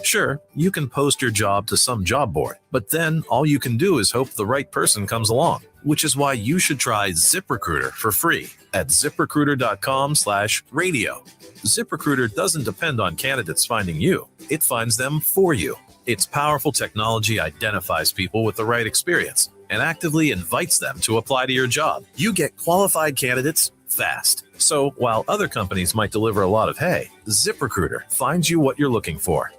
Sure, you can post your job to some job board, but then all you can do is hope the right person comes along, which is why you should try ZipRecruiter for free at ziprecruiter.com/radio. ZipRecruiter doesn't depend on candidates finding you. It finds them for you. Its powerful technology identifies people with the right experience and actively invites them to apply to your job. You get qualified candidates fast. So while other companies might deliver a lot of hay, ZipRecruiter finds you what you're looking for.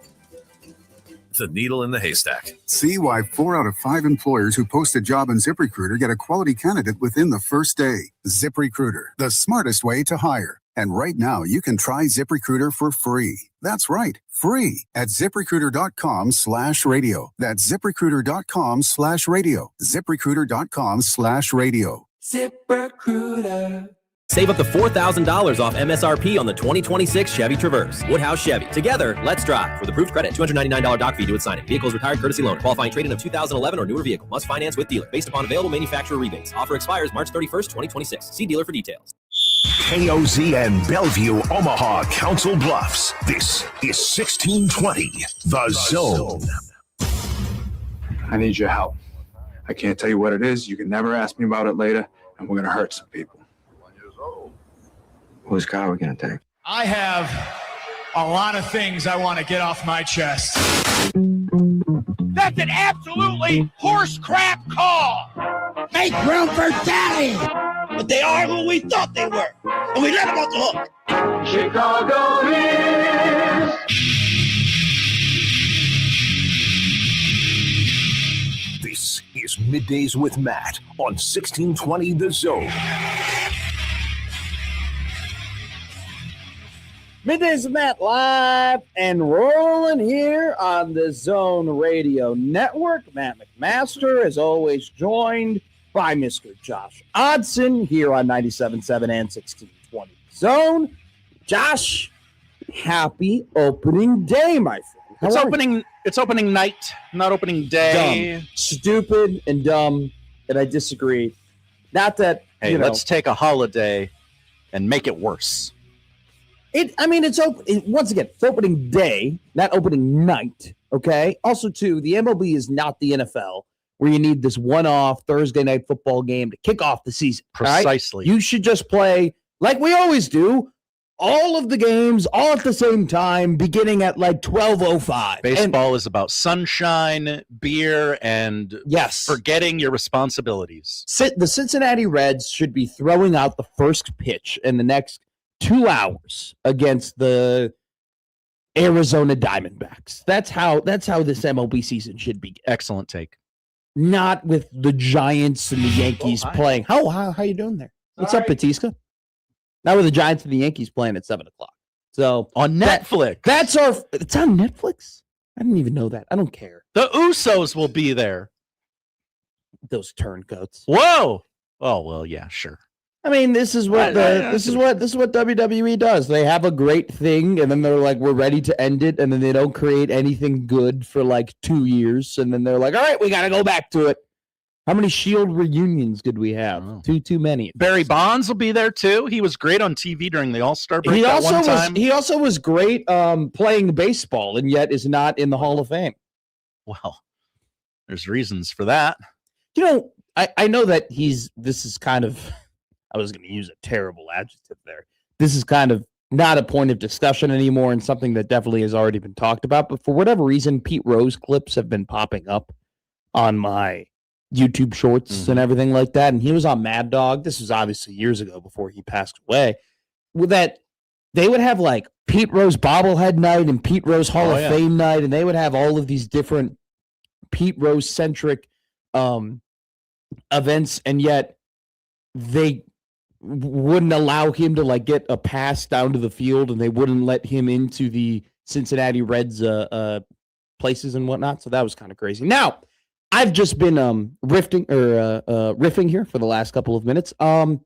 The needle in the haystack. See why 4 out of 5 employers who post a job in ZipRecruiter get a quality candidate within the first day. ZipRecruiter, the smartest way to hire. And right now, you can try ZipRecruiter for free. That's right, free at ZipRecruiter.com/radio. That's ZipRecruiter.com/radio. ZipRecruiter.com/radio. ZipRecruiter. Save up to $4,000 off MSRP on the 2026 Chevy Traverse. Woodhouse Chevy. Together, let's drive. With approved credit, $299 doc fee due at signing. Vehicles retired courtesy loan. Qualifying trade-in of 2011 or newer vehicle. Must finance with dealer. Based upon available manufacturer rebates. Offer expires March 31st, 2026. See dealer for details. KOZ and Bellevue, Omaha, Council Bluffs. This is 1620, The Zone. I need your help. I can't tell you what it is. You can never ask me about it later, and we're going to hurt some people. Whose car are we going to take? I have a lot of things I want to get off my chest. That's an absolutely horse crap call. Make room for Daddy. But they are who we thought they were. And we let them off the hook. Chicago is. This is Middays with Matt on 1620 The Zone. Middays with Matt live and rolling here on the Zone Radio Network. Matt McMaster is always joined by Mr. Josh Odson here on 97.7 and 1620 Zone. Josh, happy opening day, my friend. It's opening night, not opening day. Dumb. Stupid and dumb, and I disagree. Not that, let's take a holiday and make it worse. It's open. Once again, it's opening day, not opening night. Okay. Also, too, the MLB is not the NFL where you need this one-off Thursday night football game to kick off the season. Precisely. Right? You should just play like we always do. All of the games all at the same time, beginning at like 12:05. Baseball is about sunshine, beer, and forgetting your responsibilities. The Cincinnati Reds should be throwing out the first pitch in the next 2 hours against the Arizona Diamondbacks. That's how this MLB season should be. Excellent take. Not with the Giants and the Yankees playing. How you doing there? What's up, Batista? Not with the Giants and the Yankees playing at 7:00. So on Netflix. It's on Netflix. I didn't even know that. I don't care. The Usos will be there. Those turncoats. Whoa. Oh well, yeah, sure. I mean, this is what WWE does. They have a great thing, and then they're like, "We're ready to end it," and then they don't create anything good for like 2 years, and then they're like, "All right, we got to go back to it." How many Shield reunions did we have? Too many. Barry Bonds will be there too. He was great on TV during the All-Star break one time. He also was great playing baseball, and yet is not in the Hall of Fame. Well, there's reasons for that. I know that this is kind of. I was going to use a terrible adjective there. This is kind of not a point of discussion anymore and something that definitely has already been talked about. But for whatever reason, Pete Rose clips have been popping up on my YouTube shorts and everything like that. And he was on Mad Dog. This was obviously years ago before he passed away. That they would have like Pete Rose bobblehead night and Pete Rose Hall of Fame night. And they would have all of these different Pete Rose centric events. And yet they wouldn't allow him to like get a pass down to the field, and they wouldn't let him into the Cincinnati Reds places and whatnot. So that was kind of crazy. Now, I've just been riffing here for the last couple of minutes. Greg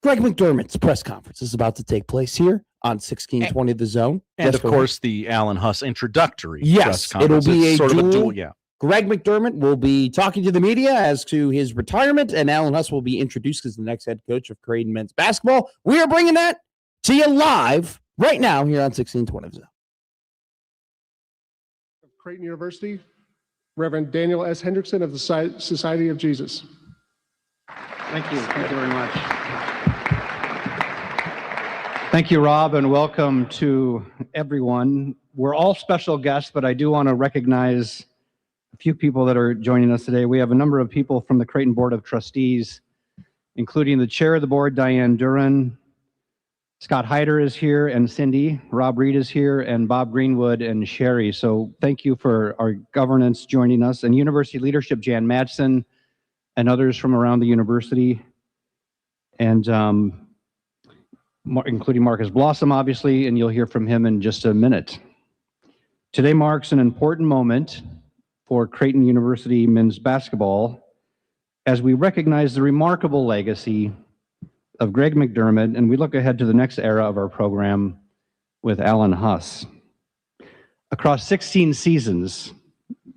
McDermott's press conference is about to take place here on 1620 The Zone. And of course, the Alan Huss introductory press conference. It'll be a sort dual, of a dual, yeah. Greg McDermott will be talking to the media as to his retirement, and Alan Huss will be introduced as the next head coach of Creighton men's basketball. We are bringing that to you live right now here on 1620 The Zone. Creighton University, Reverend Daniel S. Hendrickson of the Society of Jesus. Thank you. Thank you very much. Thank you, Rob, and welcome to everyone. We're all special guests, but I do want to recognize a few people that are joining us today. We have a number of people from the Creighton Board of Trustees, including the chair of the board, Diane Duran. Scott Hyder is here, and Cindy. Rob Reed is here, and Bob Greenwood and Sherry. So thank you for our governance joining us, and university leadership, Jan Madsen, and others from around the university, and including Marcus Blossom, obviously, and you'll hear from him in just a minute. Today marks an important moment for Creighton University men's basketball as we recognize the remarkable legacy of Greg McDermott, and we look ahead to the next era of our program with Alan Huss. Across 16 seasons,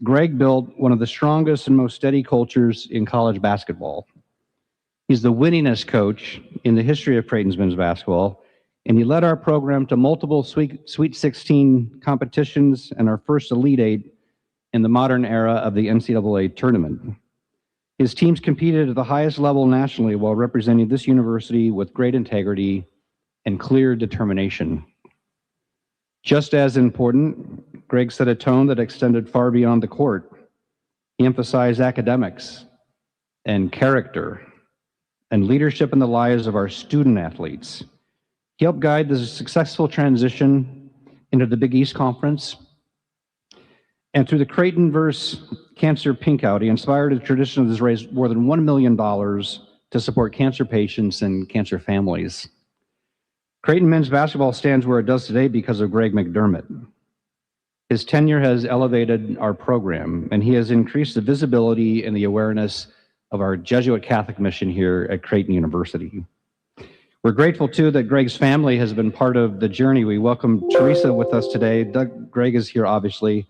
Greg built one of the strongest and most steady cultures in college basketball. He's the winningest coach in the history of Creighton's men's basketball, and he led our program to multiple Sweet 16 competitions and our first Elite Eight in the modern era of the NCAA tournament. His teams competed at the highest level nationally while representing this university with great integrity and clear determination. Just as important, Greg set a tone that extended far beyond the court. He emphasized academics and character and leadership in the lives of our student athletes. He helped guide the successful transition into the Big East Conference. And through the Creighton vs. Cancer Pink Out, he inspired a tradition that has raised more than $1 million to support cancer patients and cancer families. Creighton men's basketball stands where it does today because of Greg McDermott. His tenure has elevated our program, and he has increased the visibility and the awareness of our Jesuit Catholic mission here at Creighton University. We're grateful, too, that Greg's family has been part of the journey. We welcome Teresa with us today. Greg is here, obviously,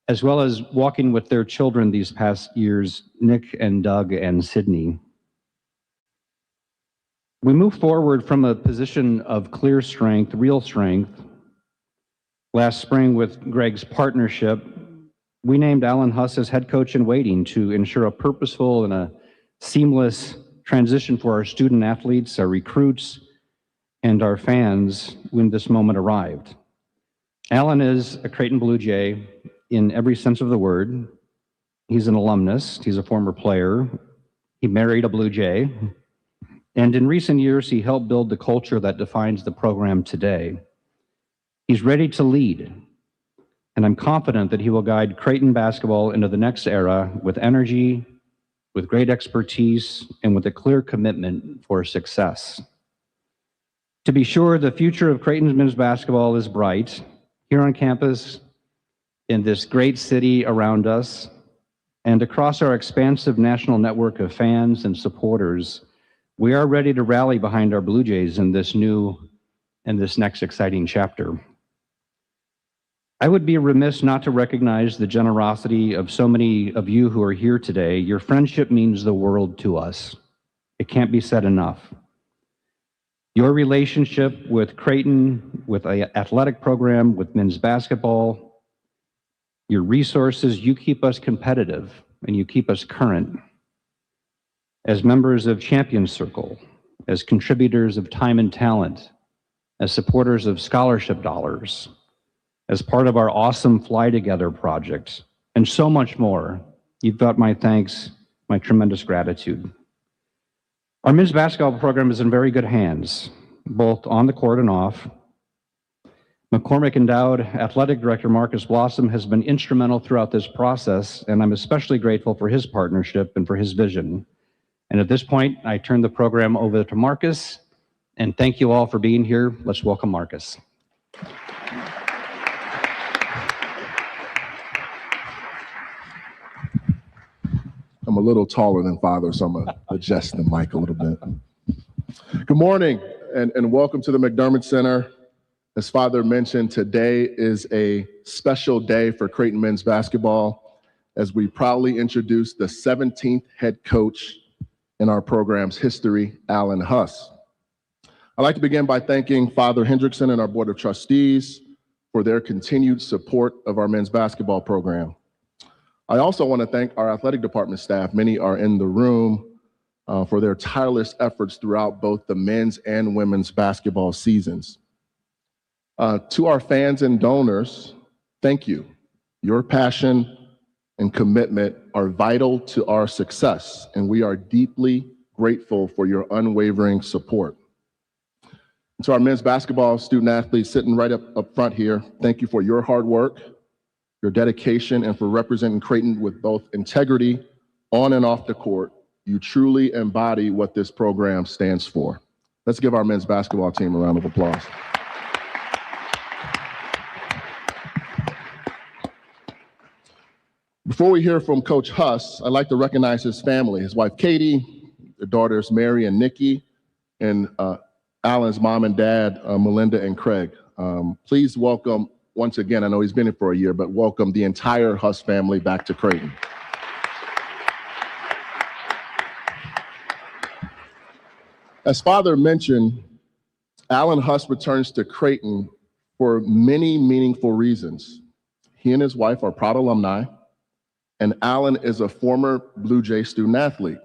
as well as walking with their children these past years, Nick and Doug and Sydney. We move forward from a position of clear strength, real strength. Last spring, with Greg's partnership, we named Alan Huss as head coach in waiting to ensure a purposeful and a seamless transition for our student athletes, our recruits, and our fans when this moment arrived. Alan is a Creighton Blue Jay in every sense of the word. He's an alumnus, he's a former player, he married a Blue Jay, and in recent years, he helped build the culture that defines the program today. He's ready to lead, and I'm confident that he will guide Creighton basketball into the next era with energy, with great expertise, and with a clear commitment for success. To be sure, the future of Creighton's men's basketball is bright here on campus, in this great city around us, and across our expansive national network of fans and supporters. We are ready to rally behind our Blue Jays in this new and this next exciting chapter. I would be remiss not to recognize the generosity of so many of you who are here today. Your friendship means the world to us. It can't be said enough. Your relationship with Creighton, with an athletic program, with men's basketball, your resources, you keep us competitive and you keep us current. As members of Champions Circle, as contributors of time and talent, as supporters of scholarship dollars, as part of our awesome Fly Together project, and so much more, you've got my thanks, my tremendous gratitude. Our men's basketball program is in very good hands, both on the court and off. McCormick Endowed Athletic Director Marcus Blossom has been instrumental throughout this process, and I'm especially grateful for his partnership and for his vision. And at this point, I turn the program over to Marcus, and thank you all for being here. Let's welcome Marcus. I'm a little taller than Father, so I'm going to adjust the mic a little bit. Good morning, and welcome to the McDermott Center. As Father mentioned, today is a special day for Creighton men's basketball as we proudly introduce the 17th head coach in our program's history, Alan Huss. I'd like to begin by thanking Father Hendrickson and our Board of Trustees for their continued support of our men's basketball program. I also want to thank our athletic department staff. Many are in the room for their tireless efforts throughout both the men's and women's basketball seasons. To our fans and donors, thank you. Your passion and commitment are vital to our success, and we are deeply grateful for your unwavering support. To our men's basketball student athletes sitting right up front here, thank you for your hard work, your dedication, and for representing Creighton with both integrity on and off the court. You truly embody what this program stands for. Let's give our men's basketball team a round of applause. Before we hear from Coach Huss, I'd like to recognize his family, his wife Katie, their daughters Mary and Nikki, and Alan's mom and dad, Melinda and Craig. Please welcome, once again, I know he's been here for a year, but welcome the entire Huss family back to Creighton. As Father mentioned, Alan Huss returns to Creighton for many meaningful reasons. He and his wife are proud alumni, and Alan is a former Blue Jay student athlete.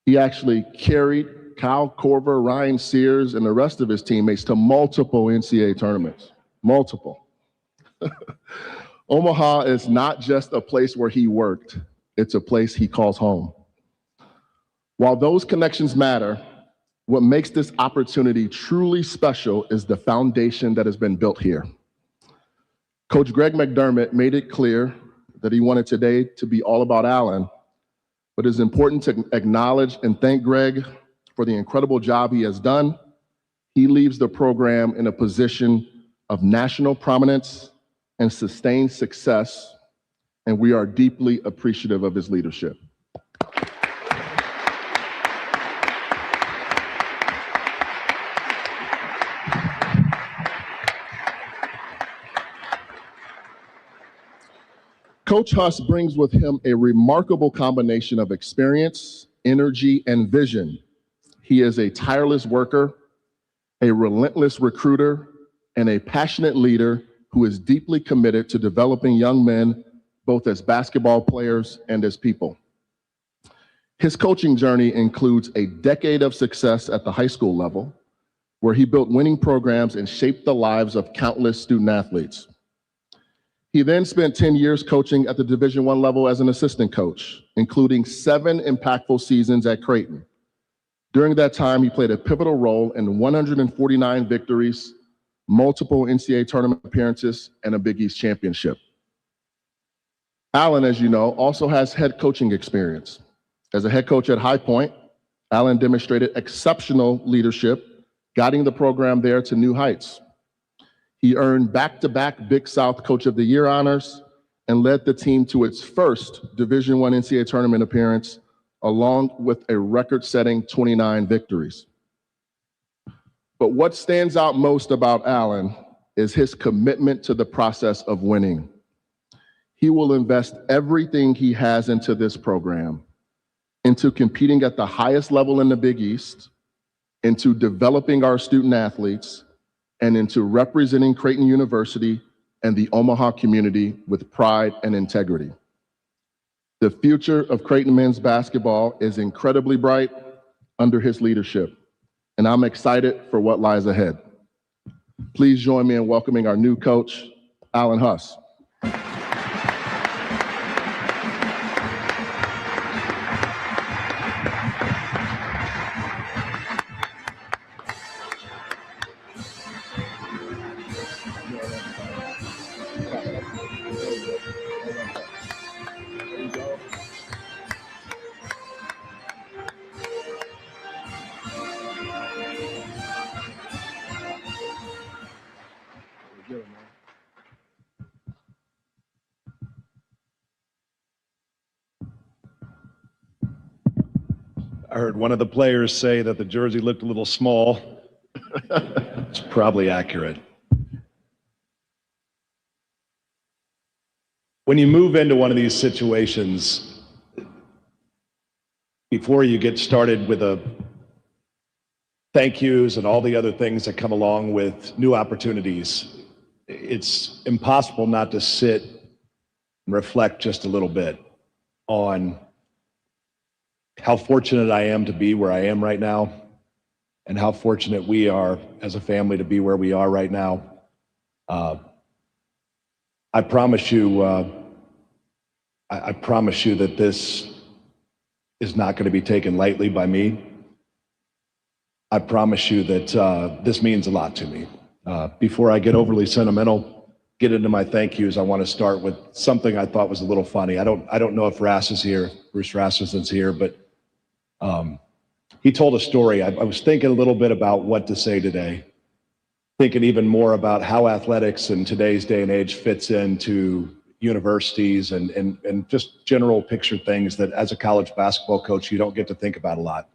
He actually carried Kyle Korver, Ryan Sears, and the rest of his teammates to multiple NCAA tournaments, multiple. Omaha is not just a place where he worked, it's a place he calls home. While those connections matter, what makes this opportunity truly special is the foundation that has been built here. Coach Greg McDermott made it clear that he wanted today to be all about Alan, but it's important to acknowledge and thank Greg for the incredible job he has done. He leaves the program in a position of national prominence and sustained success, and we are deeply appreciative of his leadership. Coach Huss brings with him a remarkable combination of experience, energy, and vision. He is a tireless worker, a relentless recruiter, and a passionate leader who is deeply committed to developing young men, both as basketball players and as people. His coaching journey includes a decade of success at the high school level, where he built winning programs and shaped the lives of countless student athletes. He then spent 10 years coaching at the Division I level as an assistant coach, including 7 impactful seasons at Creighton. During that time, he played a pivotal role in 149 victories, multiple NCAA tournament appearances, and a Big East championship. Alan, as you know, also has head coaching experience. As a head coach at High Point, Alan demonstrated exceptional leadership, guiding the program there to new heights. He earned back-to-back Big South Coach of the Year honors and led the team to its first Division I NCAA tournament appearance, along with a record-setting 29 victories. But what stands out most about Alan is his commitment to the process of winning. He will invest everything he has into this program, into competing at the highest level in the Big East, into developing our student athletes, and into representing Creighton University and the Omaha community with pride and integrity. The future of Creighton men's basketball is incredibly bright under his leadership, and I'm excited for what lies ahead. Please join me in welcoming our new coach, Alan Huss. I heard one of the players say that the jersey looked a little small. It's probably accurate. When you move into one of these situations, before you get started with the thank yous and all the other things that come along with new opportunities, it's impossible not to sit and reflect just a little bit on how fortunate I am to be where I am right now, and how fortunate we are as a family to be where we are right now. I promise you that this is not going to be taken lightly by me. I promise you that this means a lot to me. Before I get overly sentimental, get into my thank yous, I want to start with something I thought was a little funny. I don't know if Rass is here, Bruce Rasmussen's here, but he told a story. I was thinking a little bit about what to say today, thinking even more about how athletics in today's day and age fits into universities and just general picture things that as a college basketball coach, you don't get to think about a lot.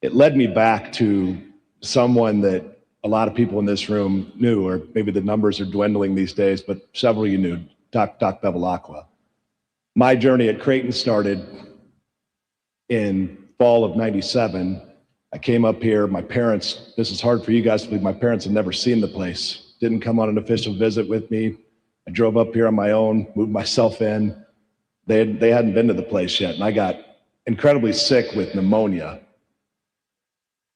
It led me back to someone that a lot of people in this room knew, or maybe the numbers are dwindling these days, but several of you knew, Doc Bevilacqua. My journey at Creighton started in fall of '97. I came up here, my parents, this is hard for you guys to believe, my parents had never seen the place, didn't come on an official visit with me. I drove up here on my own, moved myself in. They hadn't been to the place yet, and I got incredibly sick with pneumonia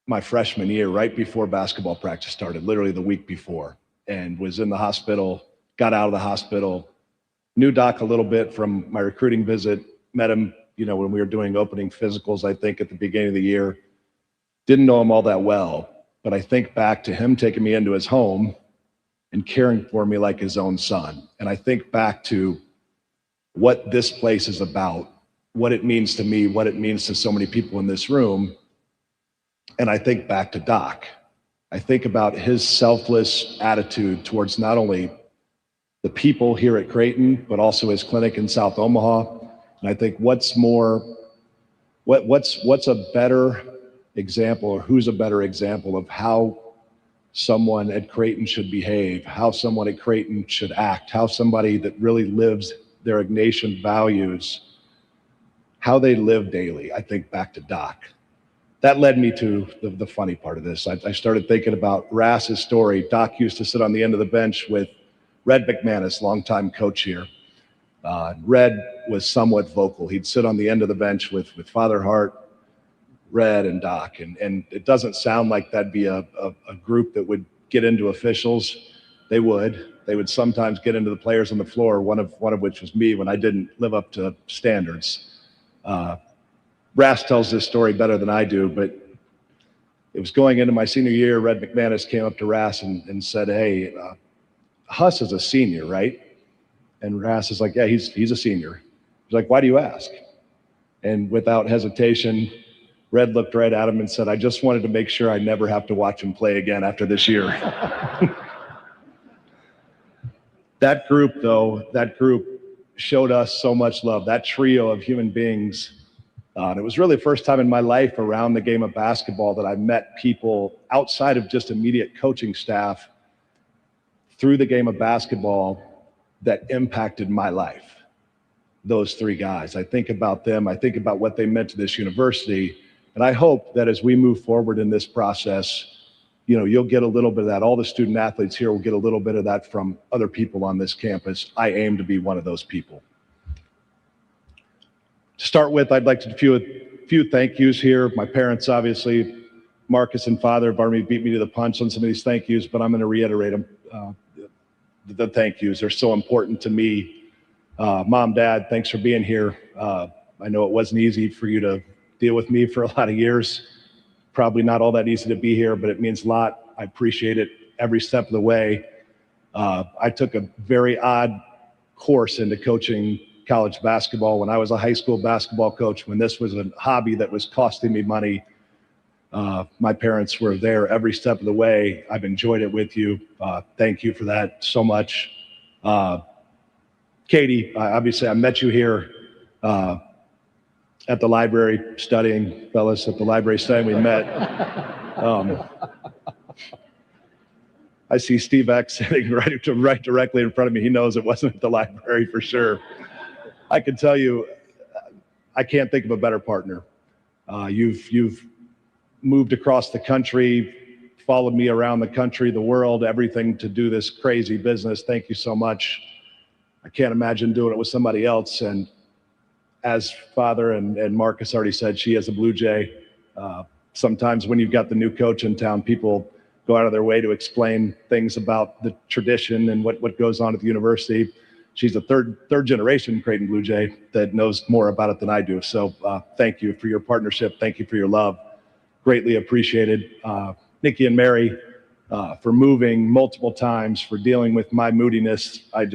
my freshman year, right before basketball practice started, literally the week before, and was in the hospital, got out of the hospital, knew Doc a little bit from my recruiting visit, met him, when we were doing opening physicals, I think at the beginning of the year. Didn't know him all that well, but I think back to him taking me into his home and caring for me like his own son. And I think back to what this place is about, what it means to me, what it means to so many people in this room. And I think back to Doc. I think about his selfless attitude towards not only the people here at Creighton, but also his clinic in South Omaha. And I think what's a better example, or who's a better example of how someone at Creighton should behave, how someone at Creighton should act, how somebody that really lives their Ignatian values, how they live daily. I think back to Doc. That led me to the funny part of this. I started thinking about Rass's story. Doc used to sit on the end of the bench with Red McManus, longtime coach here. Red was somewhat vocal. He'd sit on the end of the bench with Father Hart, Red, and Doc. And it doesn't sound like that'd be a group that would get into officials. They would sometimes get into the players on the floor, one of which was me when I didn't live up to standards. Rass tells this story better than I do, but it was going into my senior year. Red McManus came up to Rass and said, "Hey, Huss is a senior, right?" And Rass is like, "Yeah, he's a senior." He's like, "Why do you ask?" And without hesitation, Red looked right at him and said, "I just wanted to make sure I never have to watch him play again after this year." That group showed us so much love, that trio of human beings. And it was really the first time in my life around the game of basketball that I met people outside of just immediate coaching staff through the game of basketball that impacted my life. Those three guys. I think about them. I think about what they meant to this university. And I hope that as we move forward in this process, you'll get a little bit of that. All the student athletes here will get a little bit of that from other people on this campus. I aim to be one of those people. To start with, I'd like to do a few thank yous here. My parents, obviously, Marcus and Father have already beat me to the punch on some of these thank yous, but I'm going to reiterate them. The thank yous are so important to me. Mom, Dad, thanks for being here. I know it wasn't easy for you to deal with me for a lot of years. Probably not all that easy to be here, but it means a lot. I appreciate it every step of the way. I took a very odd course into coaching college basketball when I was a high school basketball coach, when this was a hobby that was costing me money. My parents were there every step of the way. I've enjoyed it with you. Thank you for that so much. Katie, obviously I met you here at the library studying, fellas, at the library studying, we met. I see Steve X sitting right directly in front of me. He knows it wasn't at the library for sure. I can tell you, I can't think of a better partner. You've moved across the country followed me around the country, the world, everything to do this crazy business. Thank you so much. I can't imagine doing it with somebody else. And as Father and Marcus already said, she is a Blue Jay. Sometimes when you've got the new coach in town, people go out of their way to explain things about the tradition and what goes on at the university. She's a third generation Creighton Blue Jay that knows more about it than I do. So thank you for your partnership. Thank you for your love. Greatly appreciated. Nikki and Mary, for moving multiple times, for dealing with my moodiness. I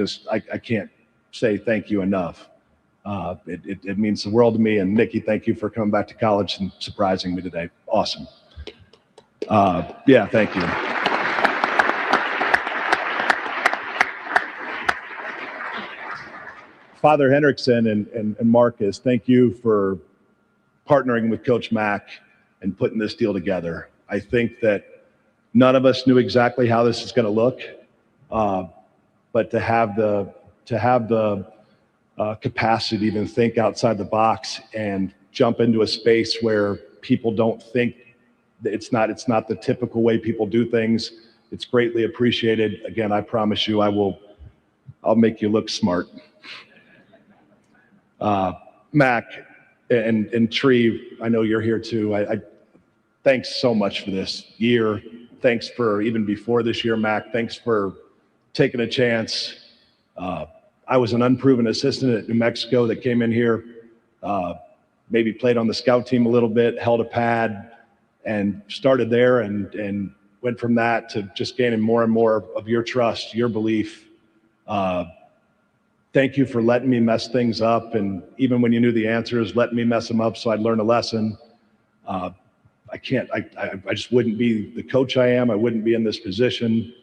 can't say thank you enough. It means the world to me. And Nikki, thank you for coming back to college and surprising me today. Awesome. Yeah, thank you. Father Hendrickson and Marcus, thank you for partnering with Coach Mack and putting this deal together. I think that none of us knew exactly how this is going to look, but to have the capacity to even think outside the box and jump into a space where people don't think that it's not the typical way people do things. It's greatly appreciated. Again, I promise you, I'll make you look smart. Mac and Tree, I know you're here too. I thanks so much for this year. Thanks for even before this year, Mac. Thanks for taking a chance. I was an unproven assistant at New Mexico that came in here, maybe played on the scout team a little bit, held a pad, and started there and went from that to just gaining more and more of your trust, your belief. Thank you for letting me mess things up, and even when you knew the answers, letting me mess them up so I'd learn a lesson. I just wouldn't be the coach I am. I wouldn't be in this position.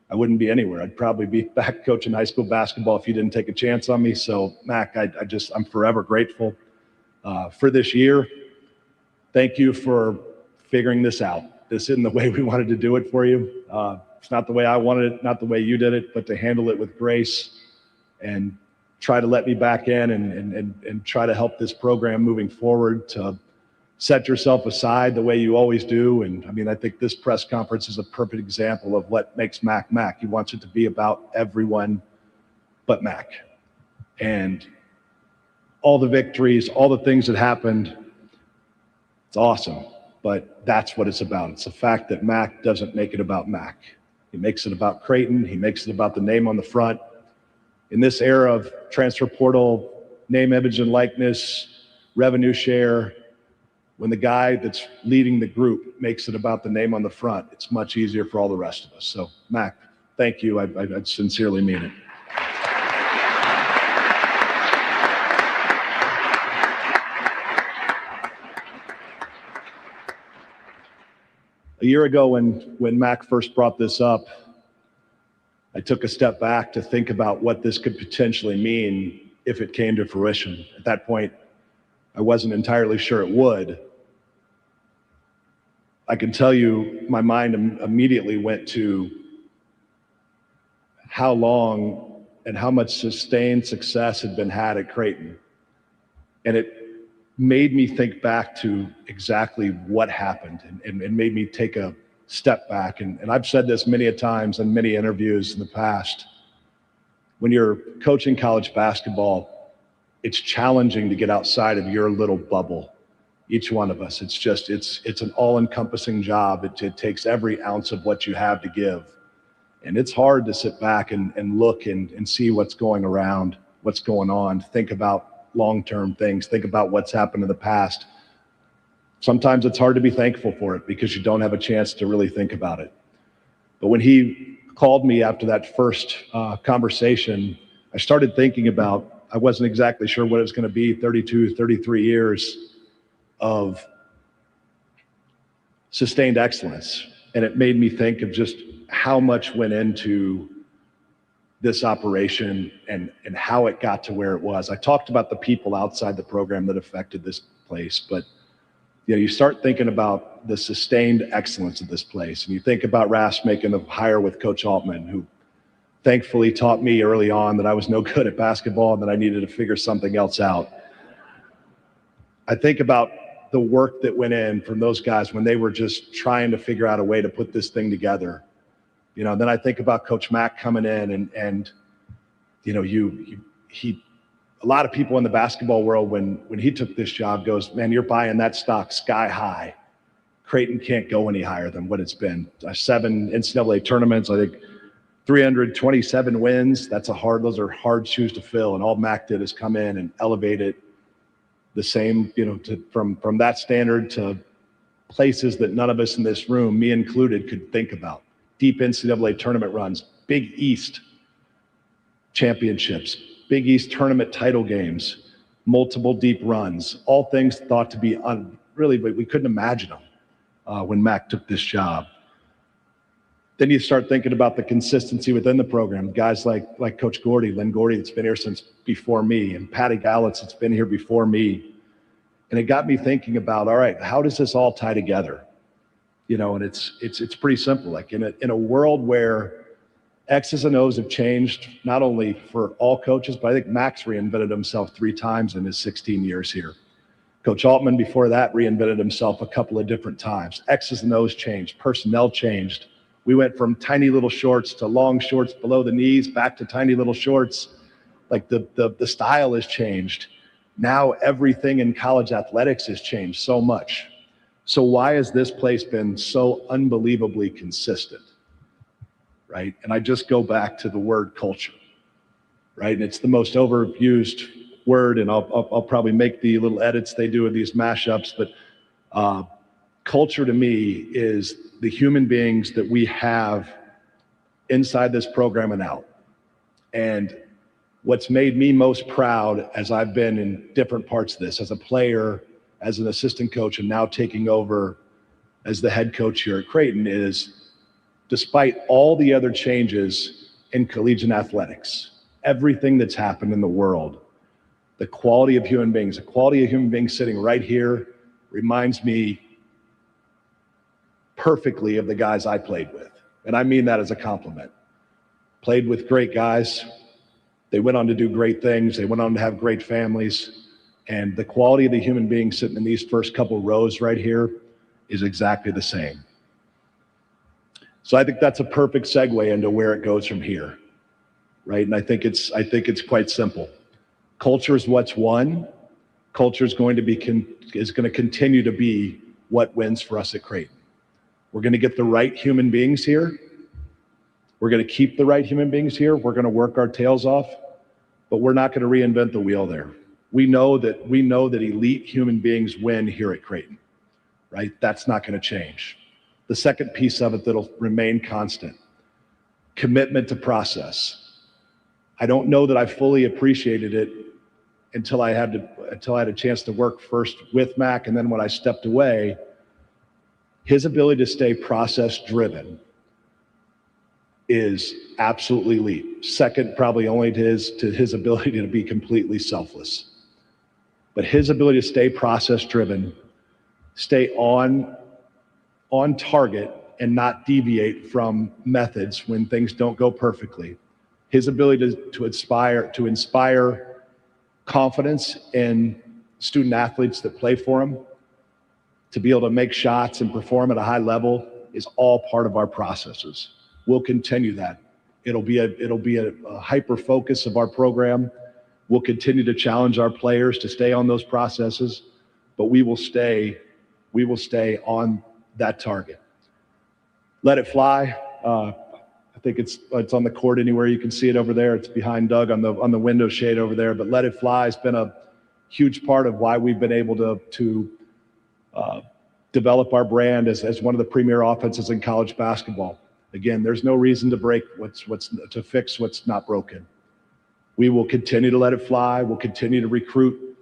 I wouldn't be anywhere. I'd probably be back coaching high school basketball if you didn't take a chance on me. So Mac, I'm forever grateful for this year. Thank you for figuring this out. This isn't the way we wanted to do it for you. It's not the way I wanted it, not the way you did it, but to handle it with grace and try to let me back in and try to help this program moving forward, to set yourself aside the way you always do. And I mean, I think this press conference is a perfect example of what makes Mac Mac. He wants it to be about everyone but Mac. And all the victories, all the things that happened, it's awesome. But that's what it's about. It's the fact that Mac doesn't make it about Mac. He makes it about Creighton. He makes it about the name on the front. In this era of transfer portal, name, image, and likeness, revenue share, when the guy that's leading the group makes it about the name on the front, it's much easier for all the rest of us. So, Mac, thank you. I sincerely mean it. A year ago, when Mac first brought this up, I took a step back to think about what this could potentially mean if it came to fruition. At that point, I wasn't entirely sure it would. I can tell you my mind immediately went to how long and how much sustained success had been had at Creighton. And it made me think back to exactly what happened and made me take a step back. And I've said this many a times in many interviews in the past. When you're coaching college basketball, it's challenging to get outside of your little bubble. Each one of us, it's an all-encompassing job. It takes every ounce of what you have to give. And it's hard to sit back and look and see what's going around, what's going on, think about long-term things, think about what's happened in the past. Sometimes it's hard to be thankful for it because you don't have a chance to really think about it. But when he called me after that first conversation, I started thinking about, I wasn't exactly sure what it was going to be, 32, 33 years of sustained excellence. And it made me think of just how much went into this operation and how it got to where it was. I talked about the people outside the program that affected this place, but you start thinking about the sustained excellence of this place. And you think about Ras making a hire with Coach Altman, who thankfully taught me early on that I was no good at basketball and that I needed to figure something else out. I think about the work that went in from those guys when they were just trying to figure out a way to put this thing together. You know, then I think about Coach Mack coming in and you know, a lot of people in the basketball world, when he took this job, goes, man, you're buying that stock sky high. Creighton can't go any higher than what it's been. 7 NCAA tournaments, I think 327 wins. Those are hard shoes to fill. And all Mac did is come in and elevate it the same, you know, from that standard to places that none of us in this room, me included, could think about. Deep NCAA tournament runs, Big East championships, Big East tournament title games, multiple deep runs, all things thought to be really, but we couldn't imagine them when Mac took this job. Then you start thinking about the consistency within the program. Guys like Coach Gordy, Lynn Gordy, that's been here since before me, and Patty Gallitz, that's been here before me. And it got me thinking about, all right, how does this all tie together? You know, and it's pretty simple. Like in a world where X's and O's have changed, not only for all coaches, but I think Mac's reinvented himself 3 times in his 16 years here. Coach Altman before that reinvented himself a couple of different times. X's and O's changed, personnel changed. We went from tiny little shorts to long shorts below the knees, back to tiny little shorts. Like the style has changed. Now everything in college athletics has changed so much. So why has this place been so unbelievably consistent? Right? And I just go back to the word culture, right? And it's the most overused word, and I'll probably make the little edits they do with these mashups, but culture to me is the human beings that we have inside this program and out. And what's made me most proud as I've been in different parts of this, as a player, as an assistant coach, and now taking over as the head coach here at Creighton, is despite all the other changes in collegiate athletics, everything that's happened in the world, the quality of human beings sitting right here reminds me perfectly of the guys I played with. And I mean that as a compliment. Played with great guys. They went on to do great things. They went on to have great families. And the quality of the human beings sitting in these first couple rows right here is exactly the same. So I think that's a perfect segue into where it goes from here, right? And I think it's quite simple. Culture is what's won. Culture is going to continue to be what wins for us at Creighton. We're going to get the right human beings here. We're going to keep the right human beings here. We're going to work our tails off, but we're not going to reinvent the wheel there. We know that elite human beings win here at Creighton, right? That's not going to change. The second piece of it that'll remain constant, commitment to process. I don't know that I fully appreciated it until I had a chance to work first with Mac, and then when I stepped away, his ability to stay process driven is absolutely elite. Second, probably only to his ability to be completely selfless. But his ability to stay process driven, stay on target, and not deviate from methods when things don't go perfectly. His ability to inspire confidence in student athletes that play for him, to be able to make shots and perform at a high level, is all part of our processes. We'll continue that. It'll be a hyper focus of our program. We'll continue to challenge our players to stay on those processes, but we will stay on that target. Let it fly. I think it's on the court anywhere. You can see it over there. It's behind Doug on the window shade over there. But let it fly has been a huge part of why we've been able to develop our brand as one of the premier offenses in college basketball. Again, there's no reason to fix what's not broken. We will continue to let it fly. We'll continue to recruit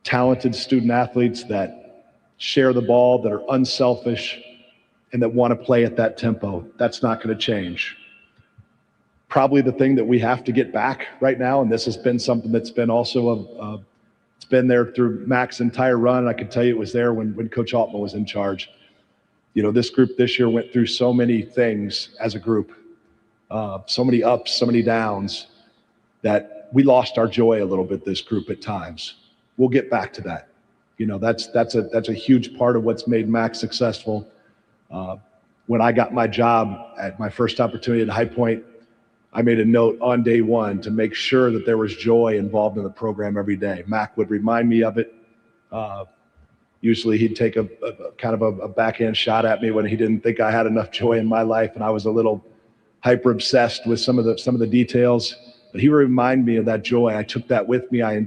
talented student athletes that share the ball, that are unselfish, and that want to play at that tempo. That's not going to change. Probably the thing that we have to get back right now, and this has been something that's been also it's been there through Mac's entire run, and I can tell you it was there when Coach Altman was in charge. You know, this group this year went through so many things as a group, so many ups, so many downs, that we lost our joy a little bit, this group at times. We'll get back to that. that's a huge part of what's made Mac successful. When I got my job at my first opportunity at High Point, I made a note on day one to make sure that there was joy involved in the program every day. Mac would remind me of it. Usually he'd take a kind of a backhand shot at me when he didn't think I had enough joy in my life, and I was a little hyper obsessed with some of the details. But he would remind me of that joy. I took that with me. I'm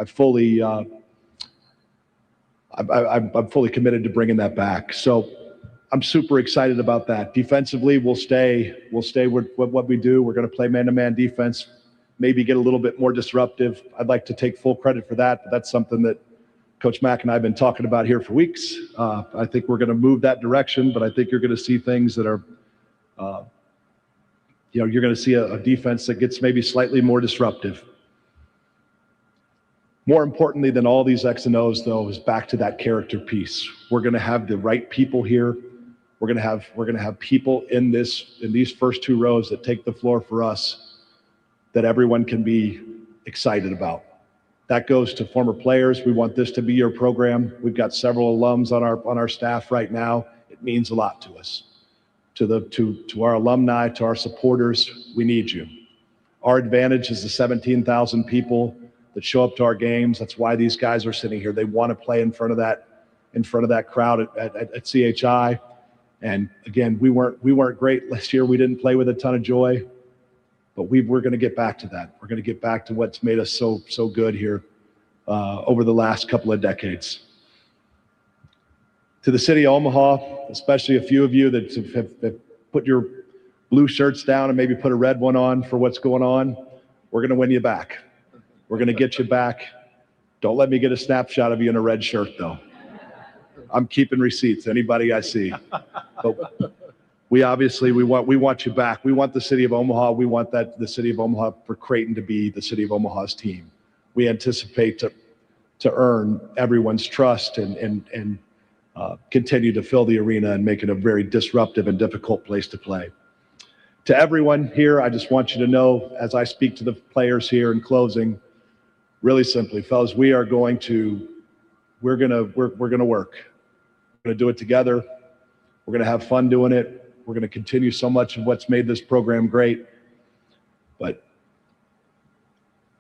fully committed to bringing that back. So I'm super excited about that. Defensively, we'll stay with what we do. We're going to play man-to-man defense, maybe get a little bit more disruptive. I'd like to take full credit for that, but that's something that Coach Mack and I have been talking about here for weeks. I think we're going to move that direction, but I think you're going to see things that are, you're going to see a defense that gets maybe slightly more disruptive. More importantly than all these X and O's, though, is back to that character piece. We're going to have the right people here. We're going to have people in these first two rows that take the floor for us that everyone can be excited about. That goes to former players. We want this to be your program. We've got several alums on our staff right now. It means a lot to us. To our alumni, to our supporters, we need you. Our advantage is the 17,000 people that show up to our games. That's why these guys are sitting here. They want to play in front of that crowd at CHI. And again, we weren't great last year. We didn't play with a ton of joy, but we're going to get back to that. We're going to get back to what's made us so good here over the last couple of decades. To the city of Omaha, especially a few of you that have put your blue shirts down and maybe put a red one on for what's going on, we're going to win you back. We're going to get you back. Don't let me get a snapshot of you in a red shirt, though. I'm keeping receipts, anybody I see. But we want you back. We want the city of Omaha. We want the city of Omaha for Creighton to be the city of Omaha's team. We anticipate to earn everyone's trust and continue to fill the arena and make it a very disruptive and difficult place to play. To everyone here, I just want you to know, as I speak to the players here in closing, really simply, fellas, we're going to work. We're going to do it together. We're going to have fun doing it. We're going to continue so much of what's made this program great. But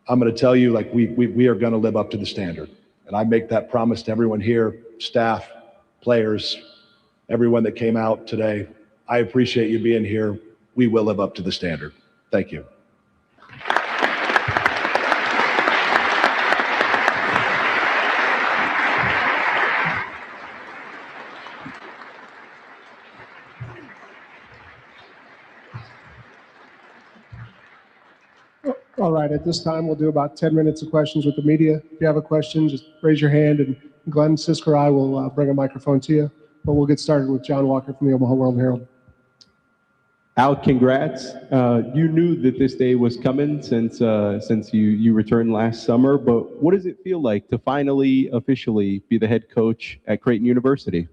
I'm going to tell you, like, we are going to live up to the standard. And I make that promise to everyone here, staff, players, everyone that came out today. I appreciate you being here. We will live up to the standard. Thank you. All right, at this time, we'll do about 10 minutes of questions with the media. If you have a question, just raise your hand, and Glenn, Sisker, or I will bring a microphone to you. But we'll get started with John Walker from the Omaha World Herald. Al, congrats. You knew that this day was coming since you returned last summer, but what does it feel like to finally officially be the head coach at Creighton University?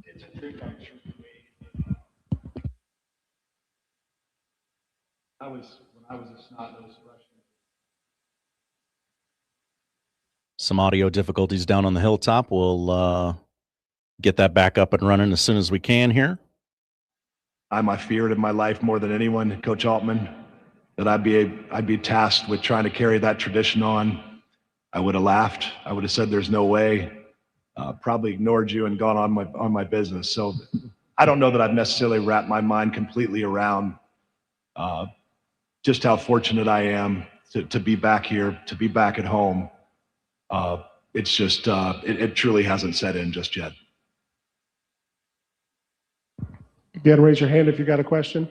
It's a dream come true for me. When I was a snot-nosed freshman. Some audio difficulties down on the hilltop. We'll get that back up and running as soon as we can here. I feared in my life more than anyone, Coach Altman, that I'd be tasked with trying to carry that tradition on. I would have laughed. I would have said, "There's no way." Probably ignored you and gone on my business. So I don't know that I've necessarily wrapped my mind completely around just how fortunate I am to be back here, to be back at home. It's just it truly hasn't set in just yet. Again, raise your hand if you got a question.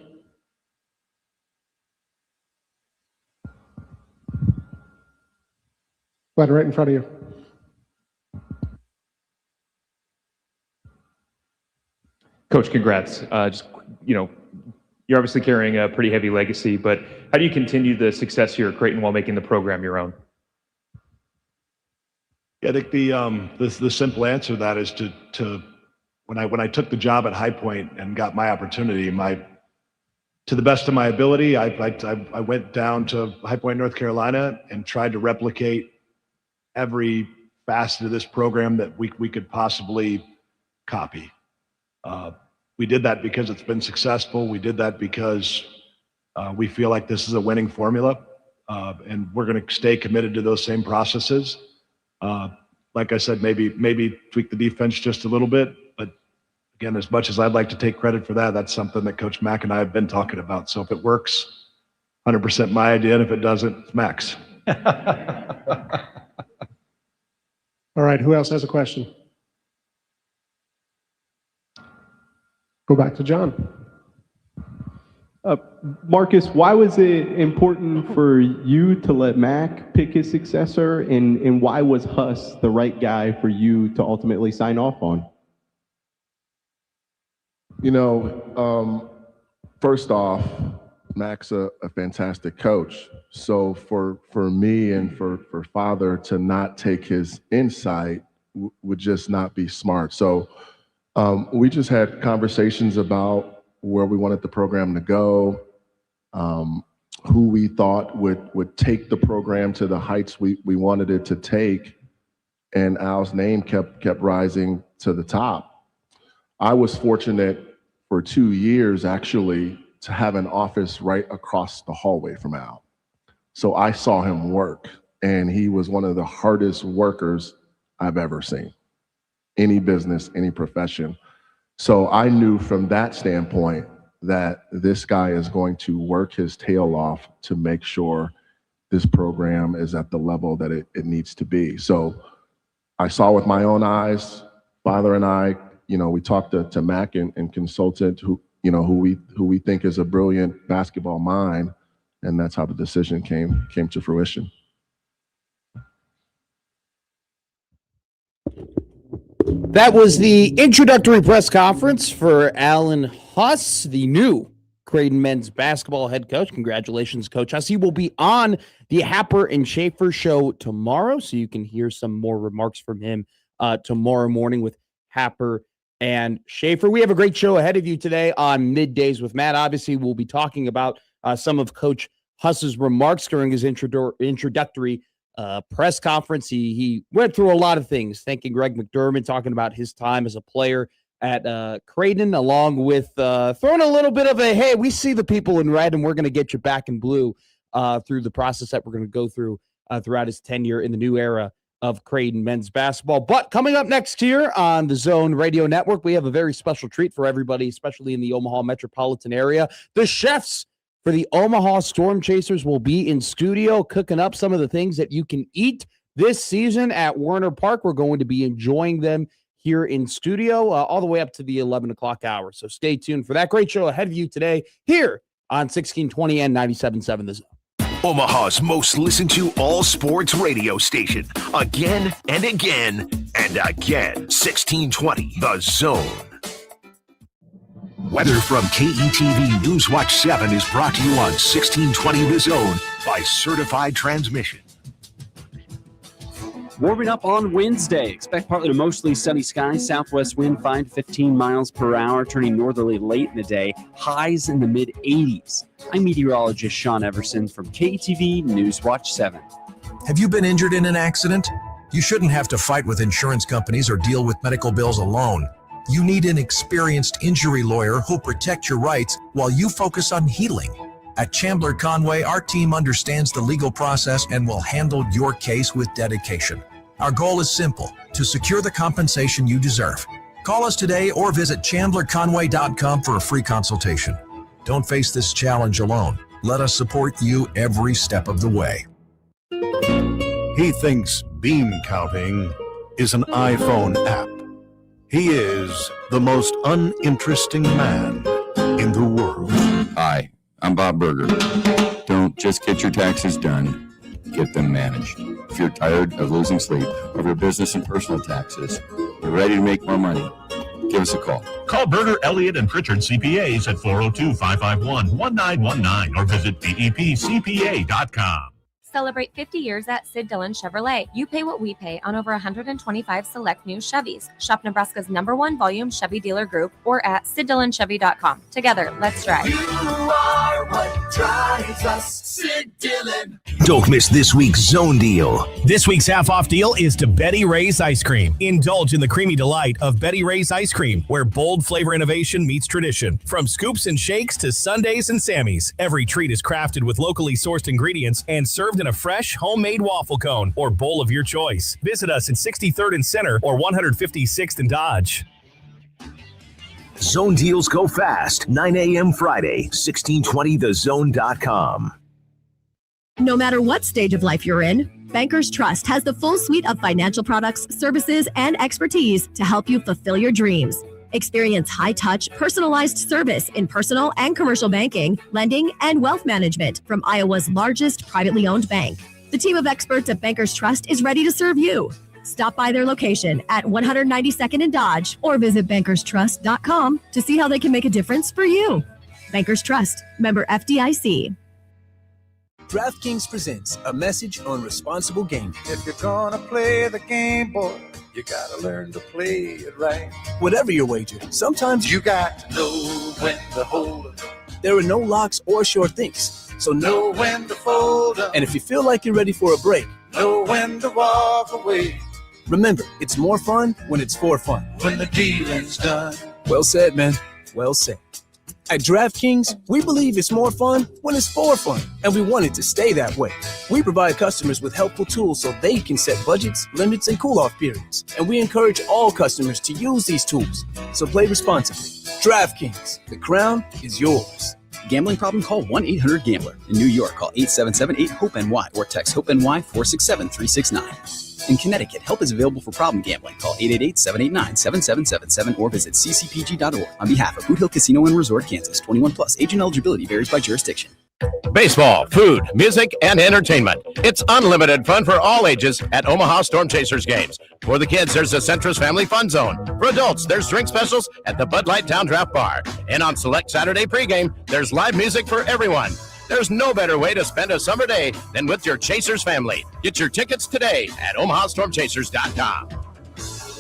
Glenn, right in front of you. Coach, congrats. You're obviously carrying a pretty heavy legacy, but how do you continue the success here at Creighton while making the program your own? Yeah, I think the simple answer to that is to when I took the job at High Point and got my opportunity, to the best of my ability, I went down to High Point, North Carolina, and tried to replicate every facet of this program that we could possibly copy. We did that because it's been successful. We did that because we feel like this is a winning formula, and we're going to stay committed to those same processes. Like I said, maybe tweak the defense just a little bit, but again, as much as I'd like to take credit for that, that's something that Coach Mack and I have been talking about. So if it works, 100% my idea, and if it doesn't, it's Max. All right, who else has a question? Go back to John. Marcus, why was it important for you to let Mac pick his successor, and why was Huss the right guy for you to ultimately sign off on? You know, first off, Mac's a fantastic coach. So for me and for Father to not take his insight would just not be smart. So we just had conversations about where we wanted the program to go, who we thought would take the program to the heights we wanted it to take, and Al's name kept rising to the top. I was fortunate for 2 years actually to have an office right across the hallway from Al. So I saw him work, and he was one of the hardest workers I've ever seen. Any business, any profession. So I knew from that standpoint that this guy is going to work his tail off to make sure this program is at the level that it needs to be. So I saw with my own eyes. Father and I, you know, we talked to Mac and consultant who we think is a brilliant basketball mind, and that's how the decision came to fruition. That was the introductory press conference for Alan Huss, the new Creighton men's basketball head coach. Congratulations, Coach Huss. He will be on the Happer and Schaefer show tomorrow, so you can hear some more remarks from him tomorrow morning with Happer and Schaefer. We have a great show ahead of you today on Middays with Matt. Obviously, we'll be talking about some of Coach Huss's remarks during his introductory press conference. He went through a lot of things, thanking Greg McDermott, talking about his time as a player at Creighton, along with throwing a little bit of a, hey, we see the people in red and we're going to get you back in blue through the process that we're going to go through throughout his tenure in the new era of Creighton men's basketball. But coming up next here on the Zone Radio Network, we have a very special treat for everybody, especially in the Omaha metropolitan area. The chefs for the Omaha Stormchasers will be in studio cooking up some of the things that you can eat this season at Werner Park. We're going to be enjoying them here in studio all the way up to the 11 o'clock hour. So stay tuned for that great show ahead of you today here on 1620 and 97.7 The Zone. Omaha's most listened to all sports radio station. Again and again and again. 1620 The Zone. Weather from KETV Newswatch 7 is brought to you on 1620 The Zone by Certified Transmission. Warming up on Wednesday. Expect partly to mostly sunny skies. Southwest wind 5 to 15 miles per hour, turning northerly late in the day. Highs in the mid-80s. I'm meteorologist Sean Everson from KETV Newswatch 7. Have you been injured in an accident? You shouldn't have to fight with insurance companies or deal with medical bills alone. You need an experienced injury lawyer who'll protect your rights while you focus on healing. At Chandler Conway, our team understands the legal process and will handle your case with dedication. Our goal is simple: to secure the compensation you deserve. Call us today or visit chandlerconway.com for a free consultation. Don't face this challenge alone. Let us support you every step of the way. He thinks bean counting is an iPhone app. He is the most uninteresting man in the world. Hi, I'm Bob Berger. Don't just get your taxes done, get them managed. If you're tired of losing sleep over your business and personal taxes, you're ready to make more money, give us a call. Call Berger, Elliott, and Pritchard CPAs at 402-551-1919 or visit bepcpa.com. Celebrate 50 years at Sid Dillon Chevrolet. You pay what we pay on over 125 select new Chevys. Shop Nebraska's #1 volume Chevy dealer group or at SidDillonChevy.com. Together, let's drive. You are what drives us, Sid Dillon. Don't miss this week's Zone Deal. This week's half-off deal is to Betty Ray's Ice Cream. Indulge in the creamy delight of Betty Ray's Ice Cream, where bold flavor innovation meets tradition. From scoops and shakes to sundaes and Sammys, every treat is crafted with locally sourced ingredients and served in a fresh, homemade waffle cone or bowl of your choice. Visit us at 63rd and Center or 156th and Dodge. Zone deals go fast. 9 a.m. Friday, 1620thezone.com. No matter what stage of life you're in, Bankers Trust has the full suite of financial products, services, and expertise to help you fulfill your dreams. Experience high-touch, personalized service in personal and commercial banking, lending, and wealth management from Iowa's largest privately owned bank. The team of experts at Bankers Trust is ready to serve you. Stop by their location at 192nd and Dodge or visit bankerstrust.com to see how they can make a difference for you. Bankers Trust, member FDIC. DraftKings presents a message on responsible gaming. If you're gonna play the game, boy, you gotta learn to play it right. Whatever your wager, sometimes you got to know when to hold 'em. There are no locks or sure things, so Know when to fold 'em. And if you feel like you're ready for a break, Know when to walk away. Remember, it's more fun when it's for fun. When the dealing's done. Well said, man. Well said. At DraftKings, we believe it's more fun when it's for fun, and we want it to stay that way. We provide customers with helpful tools so they can set budgets, limits, and cool-off periods, and we encourage all customers to use these tools. So play responsibly. DraftKings, the crown is yours. Gambling problem? Call 1-800-GAMBLER. In New York, call 877-8-HOPE-NY or text HOPE-NY 467-369. In Connecticut, help is available for problem gambling. Call 888-789-7777 or visit ccpg.org. On behalf of Boot Hill Casino and Resort, Kansas, 21 plus. Age and eligibility varies by jurisdiction. Baseball, food, music, and entertainment. It's unlimited fun for all ages at Omaha Stormchasers games. For the kids, there's a Centris Family Fun Zone. For adults, there's drink specials at the Bud Light Town Draft Bar. And on select Saturday pregame, there's live music for everyone. There's no better way to spend a summer day than with your Chasers family. Get your tickets today at OmahaStormchasers.com.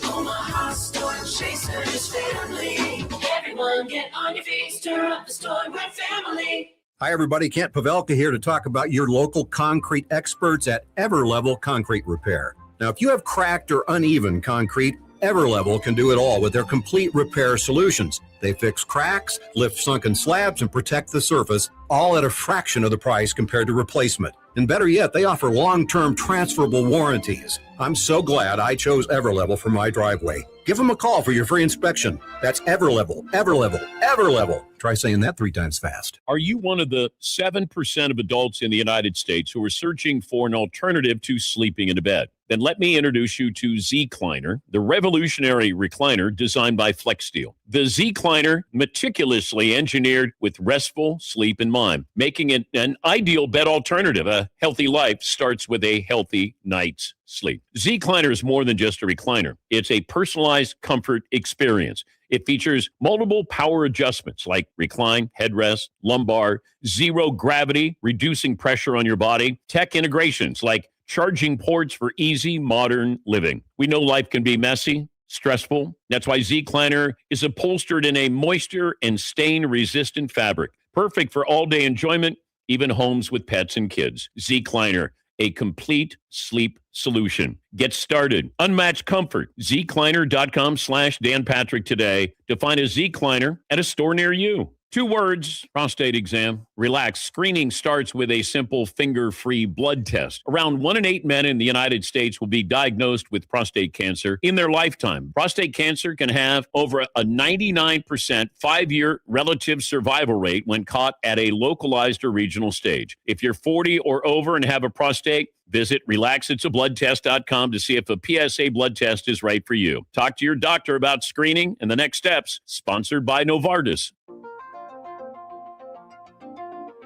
Omaha Stormchasers family. Everyone get on your feet, stir up the storm, we're family. Hi, everybody. Kent Pavelka here to talk about your local concrete experts at Everlevel Concrete Repair. Now, if you have cracked or uneven concrete, Everlevel can do it all with their complete repair solutions. They fix cracks, lift sunken slabs, and protect the surface, all at a fraction of the price compared to replacement. And better yet, they offer long-term transferable warranties. I'm so glad I chose Everlevel for my driveway. Give them a call for your free inspection. That's Everlevel, Everlevel, Everlevel. Try saying that 3 times fast. Are you one of the 7% of adults in the United States who are searching for an alternative to sleeping in a bed? Then let me introduce you to Z-Cliner, the revolutionary recliner designed by FlexSteel. The Z-Cliner, meticulously engineered with restful sleep in mind, making it an ideal bed alternative. A healthy life starts with a healthy night's sleep. Z-Cliner is more than just a recliner. It's a personalized comfort experience. It features multiple power adjustments like recline, headrest, lumbar, zero gravity, reducing pressure on your body, tech integrations like charging ports for easy modern living. We know life can be messy, stressful. That's why Z-Cliner is upholstered in a moisture and stain-resistant fabric, perfect for all-day enjoyment, even homes with pets and kids. Z-Cliner, a complete sleep solution. Get started. Unmatched comfort. ZCliner.com/Dan Patrick today to find a Z-Cliner at a store near you. 2 words, prostate exam. Relax. Screening starts with a simple finger-free blood test. Around 1 in 8 men in the United States will be diagnosed with prostate cancer in their lifetime. Prostate cancer can have over a 99% 5-year relative survival rate when caught at a localized or regional stage. If you're 40 or over and have a prostate, visit relaxitsabloodtest.com to see if a PSA blood test is right for you. Talk to your doctor about screening and the next steps. Sponsored by Novartis.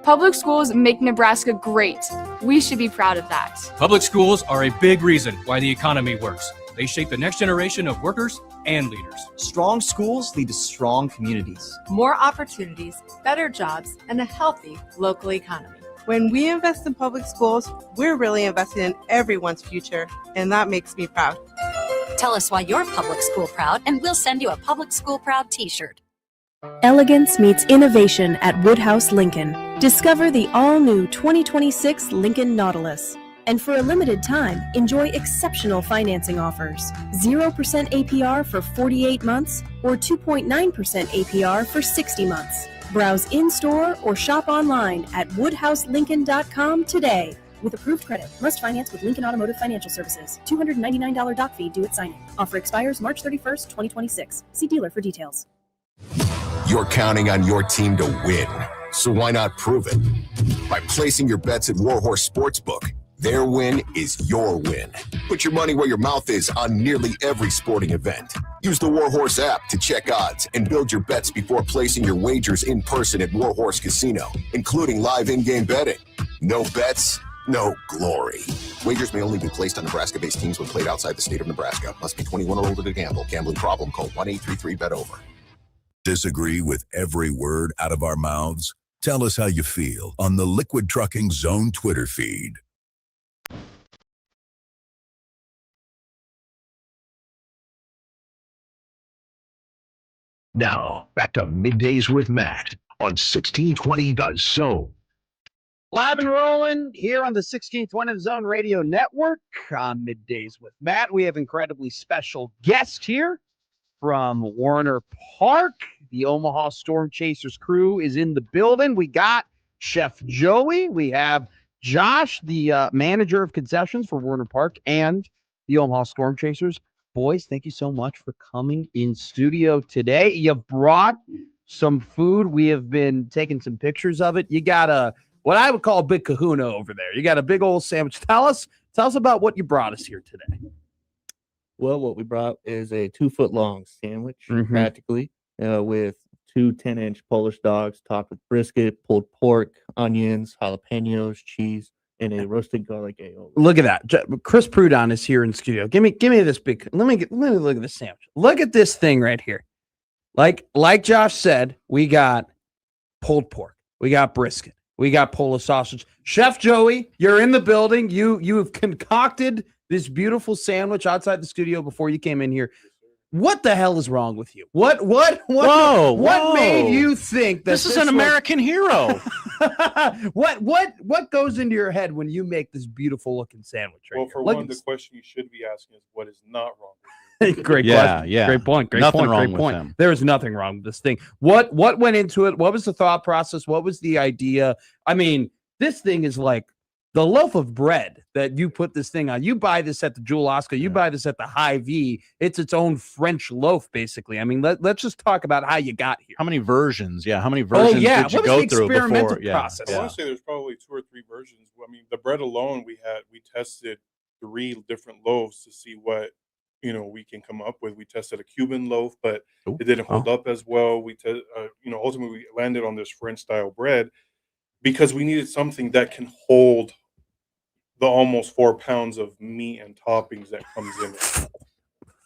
Public schools make Nebraska great. We should be proud of that. Public schools are a big reason why the economy works. They shape the next generation of workers and leaders. Strong schools lead to strong communities. More opportunities, better jobs, and a healthy local economy. When we invest in public schools, we're really investing in everyone's future, and that makes me proud. Tell us why you're public school proud, and we'll send you a public school proud t-shirt. Elegance meets innovation at Woodhouse Lincoln. Discover the all-new 2026 Lincoln Nautilus. And for a limited time, enjoy exceptional financing offers. 0% APR for 48 months or 2.9% APR for 60 months. Browse in-store or shop online at woodhouselincoln.com today. With approved credit, must finance with Lincoln Automotive Financial Services. $299 doc fee due at signing. Offer expires March 31st, 2026. See dealer for details. You're counting on your team to win, so why not prove it? By placing your bets at Warhorse Sportsbook. Their win is your win. Put your money where your mouth is on nearly every sporting event. Use the Warhorse app to check odds and build your bets before placing your wagers in person at Warhorse Casino, including live in-game betting. No bets, no glory. Wagers may only be placed on Nebraska-based teams when played outside the state of Nebraska. Must be 21 or older to gamble. Gambling problem? Call 1-833-BET-OVER. Disagree with every word out of our mouths? Tell us how you feel on the Liquid Trucking Zone Twitter feed. Now, back to Middays with Matt on 1620 The Zone. Live and rolling here on the 1620 The Zone Radio Network on Middays with Matt. We have incredibly special guests here from Warner Park. The Omaha Stormchasers crew is in the building. We got Chef Joey. We have Josh, the manager of concessions for Warner Park and the Omaha Stormchasers. Boys, thank you so much for coming in studio today. You brought some food. We have been taking some pictures of it. You got what I would call a big kahuna over there. You got a big old sandwich. Tell us about what you brought us here today. Well, what we brought is a 2-foot-long sandwich, practically, with 2 10-inch Polish dogs topped with brisket, pulled pork, onions, jalapenos, cheese, and a roasted garlic aioli. Look at that. Chris Prudon is here in studio. Give me this big. Let me look at this sandwich. Look at this thing right here. Like Josh said, we got pulled pork. We got brisket. We got Polish sausage. Chef Joey, you're in the building. You've concocted this beautiful sandwich outside the studio before you came in here. What the hell is wrong with you? What made you think that this is an American hero? What goes into your head when you make this beautiful looking sandwich right Well, for here? one, the question you should be asking is what is not wrong with Great question. Yeah. Great point. Nothing wrong Great with point. him. There is nothing wrong with this thing. What went into it? What was the thought process? What was the idea? I mean, this thing is like the loaf of bread that you put this thing on. You buy this at the Jewel Oscar. You buy this at the Hy-Vee. It's its own French loaf, basically. I mean, let's just talk about how you got here. How many versions? Yeah, how many versions did you go through before? Process? I want to say there's probably 2 or 3 versions. I mean, the bread alone, we tested 3 different loaves to see what we can come up with. We tested a Cuban loaf, but it didn't hold up as well. Ultimately we landed on this French style bread because we needed something that can hold the almost 4 pounds of meat and toppings that comes in it.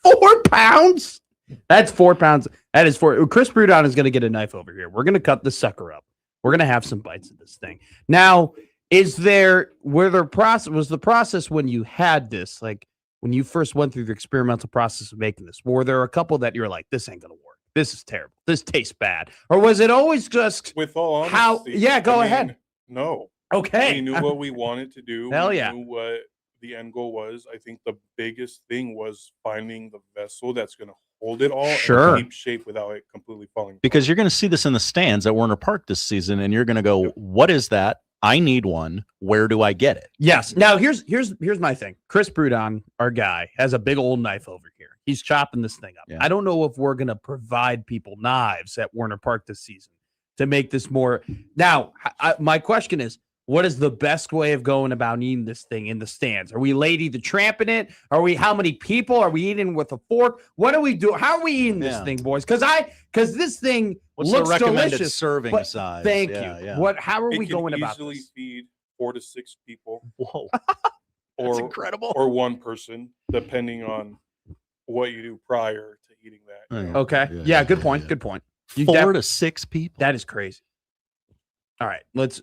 4 pounds? That's 4 pounds. That is 4. Chris Prudon is going to get a knife over here. We're going to cut the sucker up. We're going to have some bites of this thing. Now, was the process when you had this, like when you first went through the experimental process of making this, were there a couple that you're like, this ain't going to work? This is terrible. This tastes bad. Or was it always just with all honesty? Go ahead. No. Okay. We knew what we wanted to do. Hell we yeah. knew what the end goal was. I think the biggest thing was finding the vessel that's going to hold it all and keep shape without it completely falling. Because you're going to see this in the stands at Warner Park this season, and you're going to go, what is that? I need one. Where do I get it? Yes. Now, here's my thing. Chris Prudon, our guy, has a big old knife over here. He's chopping this thing up. Yeah. I don't know if we're going to provide people knives at Warner Park this season to make this more. Now, my question is, what is the best way of going about eating this thing in the stands? Are we Lady the Tramping it? How many people? Are we eating with a fork? What do we do? How are we eating this thing, boys? Because this thing looks the recommended delicious, serving size? Thank you. Yeah. How are we going about this? It can easily feed 4 to 6 people. Whoa. That's incredible. Or one person, depending on what you do prior to eating that. Okay. Yeah, good point. Good point. 4 to 6 people. That is crazy. All right, let's.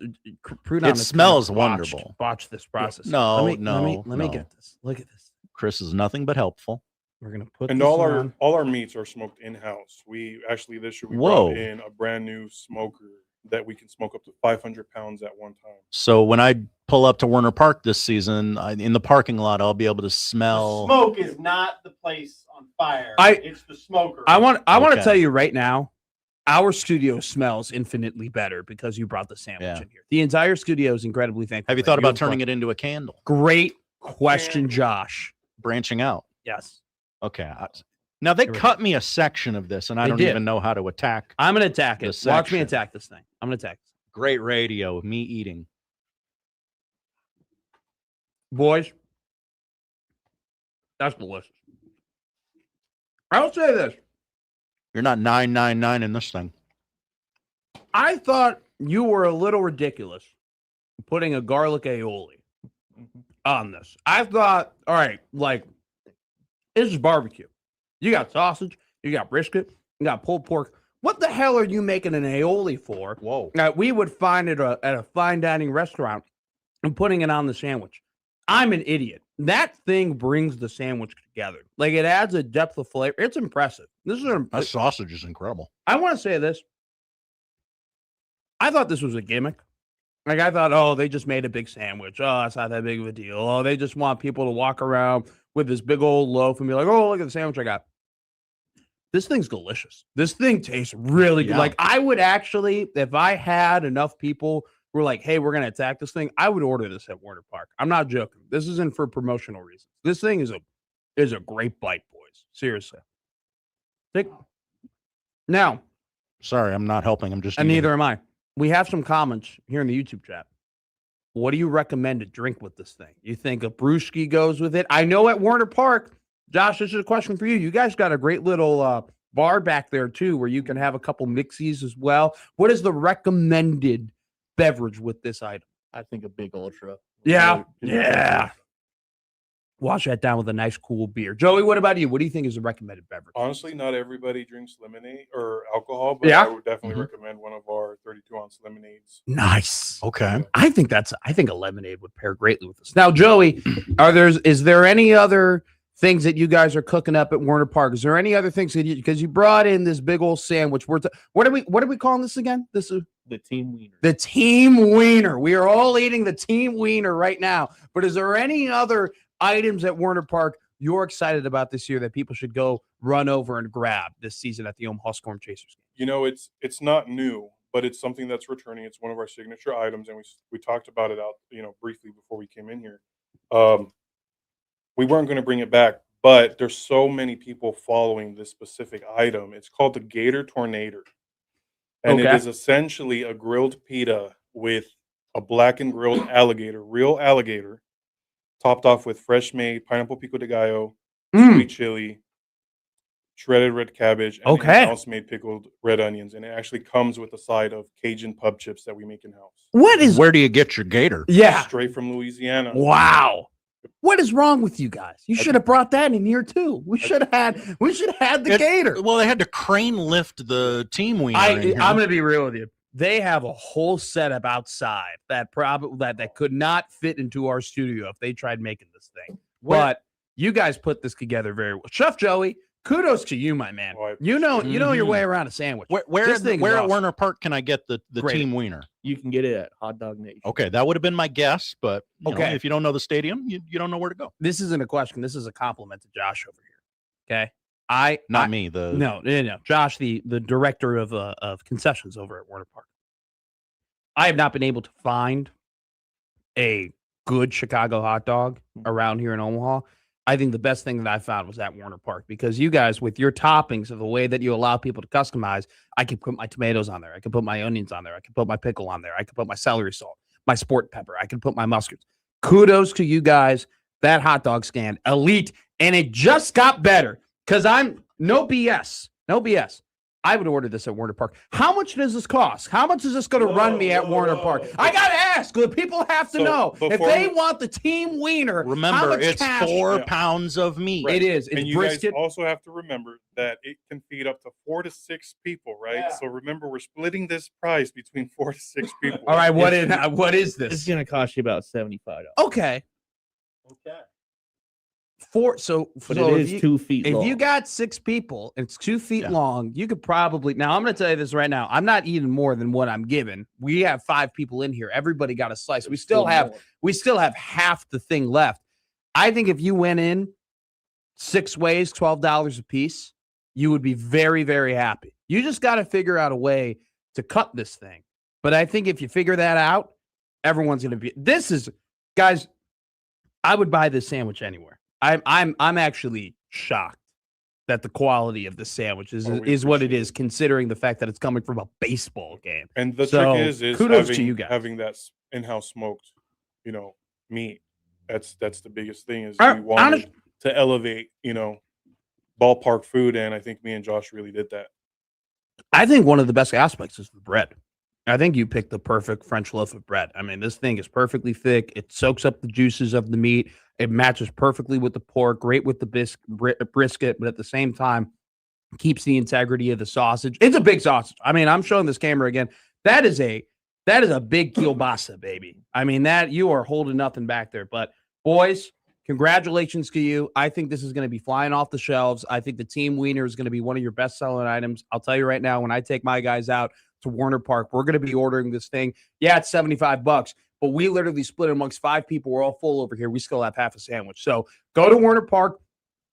It smells wonderful. Watch this process. No, let me get this. Look at this. Chris is nothing but helpful. We're gonna put and this all on. our meats are smoked in house. We actually this year we brought in a brand new smoker that we can smoke up to 500 pounds at one time. So when I pull up to Werner Park this season, in the parking lot, I'll be able to smell. Smoke is not the place on fire. It's the smoker. I want to Okay. tell you right now, our studio smells infinitely better because you brought the sandwich in here. The entire studio is incredibly thankful. Have you thought about turning it into a candle? Great question, Josh. Branching out. Yes. Okay. Now they cut me a section of this, and I They don't did. even know how to attack. I'm going to attack it. the Watch me section. attack this thing. I'm going to attack this. Great radio, me eating. Boys, that's delicious. I'll say this. You're not 999 in this thing. I thought you were a little ridiculous putting a garlic aioli on this. I thought, all right, like, this is barbecue. You got sausage, you got brisket, you got pulled pork. What the hell are you making an aioli for? Whoa. That we would find it at a fine dining restaurant and putting it on the sandwich. I'm an idiot. That thing brings the sandwich together. Like, it adds a depth of flavor. It's impressive. That sausage is incredible. I want to say this. I thought this was a gimmick. Like, I thought, oh, they just made a big sandwich. Oh, it's not that big of a deal. Oh, they just want people to walk around with this big old loaf and be like, oh, look at the sandwich I got. This thing's delicious. This thing tastes really good. Yeah. Like, I would actually, if I had enough people who were like, hey, we're going to attack this thing, I would order this at Werner Park. I'm not joking. This isn't for promotional reasons. This thing is a great bite, boys. Seriously. Now, sorry, I'm not helping. I'm just and eating. neither am I. We have some comments here in the YouTube chat. What do you recommend to drink with this thing? You think a brewski goes with it? I know at Werner Park, Josh, this is a question for you. You guys got a great little bar back there too, where you can have a couple mixies as well. What is the recommended beverage with this item? I think a big ultra. Yeah. Yeah. Wash that down with a nice cool beer. Joey, what about you? What do you think is a recommended beverage? Honestly, not everybody drinks lemonade or alcohol, but Yeah. I would definitely recommend one of our 32-ounce lemonades. Nice. Okay. I think a lemonade would pair greatly with this. Now, Joey, is there any other things that you guys are cooking up at Werner Park? Is there any other things that because you brought in this big old sandwich? What are we calling this again? This is the team wiener. The team wiener. We are all eating the team wiener right now. But is there any other items at Werner Park you're excited about this year that people should go run over and grab this season at the Omaha Stormchasers game? You know, it's not new, but it's something that's returning. It's one of our signature items, and we talked about it out, briefly before we came in here. We weren't going to bring it back, but there's so many people following this specific item. It's called the Gator Tornado, and it is essentially a grilled pita with a blackened grilled alligator, real alligator, topped off with fresh made pineapple pico de gallo, sweet chili, shredded red cabbage, and house made pickled red onions. And it actually comes with a side of Cajun pub chips that we make in house. Where do you get your gator? Yeah. Straight from Louisiana. Wow. What is wrong with you guys? You should have brought that in here too. We should have had the gator. Well, they had to crane lift the team wiener. I'm going to be real with you. They have a whole setup outside that could not fit into our studio if they tried making this thing. But you guys put this together very well. Chef Joey, kudos to you, my man. You know your way around a sandwich. Where This thing is at awesome. Werner Park can I get the Great. team wiener? You can get it at Hot Dog Nation. Okay, that would have been my guess, but you know, Okay. if you don't know the stadium, you don't know where to go. This isn't a question. This is a compliment to Josh over here. Okay. No. Josh, the director of concessions over at Werner Park. I have not been able to find a good Chicago hot dog around here in Omaha. I think the best thing that I found was at Werner Park because you guys, with your toppings of the way that you allow people to customize, I can put my tomatoes on there. I can put my onions on there. I can put my pickle on there. I can put my celery salt, my sport pepper. I can put my mustards. Kudos to you guys. That hot dog stand, elite. And it just got better because no BS. I would order this at Werner Park. How much does this cost? How much is this going to run me at Werner Park? I got to ask. The people have to know. If they want the team wiener, how Remember, much it's cash? 4 pounds of meat. It is. It's And you brisket. guys also have to remember that it can feed up to 4 to 6 people, right? Yeah. So remember, we're splitting this price between 4 to 6 people. All right, what is It's this? going to cost you about $75. Okay. But it is 2 feet long. If you got 6 people, it's 2 feet long. You could probably. Now I'm going to tell you this right now. I'm not eating more than what I'm given. We have 5 people in here. Everybody got a slice. We still have half the thing left. I think if you went in 6 ways, $12 a piece, you would be very, very happy. You just got to figure out a way to cut this thing. But I think if you figure that out, everyone's going to be. This is, guys. I would buy this sandwich anywhere. I'm actually shocked that the quality of the sandwich is what it is, considering the fact that it's coming from a baseball game. And the trick is kudos to you guys. having that in-house smoked, meat. That's the biggest thing is we wanted to elevate, ballpark food, and I think me and Josh really did that. I think one of the best aspects is the bread. I think you picked the perfect French loaf of bread. I mean, this thing is perfectly thick. It soaks up the juices of the meat. It matches perfectly with the pork, great with the brisket, but at the same time, keeps the integrity of the sausage. It's a big sausage. I mean, I'm showing this camera again. That is a big kielbasa, baby. I mean, that you are holding nothing back there. But boys, congratulations to you. I think this is going to be flying off the shelves. I think the team wiener is going to be one of your best-selling items. I'll tell you right now, when I take my guys out to Warner Park, we're going to be ordering this thing. Yeah, it's $75, but we literally split amongst 5 people. We're all full over here. We still have half a sandwich. So go to Warner Park.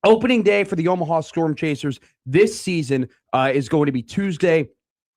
Opening day for the Omaha Stormchasers this season is going to be Tuesday,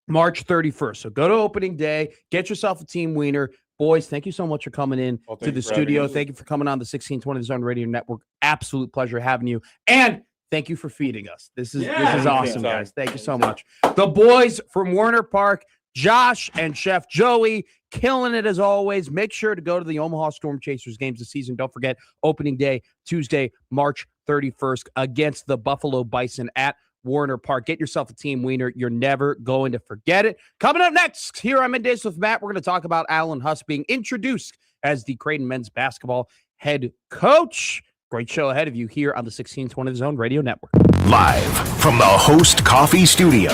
March 31st. So go to opening day, get yourself a team wiener. Boys, thank you so much for coming in to the studio. Thank you for coming on the 1620 Zone Radio Network. Absolute pleasure having you. And thank you for feeding us. This is awesome, guys. Thank you so much. The boys from Warner Park, Josh and Chef Joey, killing it as always. Make sure to go to the Omaha Stormchasers games this season. Don't forget, opening day, Tuesday, March 31st, against the Buffalo Bison at Warner Park. Get yourself a team wiener. You're never going to forget it. Coming up next here on Middays with Matt, we're going to talk about Alan Huss being introduced as the Creighton men's basketball head coach. Great show ahead of you here on the 1620 Zone Radio Network. Live from the Host Coffee Studio,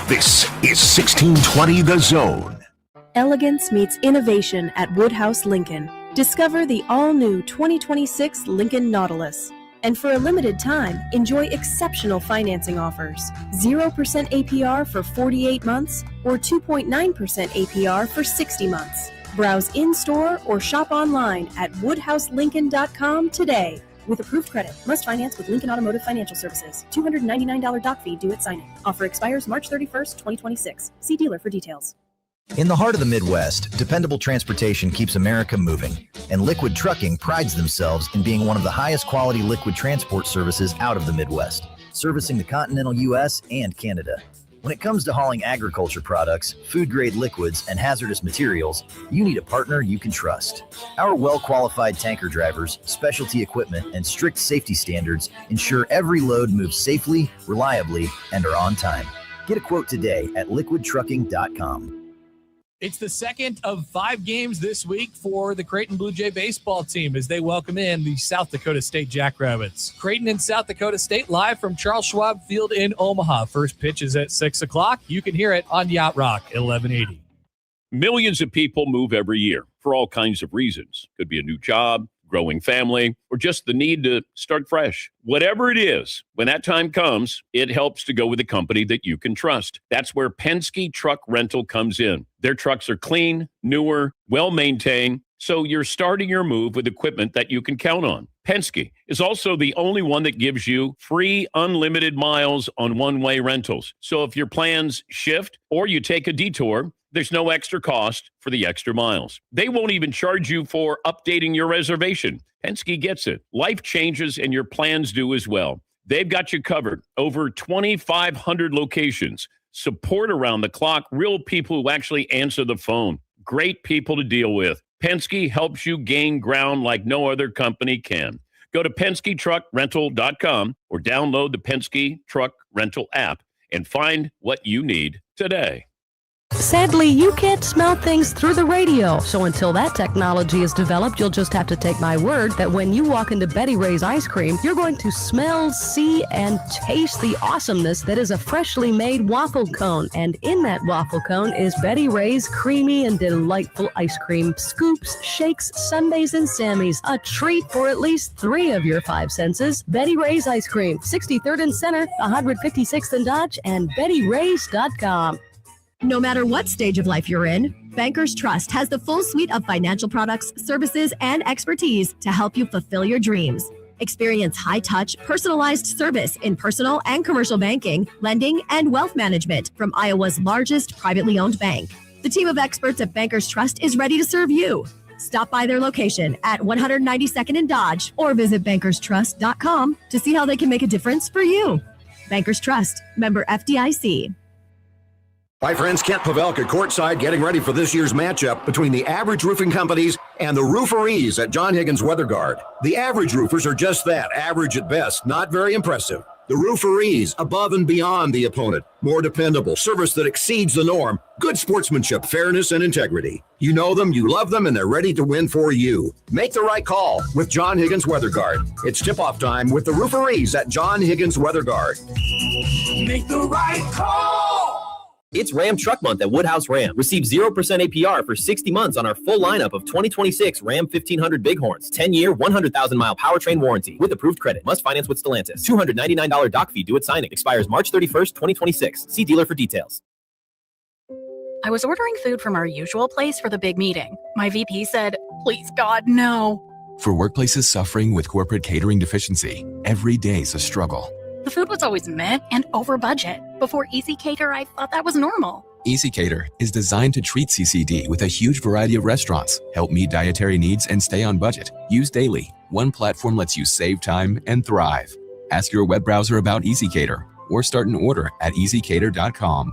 this is 1620 The Zone. Elegance meets innovation at Woodhouse Lincoln. Discover the all-new 2026 Lincoln Nautilus. And for a limited time, enjoy exceptional financing offers. 0% APR for 48 months or 2.9% APR for 60 months. Browse in-store or shop online at woodhouselincoln.com today. With approved credit, must finance with Lincoln Automotive Financial Services. $299 doc fee due at signing. Offer expires March 31st, 2026. See dealer for details. In the heart of the Midwest, dependable transportation keeps America moving, and Liquid Trucking prides themselves in being one of the highest quality liquid transport services out of the Midwest, servicing the continental U.S. and Canada. When it comes to hauling agriculture products, food-grade liquids, and hazardous materials, you need a partner you can trust. Our well-qualified tanker drivers, specialty equipment, and strict safety standards ensure every load moves safely, reliably, and are on time. Get a quote today at liquidtrucking.com. It's the second of 5 games this week for the Creighton Blue Jay baseball team as they welcome in the South Dakota State Jackrabbits. Creighton and South Dakota State live from Charles Schwab Field in Omaha. First pitch is at 6 o'clock. You can hear it on Yacht Rock 1180. Millions of people move every year for all kinds of reasons. Could be a new job, growing family, or just the need to start fresh. Whatever it is, when that time comes, it helps to go with a company that you can trust. That's where Penske Truck Rental comes in. Their trucks are clean, newer, well-maintained, so you're starting your move with equipment that you can count on. Penske is also the only one that gives you free unlimited miles on one-way rentals. So if your plans shift or you take a detour, there's no extra cost for the extra miles. They won't even charge you for updating your reservation. Penske gets it. Life changes and your plans do as well. They've got you covered. Over 2,500 locations. Support around the clock. Real people who actually answer the phone. Great people to deal with. Penske helps you gain ground like no other company can. Go to PenskeTruckRental.com or download the Penske Truck Rental app and find what you need today. Sadly, you can't smell things through the radio, so until that technology is developed, you'll just have to take my word that when you walk into Betty Ray's ice cream, you're going to smell, see, and taste the awesomeness that is a freshly made waffle cone. And in that waffle cone is Betty Ray's creamy and delightful ice cream. Scoops, shakes, sundaes, and Sammys. A treat for at least 3 of your 5 senses. Betty Ray's ice cream, 63rd and Center, 156th and Dodge, and BettyRays.com. No matter what stage of life you're in, Bankers Trust has the full suite of financial products, services, and expertise to help you fulfill your dreams. Experience high-touch, personalized service in personal and commercial banking, lending, and wealth management from Iowa's largest privately owned bank. The team of experts at Bankers Trust is ready to serve you. Stop by their location at 192nd and Dodge or visit bankerstrust.com to see how they can make a difference for you. Bankers Trust, member FDIC. Hi, friends. Kent Pavelka courtside getting ready for this year's matchup between the Average Roofing Companies and the Rooferees at John Higgins Weather Guard. The average roofers are just that, average at best, not very impressive. The Rooferees, above and beyond the opponent, more dependable, service that exceeds the norm, good sportsmanship, fairness, and integrity. You know them, you love them, and they're ready to win for you. Make the right call with John Higgins Weather Guard. It's tip-off time with the Rooferees at John Higgins Weather Guard. Make the right call. It's Ram Truck Month at Woodhouse Ram. Receive 0% APR for 60 months on our full lineup of 2026 Ram 1500 Bighorns. 10-year, 100,000-mile powertrain warranty with approved credit. Must finance with Stellantis. $299 doc fee due at signing. Expires March 31st, 2026. See dealer for details. I was ordering food from our usual place for the big meeting. My VP said, "Please, God, no." For workplaces suffering with corporate catering deficiency, every day's a struggle. The food was always meh and over budget. Before Easy Cater, I thought that was normal. Easy Cater is designed to treat CCD with a huge variety of restaurants, help meet dietary needs, and stay on budget. Use daily. One platform lets you save time and thrive. Ask your web browser about Easy Cater or start an order at easycater.com.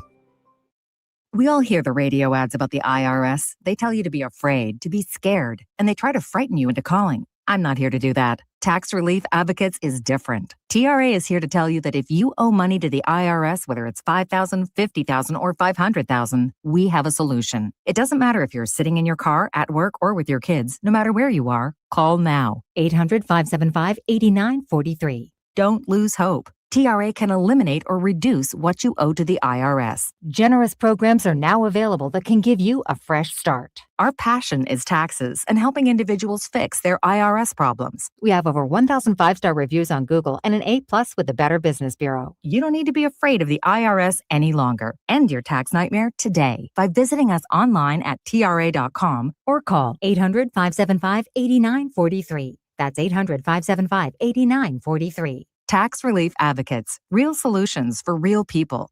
We all hear the radio ads about the IRS. They tell you to be afraid, to be scared, and they try to frighten you into calling. I'm not here to do that. Tax Relief Advocates is different. TRA is here to tell you that if you owe money to the IRS, whether it's $5,000, $50,000, or $500,000, we have a solution. It doesn't matter if you're sitting in your car, at work, or with your kids. No matter where you are, call now. 800-575-8943. Don't lose hope. TRA can eliminate or reduce what you owe to the IRS. Generous programs are now available that can give you a fresh start. Our passion is taxes and helping individuals fix their IRS problems. We have over 1,000 5-star reviews on Google and an A+ with the Better Business Bureau. You don't need to be afraid of the IRS any longer. End your tax nightmare today by visiting us online at TRA.com or call 800-575-8943. That's 800-575-8943. Tax Relief Advocates. Real solutions for real people.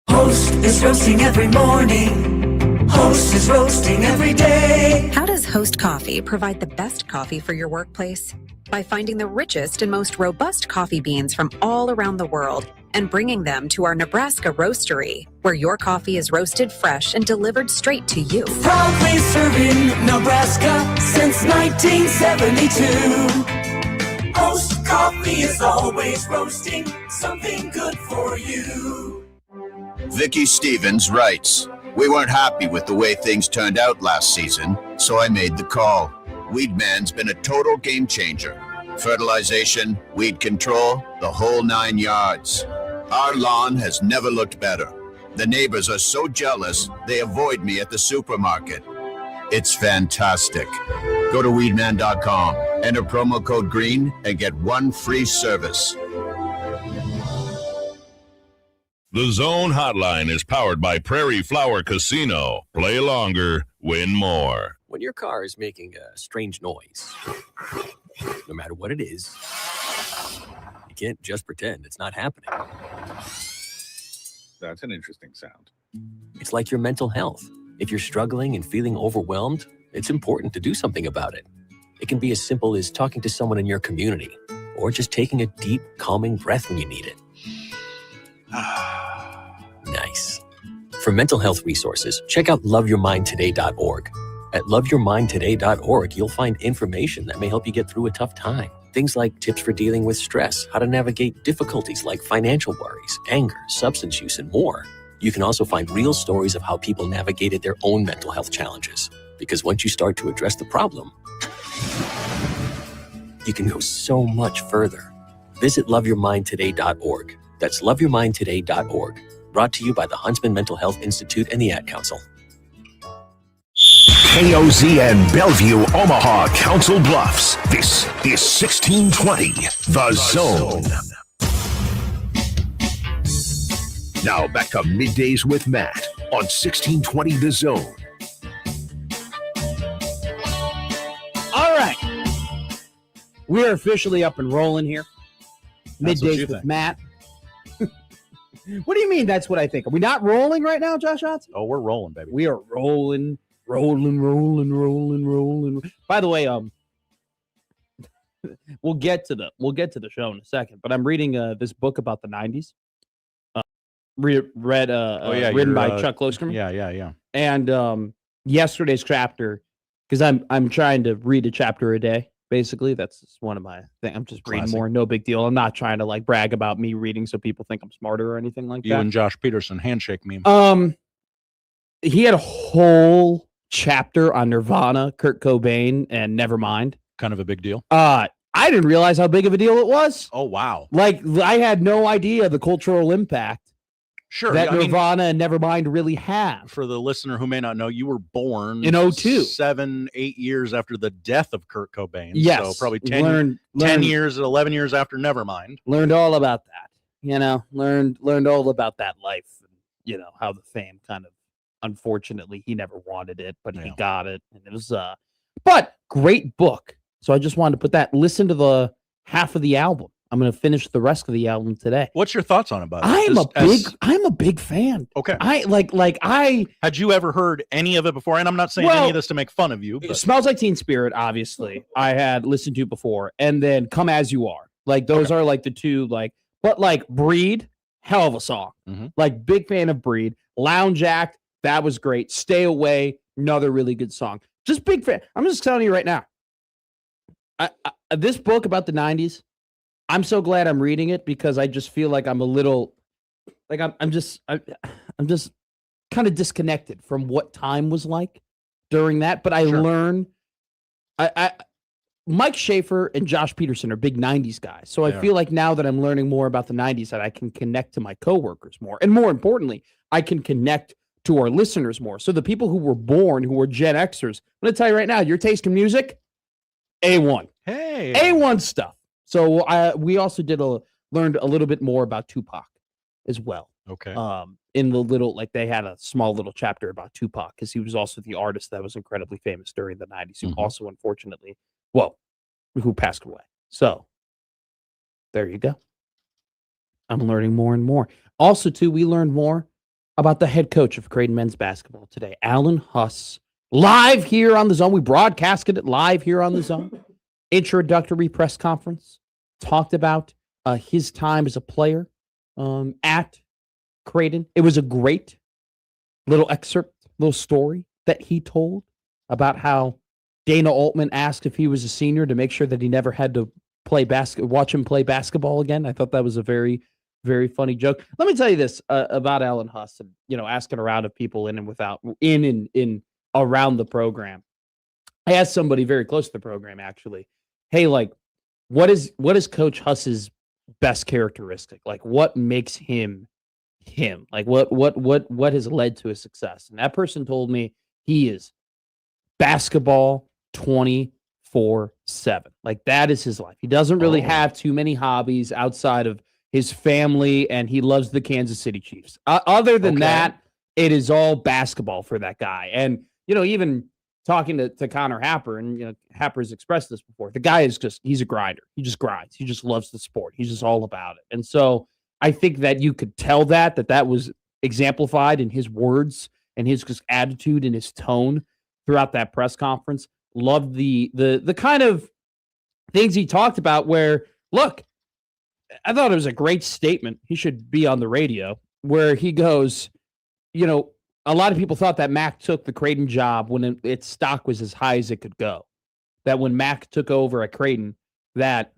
Host is roasting every morning. Host is roasting every day. How does Host Coffee provide the best coffee for your workplace? By finding the richest and most robust coffee beans from all around the world and bringing them to our Nebraska roastery, where your coffee is roasted fresh and delivered straight to you. Proudly serving Nebraska since 1972. Host Coffee is always roasting something good for you. Vicky Stevens writes, "We weren't happy with the way things turned out last season, so I made the call. Weedman's been a total game changer. Fertilization, weed control, the whole 9 yards. Our lawn has never looked better. The neighbors are so jealous, they avoid me at the supermarket. It's fantastic. Go to weedman.com, enter promo code GREEN, and get 1 free service." The Zone Hotline is powered by Prairie Flower Casino. Play longer, win more. When your car is making a strange noise, no matter what it is, you can't just pretend it's not happening. That's an interesting sound. It's like your mental health. If you're struggling and feeling overwhelmed, it's important to do something about it. It can be as simple as talking to someone in your community, or just taking a deep, calming breath when you need it. Nice. For mental health resources, check out loveyourmindtoday.org. At loveyourmindtoday.org, you'll find information that may help you get through a tough time. Things like tips for dealing with stress, how to navigate difficulties like financial worries, anger, substance use, and more. You can also find real stories of how people navigated their own mental health challenges. Because once you start to address the problem, you can go so much further. Visit loveyourmindtoday.org. That's loveyourmindtoday.org. Brought to you by the Huntsman Mental Health Institute and the Ad Council. KOZN Bellevue, Omaha, Council Bluffs. This is 1620, The Zone. Now back to Middays with Matt on 1620 The Zone. All right. We are officially up and rolling here. That's what you Middays with think. Matt. What do you mean that's what I think? Are we not rolling right now, Josh Otts? Oh, we're rolling, baby. We are rolling. By the way, we'll get to the show in a second, but I'm reading this book about the 90s. Written by Chuck Klosterman. Yeah. And yesterday's chapter, because I'm trying to read a chapter a day. Basically, that's just one of my things. I'm just reading more. No big deal. I'm not trying to like brag about me reading so people think I'm smarter or anything like that. You and Josh Peterson handshake meme. He had a whole chapter on Nirvana, Kurt Cobain, and Nevermind. Kind of a big deal. I didn't realize how big of a deal it was. Oh, wow. Like, I had no idea the cultural impact that Nirvana and Nevermind really have. For the listener who may not know, you were born in 2002, 7-8 years after the death of Kurt Cobain. Yes. So probably 10 years, 11 years after Nevermind. Learned all about that. Learned all about that life. And, how the fame kind of, unfortunately, he never wanted it, but he got it. And it was, but great book. So I just wanted to put that, listen to the half of the album. I'm going to finish the rest of the album today. What's your thoughts on it? I'm a big fan. Okay. Had you ever heard any of it before? And I'm not saying any of this to make fun of you. It Smells Like Teen Spirit, obviously. I had listened to before. And then Come As You Are. Like, those are like the two, but Breed, hell of a song. Mm-hmm. Big fan of Breed. Lounge Act, that was great. Stay Away, another really good song. Just big fan. I'm just telling you right now. This book about the 90s, I'm so glad I'm reading it because I just feel like I'm a little, I'm just kind of disconnected from what time was like during that. But I learn, Mike Schaefer and Josh Peterson are big 90s guys. So I feel like now that I'm learning more about the 90s, that I can connect to my coworkers more. And more importantly, I can connect to our listeners more. So the people who were born, who were Gen Xers, I'm going to tell you right now, your taste in music, A1. Hey. A1 stuff. So we also learned a little bit more about Tupac as well. Okay. In the little, they had a small little chapter about Tupac because he was also the artist that was incredibly famous during the 90s, who also unfortunately, who passed away. So there you go. I'm learning more and more. Also, too, we learned more about the head coach of Creighton men's basketball today, Alan Huss, live here on the Zone. We broadcasted it live here on the Zone. Introductory press conference, talked about his time as a player at Creighton. It was a great little excerpt, little story that he told about how Dana Altman asked if he was a senior to make sure that he never had to watch him play basketball again. I thought that was a very, very funny joke. Let me tell you this about Alan Huss and, asking around of people in and around the program. I asked somebody very close to the program, actually, hey, what is Coach Huss's best characteristic? What makes him him? What has led to his success? And that person told me he is basketball 24/7. That is his life. He doesn't really have too many hobbies outside of his family, and he loves the Kansas City Chiefs. Other than that, it is all basketball for that guy. And, even talking to Connor Happer, and Happer's expressed this before. The guy is he's a grinder. He just grinds. He just loves the sport. He's just all about it. And so I think that you could tell that was exemplified in his words and his just attitude and his tone throughout that press conference. Loved the kind of things he talked about where, look, I thought it was a great statement. He should be on the radio where he goes, a lot of people thought that Mac took the Creighton job when its stock was as high as it could go. That when Mac took over at Creighton, that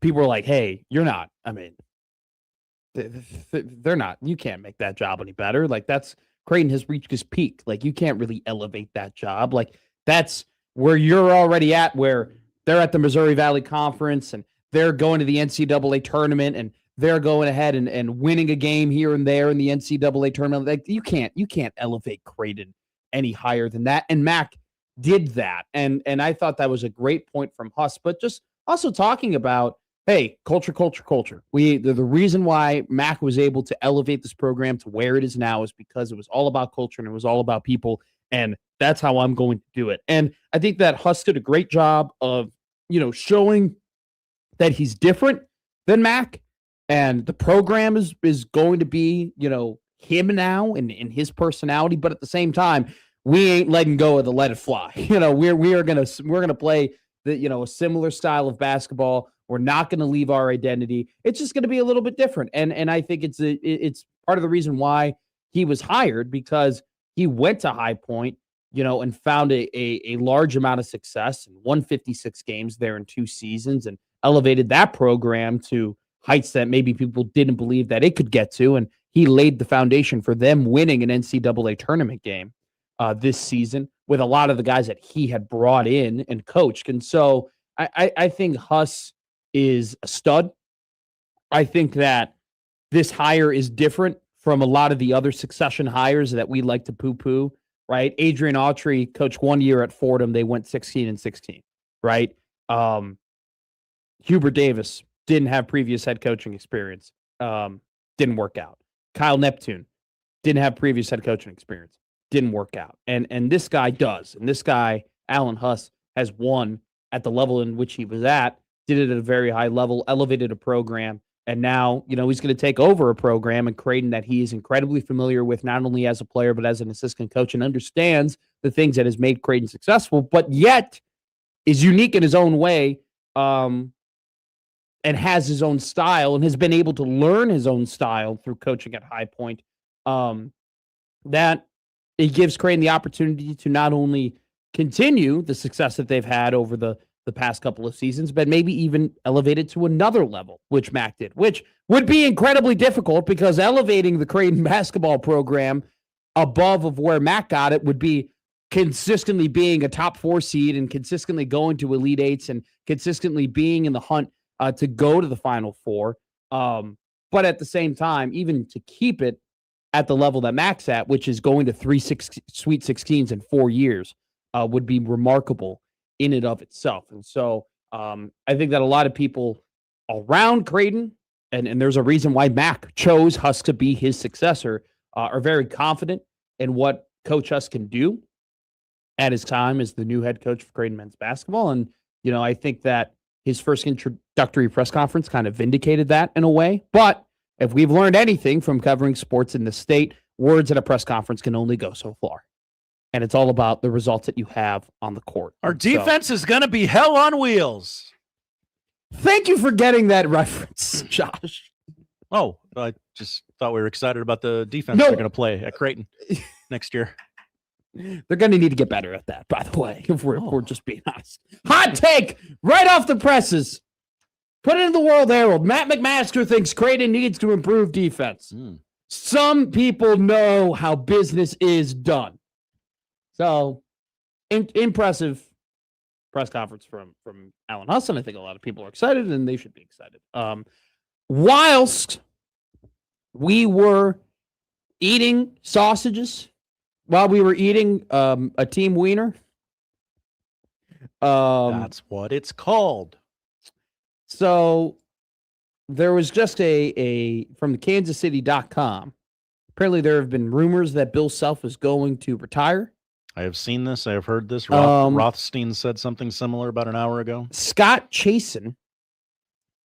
people were like, hey, you're not. I mean, they're not. You can't make that job any better. Like that's Creighton has reached his peak. Like you can't really elevate that job. Like that's where you're already at, where they're at the Missouri Valley Conference and they're going to the NCAA tournament and they're going ahead and winning a game here and there in the NCAA tournament. Like you can't elevate Creighton any higher than that. And Mac did that. And I thought that was a great point from Huss, but just also talking about, hey, culture. The reason why Mac was able to elevate this program to where it is now is because it was all about culture and it was all about people. And that's how I'm going to do it. And I think that Huss did a great job of, showing that he's different than Mac. And the program is going to be, him now and his personality. But at the same time, we ain't letting go of the let it fly. We're gonna play a similar style of basketball. We're not going to leave our identity. It's just going to be a little bit different. And I think it's part of the reason why he was hired, because he went to High Point, and found a large amount of success and won 56 games there in 2 seasons and elevated that program to heights that maybe people didn't believe that it could get to. And he laid the foundation for them winning an NCAA tournament game this season with a lot of the guys that he had brought in and coached. And so I think Huss is a stud. I think that this hire is different from a lot of the other succession hires that we like to poo-poo, right? Adrian Autry coached 1 year at Fordham. They went 16-16, right? Hubert Davis didn't have previous head coaching experience. Didn't work out. Kyle Neptune didn't have previous head coaching experience. Didn't work out. And this guy does. And this guy, Alan Huss, has won at the level in which he was at, did it at a very high level, elevated a program, and now, he's going to take over a program in Creighton that he is incredibly familiar with, not only as a player, but as an assistant coach, and understands the things that has made Creighton successful, but yet is unique in his own way, and has his own style and has been able to learn his own style through coaching at High Point. That it gives Creighton the opportunity to not only continue the success that they've had over the past couple of seasons, but maybe even elevate it to another level, which Mac did, which would be incredibly difficult, because elevating the Creighton basketball program above of where Mac got it would be consistently being a top 4 seed and consistently going to Elite Eights and consistently being in the hunt to go to the Final Four. But at the same time, even to keep it at the level that Mac's at, which is going to 3 Sweet 16s in 4 years, would be remarkable in and of itself. And so I think that a lot of people around Creighton, and there's a reason why Mac chose Huss to be his successor, are very confident in what Coach Huss can do at his time as the new head coach for Creighton men's basketball. And, I think that his first introductory press conference kind of vindicated that in a way. But if we've learned anything from covering sports in the state, words at a press conference can only go so far. And it's all about the results that you have on the court. Our defense is going to be hell on wheels. Thank you for getting that reference, Josh. Oh, I just thought we were excited about the defense they're going to play at Creighton next year. They're going to need to get better at that, by the way, if we're just being honest. Hot take right off the presses. Put it in the World Herald. Matt McMaster thinks Creighton needs to improve defense. Some people know how business is done. So, impressive press conference from Alan Huss. I think a lot of people are excited, and they should be excited. Whilst we were eating sausages, while we were eating a team wiener. That's what it's called. So, there was just a from the kansascity.com. Apparently, there have been rumors that Bill Self is going to retire. I have seen this. I have heard this. Rothstein said something similar about an hour ago. Scott Chasen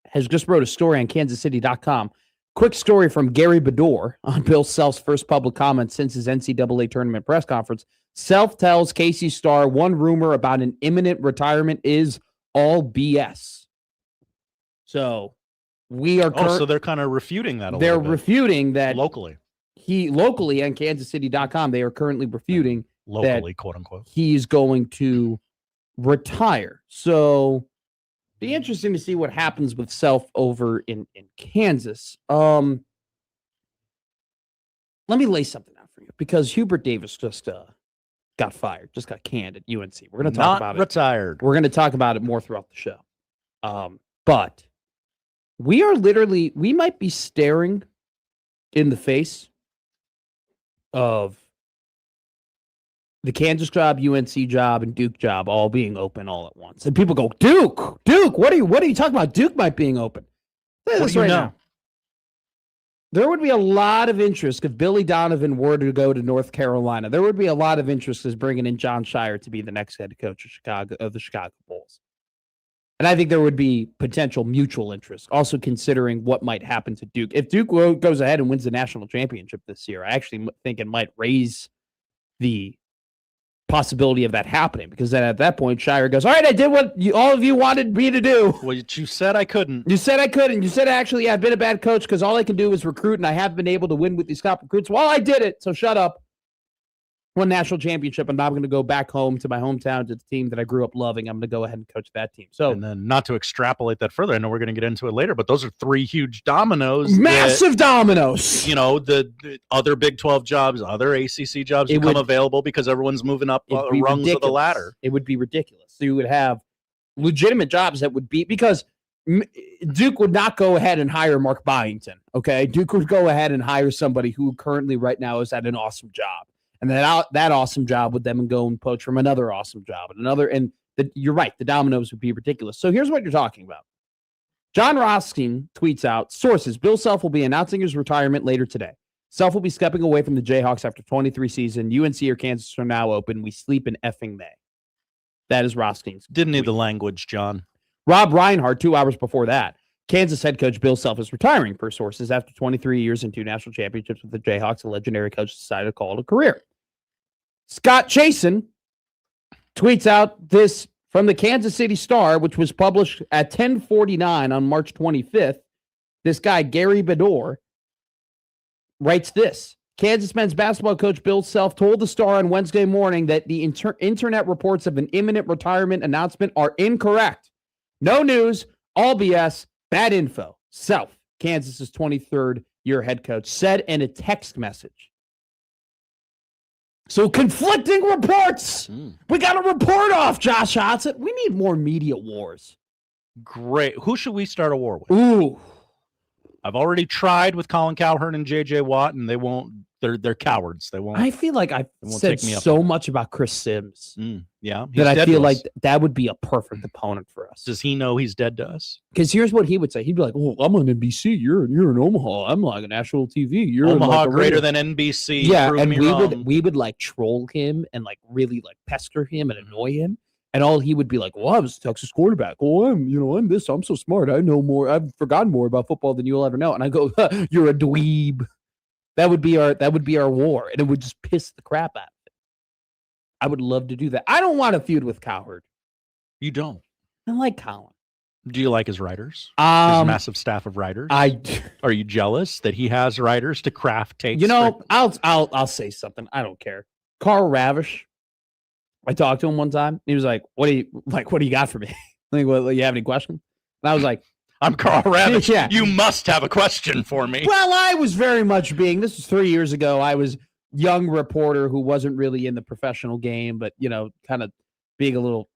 has just wrote a story on kansascity.com. Quick story from Gary Bedore on Bill Self's first public comment since his NCAA tournament press conference. Self tells Casey Starr one rumor about an imminent retirement is all BS. So we are. So they're kind of refuting that. They're refuting that locally. Locally on kansascity.com, they are currently refuting locally, that quote unquote, he's going to retire. So be interesting to see what happens with Self over in Kansas. let me lay something out for you, because Hubert Davis just got fired, just got canned at UNC. We're going to talk about it. Retired. We're going to talk about it more throughout the show. But we might be staring in the face of the Kansas job, UNC job, and Duke job all being open all at once. And people go, Duke, what are you talking about? Duke might being open. What do you know? Now. There would be a lot of interest if Billy Donovan were to go to North Carolina. There would be a lot of interest as bringing in John Shire to be the next head coach of the Chicago Bulls. And I think there would be potential mutual interest, also considering what might happen to Duke. If Duke goes ahead and wins the national championship this year, I actually think it might raise the possibility of that happening, because then at that point, Shire goes, all right, I did what all of you wanted me to do. Well, you said I couldn't. You said I couldn't. You said, actually, I've been a bad coach because all I can do is recruit, and I haven't been able to win with these top recruits. Well, I did it, so shut up. Won national championship, and now I'm going to go back home to my hometown, to the team that I grew up loving. I'm going to go ahead and coach that team. So, and then, not to extrapolate that further, I know we're going to get into it later, but those are 3 huge dominoes. Massive dominoes. You know, the other Big 12 jobs, other ACC jobs become available because everyone's moving up rungs of the ladder. It would be ridiculous. So you would have legitimate jobs that would be, because Duke would not go ahead and hire Mark Byington. Okay, Duke would go ahead and hire somebody who currently right now is at an awesome job. And that awesome job would then go and poach from another awesome job and another. And you're right, the dominoes would be ridiculous. So here's what you're talking about. John Rothstein tweets out, sources, Bill Self will be announcing his retirement later today. Self will be stepping away from the Jayhawks after 23 season. UNC or Kansas are now open. We sleep in effing May. That is Rothstein's. Didn't need the language, John. Rob Reinhardt, 2 hours before that. Kansas head coach Bill Self is retiring, per sources, after 23 years and 2 national championships with the Jayhawks. The legendary coach decided to call it a career. Scott Chasen tweets out this from the Kansas City Star, which was published at 10:49 on March 25th. This guy, Gary Bedore, writes this. Kansas men's basketball coach Bill Self told the Star on Wednesday morning that the internet reports of an imminent retirement announcement are incorrect. No news, all BS, bad info. Self, Kansas's 23rd year head coach, said in a text message. So conflicting reports. We got a report off, Josh Hodson. We need more media wars. Great. Who should we start a war with? Ooh. I've already tried with Colin Cowherd and J.J. Watt, and they won't. They're cowards. They won't. I feel like I've said so much about Chris Sims. Yeah. That I feel like that would be a perfect opponent for us. Does he know he's dead to us? Because here's what he would say. He'd be like, "Oh, I'm on NBC. You're in Omaha. I'm like a national TV. You're Omaha like greater than NBC. Yeah, and we would like troll him and like really like pester him and annoy him. And all he would be like, "Well, I was a Texas quarterback. Oh, I'm this. I'm so smart. I know more. I've forgotten more about football than you'll ever know." And I go, "You're a dweeb." That would be our war, and it would just piss the crap out of it. I would love to do that. I don't want to feud with Cowherd. You don't. I like Colin. Do you like his writers? His massive staff of writers. Are you jealous that he has writers to craft takes? You know, I'll say something. I don't care. Carl Ravish. I talked to him one time. He was like, "What do you got for me? Like, well, you have any questions?" And I was like, "I'm Carl Ravish. Yeah. You must have a question for me." Well, I was very much this was 3 years ago. I was young reporter who wasn't really in the professional game, but kind of being a little.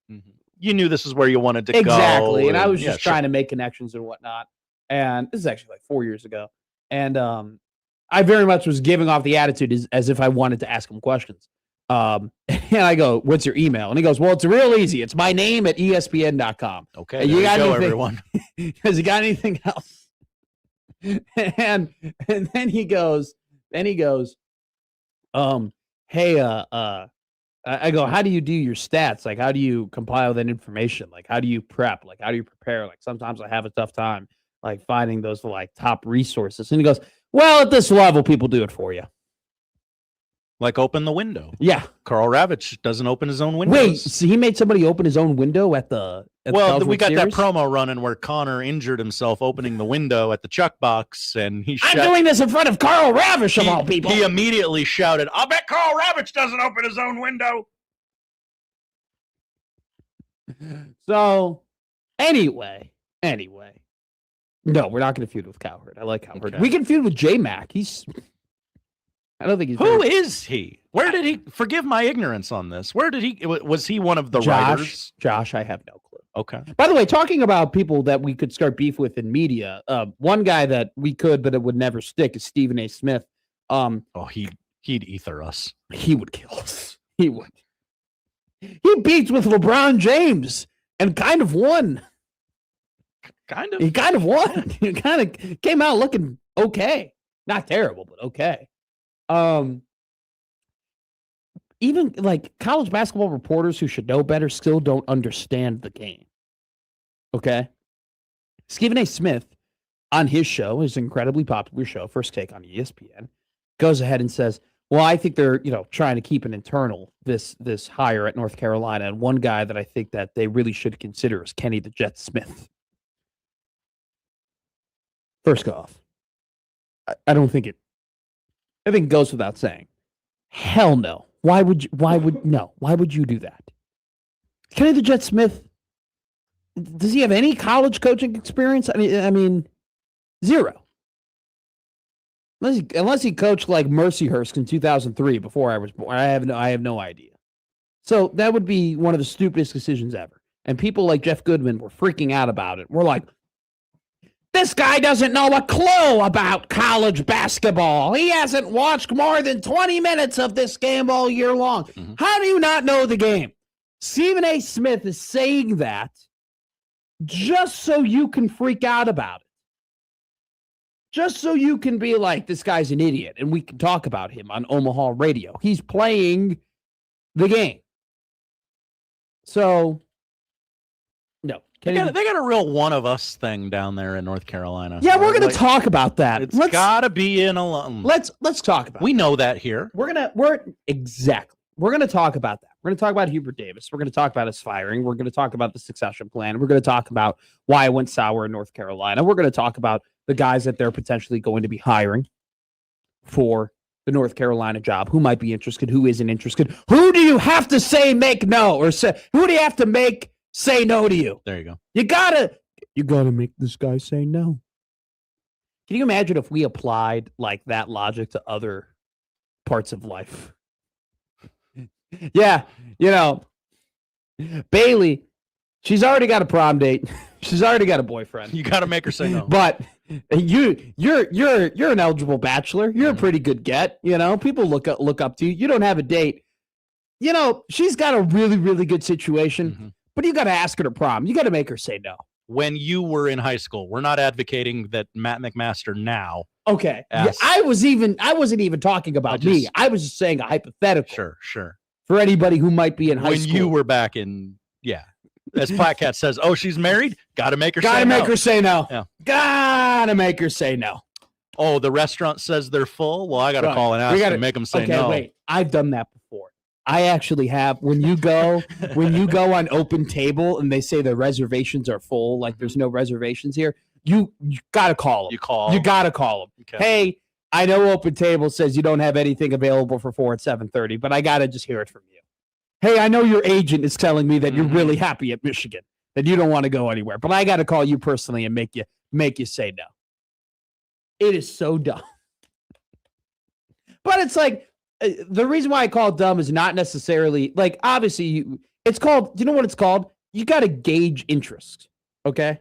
You knew this is where you wanted to go. Exactly, and I was just trying to make connections and whatnot. And this is actually like 4 years ago. And I very much was giving off the attitude as if I wanted to ask him questions. And I go, "What's your email?" And he goes, "Well, it's real easy. It's my name at ESPN.com. Okay, you got anything, everyone. Has he got anything else? And then he goes, "Hey, I go, how do you do your stats? Like, how do you compile that information? Like, how do you prep? Like, how do you prepare? Like, sometimes I have a tough time, like, finding those, like, top resources." And he goes, "Well, at this level, people do it for you." Like open the window. Yeah. Carl Ravitch doesn't open his own windows. Wait, so he made somebody open his own window at the we got Series? that promo running where Connor injured himself opening the window at the Chuck Box, and I'm doing this in front of Carl Ravish of all people. He immediately shouted, "I'll bet Carl Ravitch doesn't open his own window." So, anyway. No, we're not going to feud with Cowherd. I like Cowherd. Okay. We can feud with J-Mac. I don't think he's. Who is he? Where did he? Forgive my ignorance on this. Where did he? Was he one of the writers? Josh, I have no clue. Okay. By the way, talking about people that we could start beef with in media, one guy that we could, but it would never stick, is Stephen A. Smith. He'd ether us. He would kill us. He would. He beats with LeBron James and kind of won. He kind of won. He kind of came out looking okay. Not terrible, but okay. Even like college basketball reporters who should know better still don't understand the game. Okay. Stephen A. Smith on his show, his incredibly popular show, First Take on ESPN, goes ahead and says, well, I think they're, trying to keep an internal this hire at North Carolina. And one guy that I think that they really should consider is Kenny the Jet Smith. First off, I don't think I think it goes without saying. Hell no. Why would you do that? Kenny the Jet Smith, does he have any college coaching experience? I mean, zero. Unless he coached like Mercyhurst in 2003 before I was born. I have no idea. So that would be one of the stupidest decisions ever. And people like Jeff Goodman were freaking out about it. We're like, this guy doesn't know a clue about college basketball. He hasn't watched more than 20 minutes of this game all year long. Mm-hmm. How do you not know the game? Stephen A. Smith is saying that just so you can freak out about it. Just so you can be like, this guy's an idiot, and we can talk about him on Omaha radio. He's playing the game. So, no. They got a real one of us thing down there in North Carolina. Yeah, we're going to talk about that. It's got to be in alone. Let's talk about it. We know that here. We're going to talk about that. We're going to talk about Hubert Davis. We're going to talk about his firing. We're going to talk about the succession plan. We're going to talk about why it went sour in North Carolina. We're going to talk about the guys that they're potentially going to be hiring for the North Carolina job. Who might be interested? Who isn't interested? Who do you have to say make no? Or say, who do you have to make say no to you? There you go. You gotta make this guy say no. Can you imagine if we applied like that logic to other parts of life? Yeah, Bailey, she's already got a prom date. She's already got a boyfriend. You got to make her say no. But you're an eligible bachelor. You're a pretty good get. People look up to you. You don't have a date. She's got a really, really good situation. But you got to ask her to prom. You got to make her say no. When you were in high school, we're not advocating that Matt McMaster now. Okay. Yeah, I wasn't even talking about me. I was just saying a hypothetical. Sure. For anybody who might be in high school. When you were back in, as Platcat says, oh, she's married? Got to make her say no. Got to make her say no. Yeah. Got to make her say no. Oh, the restaurant says they're full? Well, I got to call and ask and make them say no. Wait. I've done that before. I actually have. When you go on Open Table and they say the reservations are full, like there's no reservations here, you got to call them. You got to call them. Okay. Hey, I know Open Table says you don't have anything available for 4 at 7:30, but I got to just hear it from you. Hey, I know your agent is telling me that you're really happy at Michigan, that you don't want to go anywhere, but I got to call you personally and make you say no. It is so dumb. But it's like, the reason why I call it dumb is not necessarily, like, obviously, it's called, you know what it's called? You got to gauge interest, okay?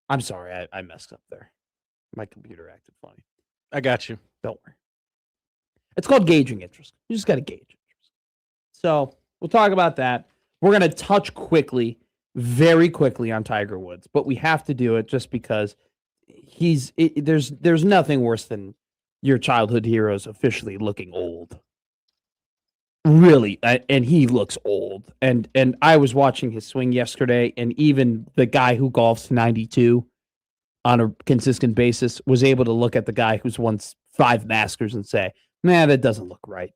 I'm sorry, I messed up there. My computer acted funny. I got you. Don't worry. It's called gauging interest. You just got to gauge interest. So we'll talk about that. We're going to touch very quickly on Tiger Woods, but we have to do it just because there's nothing worse than your childhood heroes officially looking old. Really, and he looks old. And I was watching his swing yesterday, and even the guy who golfs 92 on a consistent basis was able to look at the guy who's won 5 Masters and say, man, that doesn't look right.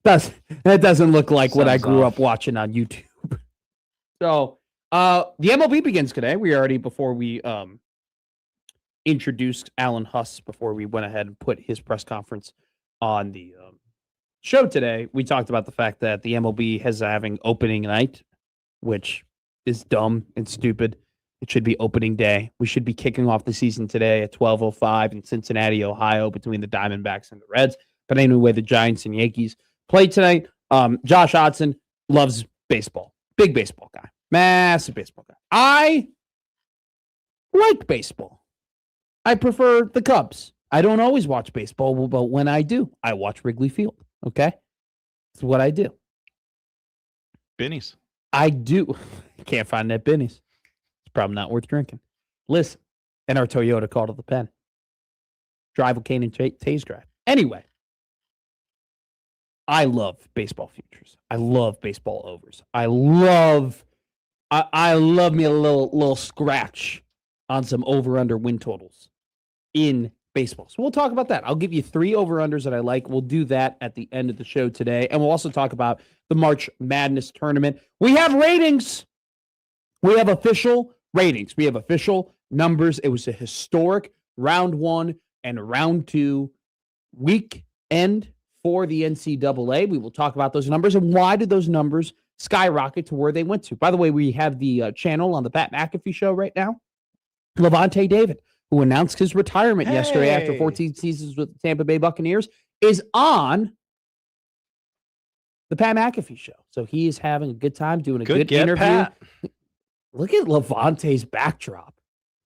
That doesn't look like what I grew up watching on YouTube. So the MLB begins today. Before we introduced Alan Huss, before we went ahead and put his press conference on the show today, we talked about the fact that the MLB is having opening night, which is dumb and stupid. It should be opening day. We should be kicking off the season today at 12:05 in Cincinnati, Ohio, between the Diamondbacks and the Reds. But anyway, the Giants and Yankees play tonight. Josh Hodson loves baseball. Big baseball guy. Massive baseball guy. I like baseball. I prefer the Cubs. I don't always watch baseball, but when I do, I watch Wrigley Field. Okay? That's what I do. Benny's. I do. Can't find that Benny's. It's probably not worth drinking. Listen, and our Toyota called to the pen. Drive with Kane and Taze Drive. Anyway, I love baseball futures. I love baseball overs. I love me a little scratch on some over-under win totals in baseball. So we'll talk about that. I'll give you 3 over-unders that I like. We'll do that at the end of the show today. And we'll also talk about the March Madness tournament. We have ratings. We have official ratings. We have official numbers. It was a historic round 1 and round 2 weekend for the NCAA. We will talk about those numbers and why did those numbers skyrocket to where they went to. By the way, we have the channel on the Pat McAfee show right now. Levante David, who announced his retirement yesterday after 14 seasons with the Tampa Bay Buccaneers, is on the Pat McAfee show. So he is having a good time doing a good interview. Pat. Look at Levante's backdrop.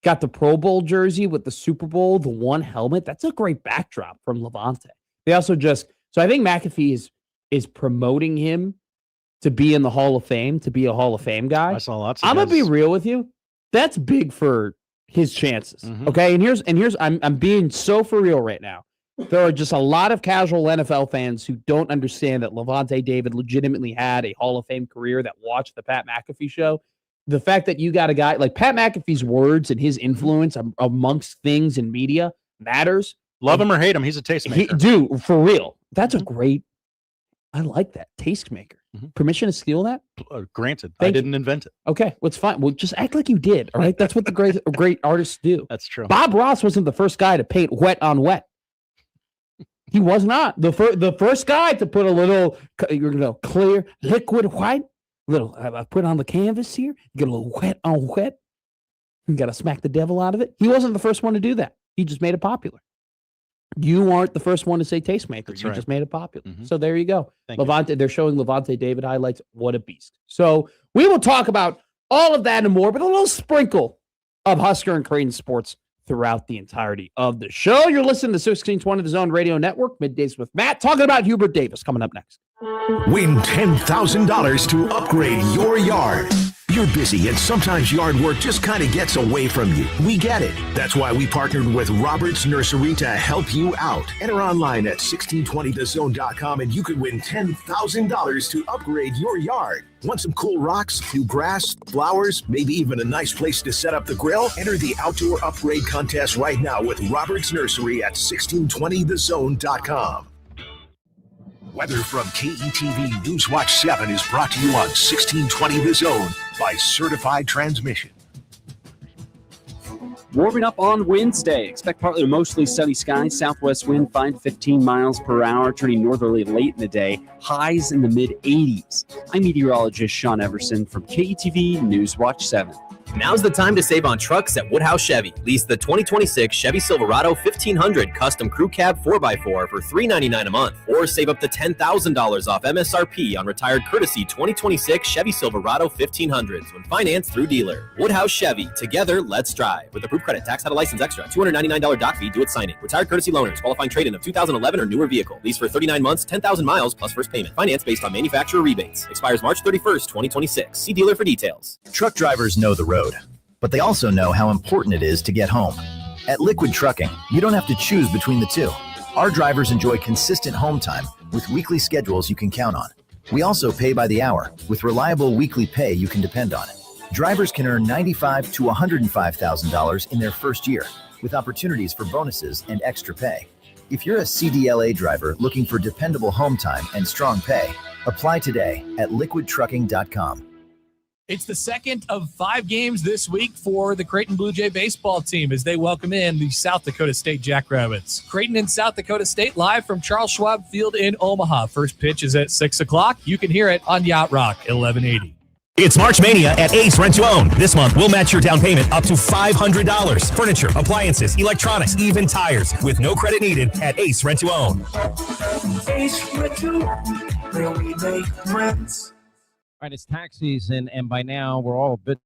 Got the Pro Bowl jersey with the Super Bowl, the one helmet. That's a great backdrop from Levante. They also so I think McAfee is promoting him to be in the Hall of Fame, to be a Hall of Fame guy. I saw lots of I'm going to be real with you. That's big for his chances. Mm-hmm. Okay. And here's I'm being so for real right now. There are just a lot of casual NFL fans who don't understand that Levante David legitimately had a Hall of Fame career that watched the Pat McAfee show. The fact that you got a guy like Pat McAfee's words and his influence amongst things in media matters. Love him or hate him, he's a tastemaker. Dude, for real. That's a great, I like that. Tastemaker. Mm-hmm. Permission to steal that? Granted. I didn't invent it. Okay, well, it's fine. Well, just act like you did, all right? That's what the great artists do. That's true. Bob Ross wasn't the first guy to paint wet on wet. He was not. The first guy to put a little clear liquid white, I put on the canvas here, get a little wet on wet. You got to smack the devil out of it. He wasn't the first one to do that. He just made it popular. You aren't the first one to say tastemaker. That's you right. just made it popular. Mm-hmm. So there you go. Thank Levante, they're showing Levante David highlights. What a beast. So we will talk about all of that and more, but a little sprinkle of Husker and Creighton sports throughout the entirety of the show. You're listening to 1620 The Zone Radio Network, Middays with Matt, talking about Hubert Davis coming up next. Win $10,000 to upgrade your yard. You're busy and sometimes yard work just kind of gets away from you. We get it. That's why we partnered with Roberts Nursery to help you out. Enter online at 1620thezone.com and you could win $10,000 to upgrade your yard. Want some cool rocks, new grass, flowers, maybe even a nice place to set up the grill? Enter the outdoor upgrade contest right now with Roberts Nursery at 1620thezone.com. Weather from KETV Newswatch 7 is brought to you on 1620 The Zone by Certified Transmission. Warming up on Wednesday. Expect partly to mostly sunny skies. Southwest wind 5 to 15 miles per hour, turning northerly late in the day. Highs in the mid-80s. I'm meteorologist Sean Everson from KETV Newswatch 7. Now's the time to save on trucks at Woodhouse Chevy. Lease the 2026 Chevy Silverado 1500 Custom Crew Cab 4x4 for $399 a month. Or save up to $10,000 off MSRP on retired courtesy 2026 Chevy Silverado 1500s when financed through dealer. Woodhouse Chevy. Together, let's drive. With approved credit, tax, title, license extra, $299 doc fee, due at signing. Retired courtesy loaners, qualifying trade-in of 2011 or newer vehicle. Lease for 39 months, 10,000 miles plus first payment. Finance based on manufacturer rebates. Expires March 31st, 2026. See dealer for details. Truck drivers know the road, but they also know how important it is to get home. At Liquid Trucking, you don't have to choose between the two. Our drivers enjoy consistent home time with weekly schedules you can count on. We also pay by the hour with reliable weekly pay you can depend on. Drivers can earn $95,000 to $105,000 in their first year with opportunities for bonuses and extra pay. If you're a CDLA driver looking for dependable home time and strong pay, apply today at liquidtrucking.com. It's the second of 5 games this week for the Creighton Blue Jay baseball team as they welcome in the South Dakota State Jackrabbits. Creighton and South Dakota State live from Charles Schwab Field in Omaha. First pitch is at 6 o'clock. You can hear it on Yacht Rock 1180. It's March Mania at Ace Rent to Own. This month, we'll match your down payment up to $500. Furniture, appliances, electronics, even tires, with no credit needed at Ace Rent to Own. Ace Rent to Own, where we make rents. All right, it's tax season, and by now we're all a bit.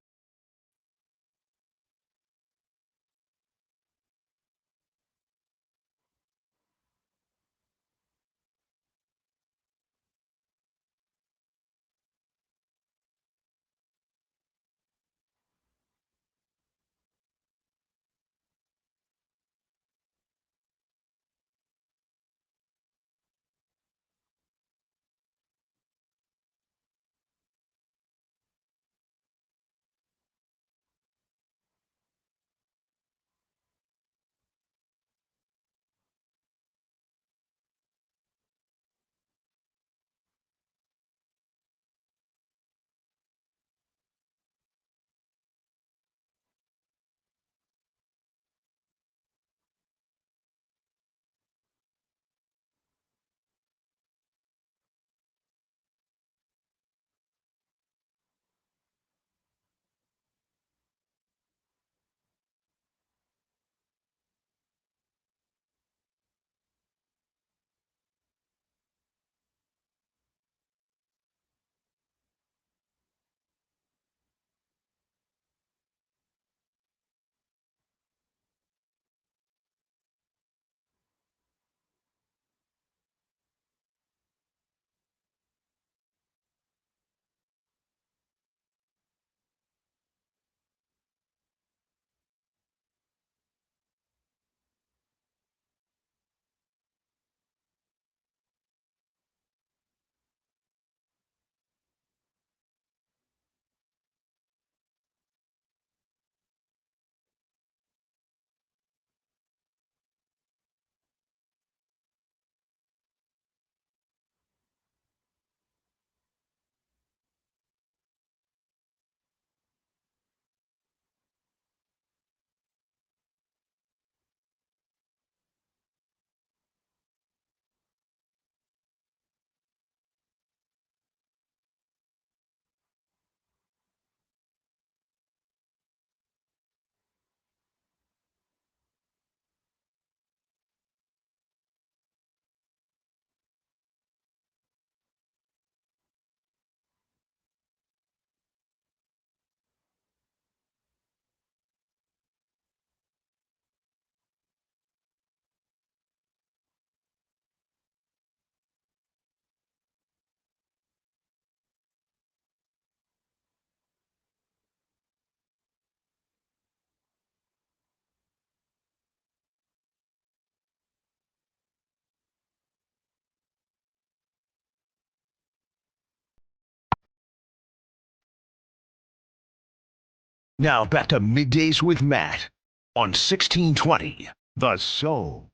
Now back to Middays with Matt on 1620 The Soul.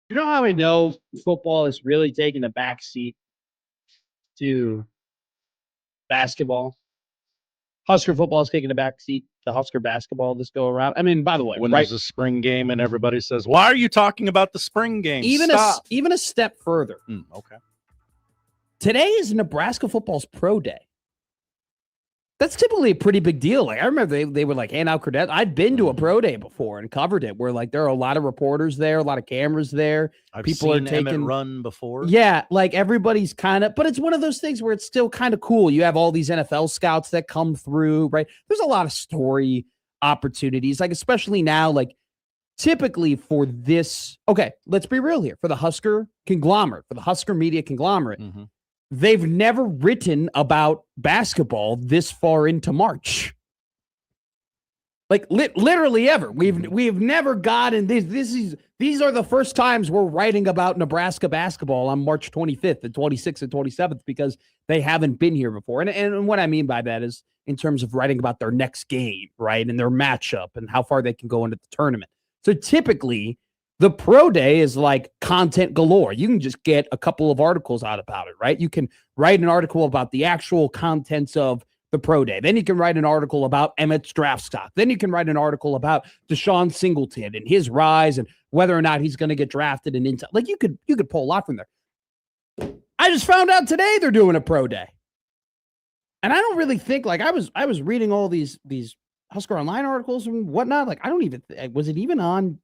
You know how I know football is really taking a back seat to basketball? Husker football is taking a back seat to Husker basketball this go around. I mean, by the way, when there's a spring game and everybody says, "Why are you talking about the spring game?" Even a step further. Okay. Today is Nebraska football's pro day. That's typically a pretty big deal. Like I remember they were like hand out credentials. I'd been to a pro day before and covered it where like there are a lot of reporters there, a lot of cameras there. People are taking Emmett run before. Yeah, like everybody's kind of, but it's one of those things where it's still kind of cool. You have all these NFL scouts that come through, right? There's a lot of story opportunities, like especially now, like typically for this. Okay, let's be real here. For the Husker conglomerate, for the Husker media conglomerate. They've never written about basketball this far into March. Like literally ever. We've never gotten this. These are the first times we're writing about Nebraska basketball on March 25th and 26th and 27th because they haven't been here before. And what I mean by that is in terms of writing about their next game, right? And their matchup and how far they can go into the tournament. So typically the pro day is like content galore. You can just get a couple of articles out about it, right? You can write an article about the actual contents of the pro day. Then you can write an article about Emmett's draft stock. Then you can write an article about Deshaun Singleton and his rise and whether or not he's going to get drafted and into, like, you could pull a lot from there. I just found out today they're doing a pro day. And I don't really think, like, I was reading all these Husker Online articles and whatnot. Like, I don't even, was it even on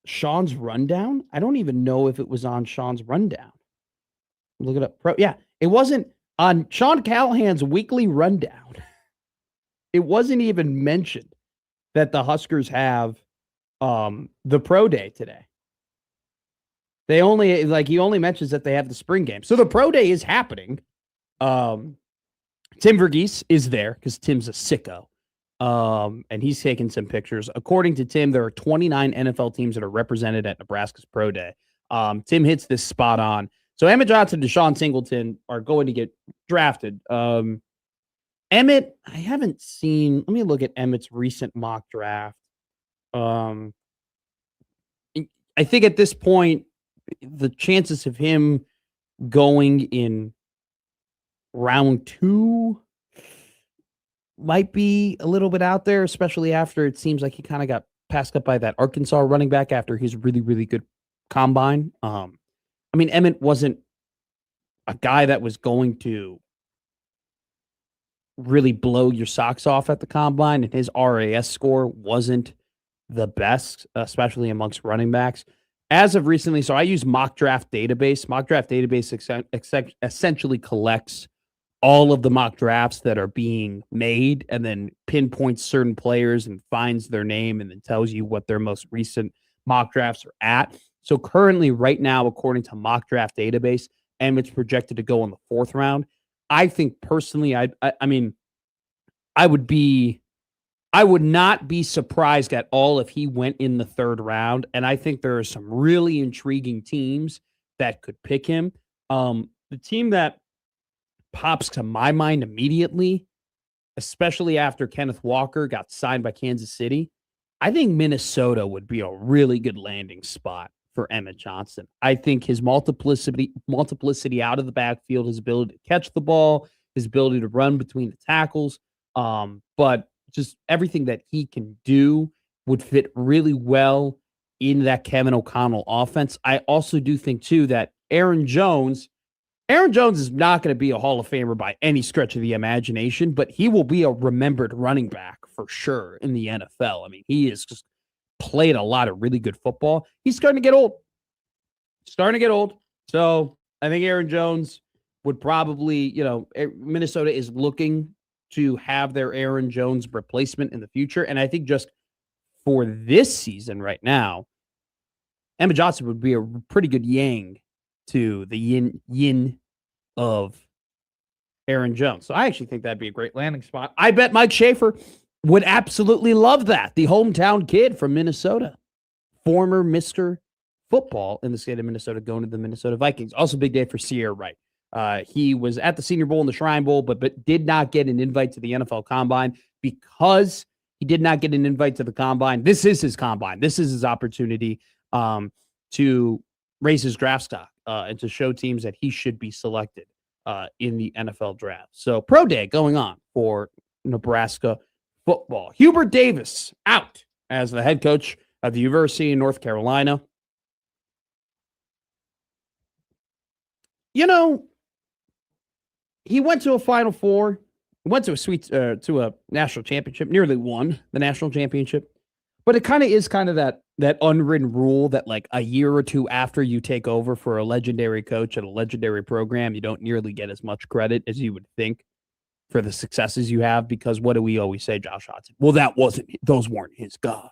Sean's rundown? I don't even know if it was on Sean's rundown. Look it up. Yeah, it wasn't on Sean Callahan's weekly rundown. It wasn't even mentioned that the Huskers have the pro day today. They only, like, he only mentions that they have the spring game. So the pro day is happening. Tim Verghese is there because Tim's a sicko. And he's taking some pictures. According to Tim, there are 29 NFL teams that are represented at Nebraska's pro day. Tim hits this spot on. So Emmett Johnson and Deshaun Singleton are going to get drafted. Emmett, I haven't seen. Let me look at Emmett's recent mock draft. I think at this point, the chances of him going in round 2 might be a little bit out there, especially after it seems like he kind of got passed up by that Arkansas running back after his really, really good combine. I mean, Emmett wasn't a guy that was going to really blow your socks off at the combine, and his RAS score wasn't the best, especially amongst running backs. As of recently, so I use Mock Draft Database. Mock Draft Database essentially collects all of the mock drafts that are being made and then pinpoints certain players and finds their name and then tells you what their most recent mock drafts are at. So currently, right now, according to Mock Draft Database, Emmett's projected to go in the 4th round. I think personally, I mean, I would not be surprised at all if he went in the 3rd round. And I think there are some really intriguing teams that could pick him. The team that pops to my mind immediately, especially after Kenneth Walker got signed by Kansas City, I think Minnesota would be a really good landing spot for Emmett Johnson. I think his multiplicity out of the backfield, his ability to catch the ball, his ability to run between the tackles, but just everything that he can do would fit really well in that Kevin O'Connell offense. I also do think, too, that Aaron Jones is not going to be a Hall of Famer by any stretch of the imagination, but he will be a remembered running back for sure in the NFL. I mean, he has just played a lot of really good football. He's starting to get old. So I think Aaron Jones would probably, Minnesota is looking to have their Aaron Jones replacement in the future. And I think just for this season right now, Emmett Johnson would be a pretty good yang to the yin of Aaron Jones. So I actually think that'd be a great landing spot. I bet Mike Schaefer would absolutely love that. The hometown kid from Minnesota, former Mr. Football in the state of Minnesota, going to the Minnesota Vikings. Also big day for Sierra Wright. He was at the Senior Bowl and the Shrine Bowl, but did not get an invite to the NFL Combine because he did not get an invite to the Combine. This is his Combine. This is his opportunity to raise his draft stock and to show teams that he should be selected in the NFL draft. So pro day going on for Nebraska football. Hubert Davis out as the head coach of the University of North Carolina. He went to a Final Four, went to a national championship, nearly won the national championship. But it kind of is that unwritten rule that, like, a year or two after you take over for a legendary coach at a legendary program, you don't nearly get as much credit as you would think for the successes you have, because what do we always say, Josh Hodgson? Well, those weren't his guys.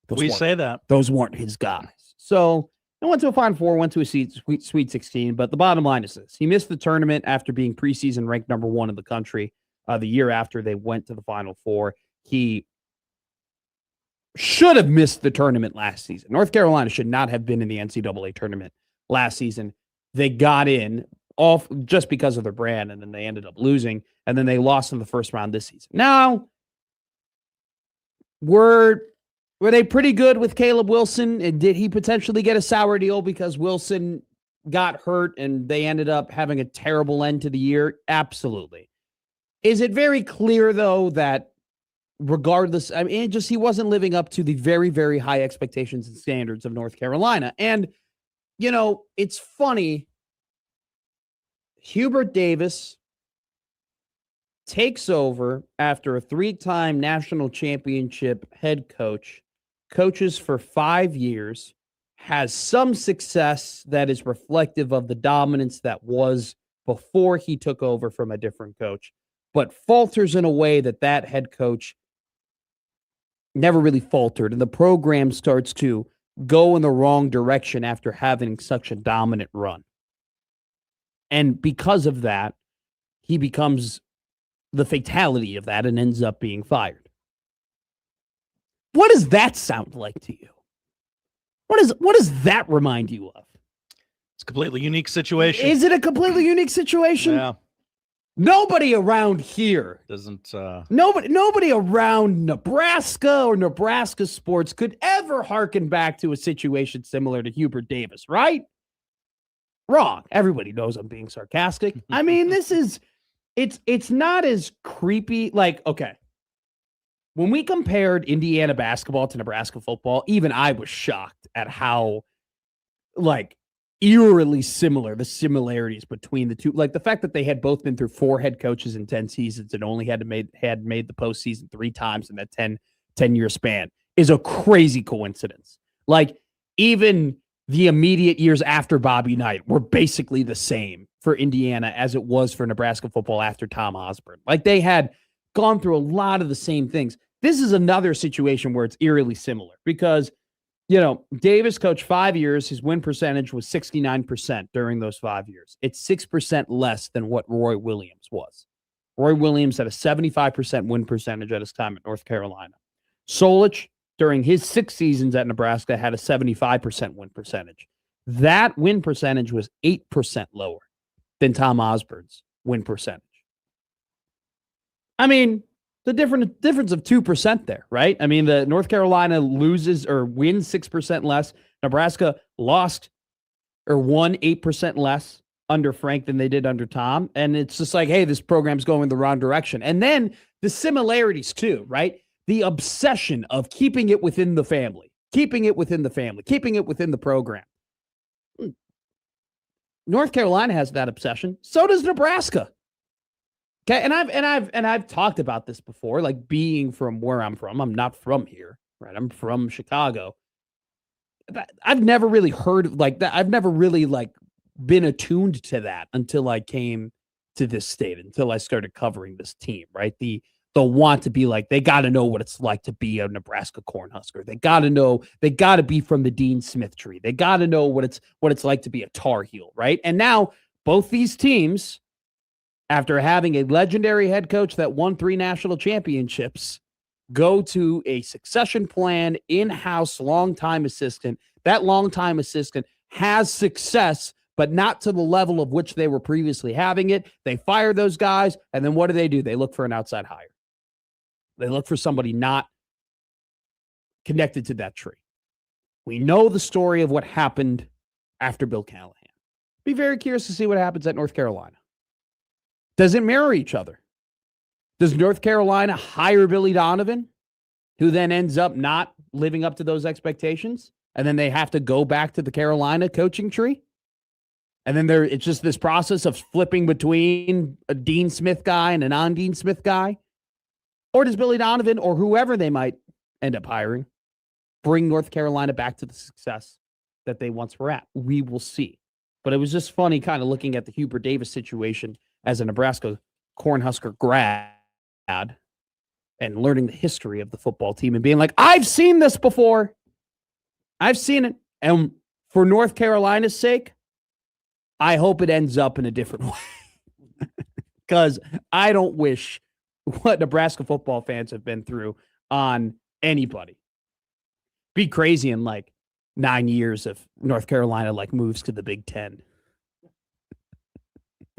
We say that. Those weren't his guys. So I went to a Final Four, went to a Sweet 16, but the bottom line is this. He missed the tournament after being preseason ranked number 1 in the country the year after they went to the Final Four. He should have missed the tournament last season. North Carolina should not have been in the NCAA tournament last season. They got in off just because of their brand, and then they ended up losing, and then they lost in the first round this season. Now, were they pretty good with Caleb Wilson? And did he potentially get a sour deal because Wilson got hurt and they ended up having a terrible end to the year? Absolutely. Is it very clear, though, that regardless, I mean, he wasn't living up to the very, very high expectations and standards of North Carolina. And, it's funny. Hubert Davis takes over after a 3-time national championship head coach, coaches for 5 years, has some success that is reflective of the dominance that was before he took over from a different coach, but falters in a way that head coach never really faltered. And the program starts to go in the wrong direction after having such a dominant run. And because of that, he becomes the fatality of that and ends up being fired. What does that sound like to you? What does that remind you of? It's a completely unique situation. Is it a completely unique situation? Yeah. Nobody around here doesn't. Nobody around Nebraska or Nebraska sports could ever hearken back to a situation similar to Hubert Davis, right? Wrong. Everybody knows I'm being sarcastic. I mean, it's not as creepy. Like, okay, when we compared Indiana basketball to Nebraska football, even I was shocked at how, eerily similar the similarities between the two. Like the fact that they had both been through 4 head coaches in 10 seasons and only had made the postseason 3 times in that 10-year span is a crazy coincidence. Like even the immediate years after Bobby Knight were basically the same for Indiana as it was for Nebraska football after Tom Osborne. Like they had gone through a lot of the same things. This is another situation where it's eerily similar because Davis coached 5 years. His win percentage was 69% during those 5 years. It's 6% less than what Roy Williams was. Roy Williams had a 75% win percentage at his time at North Carolina. Solich, during his 6 seasons at Nebraska, had a 75% win percentage. That win percentage was 8% lower than Tom Osborne's win percentage. I mean, the difference of 2% there, right? I mean, the North Carolina loses or wins 6% less. Nebraska lost or won 8% less under Frank than they did under Tom. And it's just like, hey, this program's going the wrong direction. And then the similarities too, right? The obsession of keeping it within the family, keeping it within the program. North Carolina has that obsession. So does Nebraska. Okay, and I've talked about this before, like being from where I'm from. I'm not from here, right? I'm from Chicago. I've never really heard like that. I've never really been attuned to that until I came to this state, until I started covering this team, right? The want to be like, they got to know what it's like to be a Nebraska Cornhusker. They got to know, they got to be from the Dean Smith tree. They got to know what it's like to be a Tar Heel, right? And now both these teams, after having a legendary head coach that won 3 national championships, go to a succession plan, in-house, longtime assistant. That longtime assistant has success, but not to the level of which they were previously having it. They fire those guys, and then what do? They look for an outside hire. They look for somebody not connected to that tree. We know the story of what happened after Bill Callahan. Be very curious to see what happens at North Carolina. Does it mirror each other? Does North Carolina hire Billy Donovan, who then ends up not living up to those expectations? And then they have to go back to the Carolina coaching tree? And then it's just this process of flipping between a Dean Smith guy and a non-Dean Smith guy? Or does Billy Donovan or whoever they might end up hiring bring North Carolina back to the success that they once were at? We will see. But it was just funny kind of looking at the Hubert Davis situation as a Nebraska Cornhusker grad and learning the history of the football team and being like, I've seen this before. I've seen it. And for North Carolina's sake, I hope it ends up in a different way. Because I don't wish what Nebraska football fans have been through on anybody. Be crazy in 9 years if North Carolina moves to the Big Ten.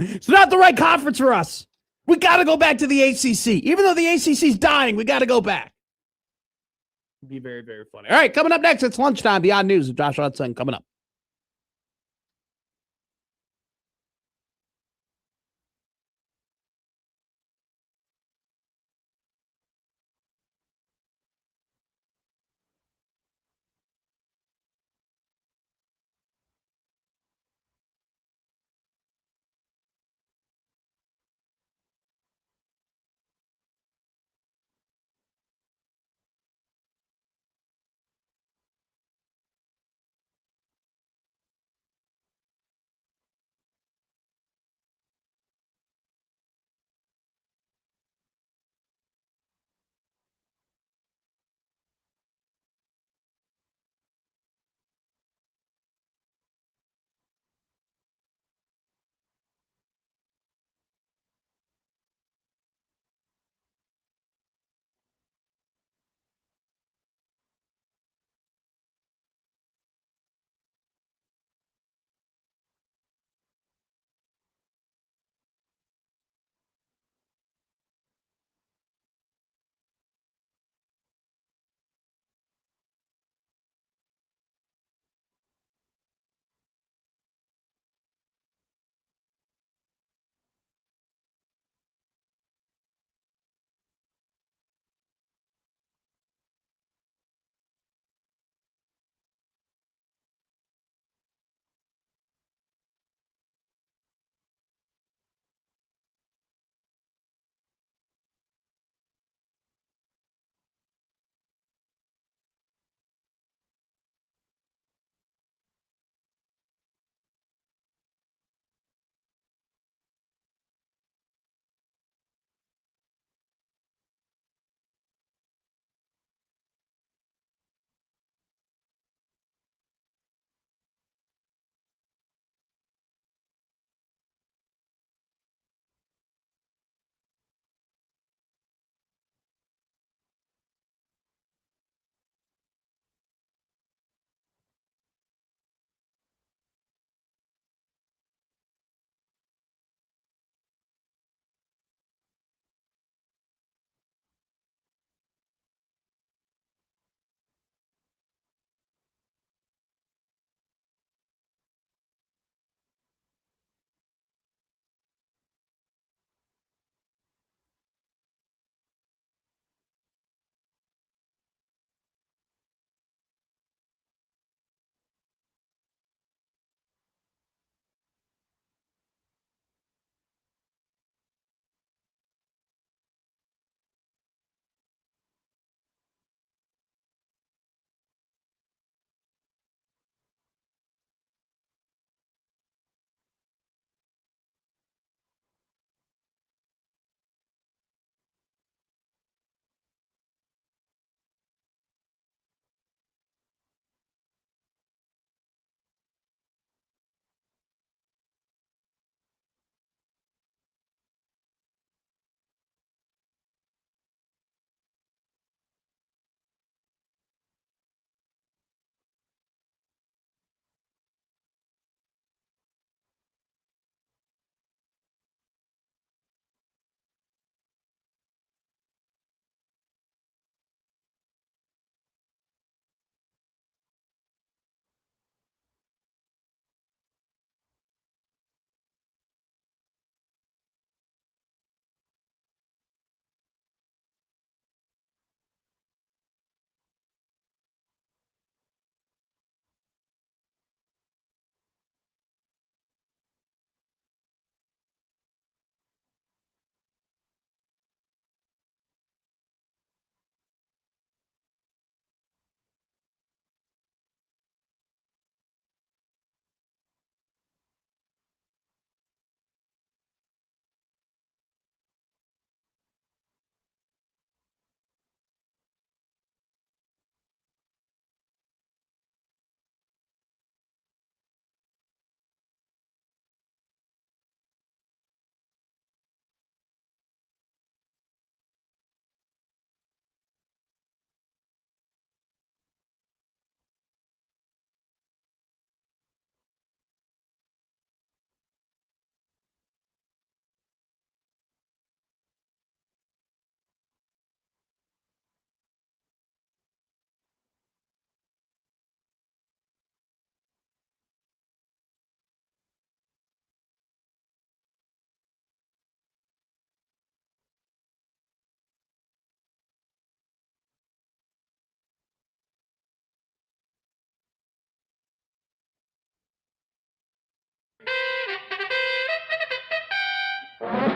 It's not the right conference for us. We got to go back to the ACC. Even though the ACC is dying, we got to go back. It'd be very, very funny. All right, coming up next, it's lunchtime. The odd news with Josh Hudson coming up.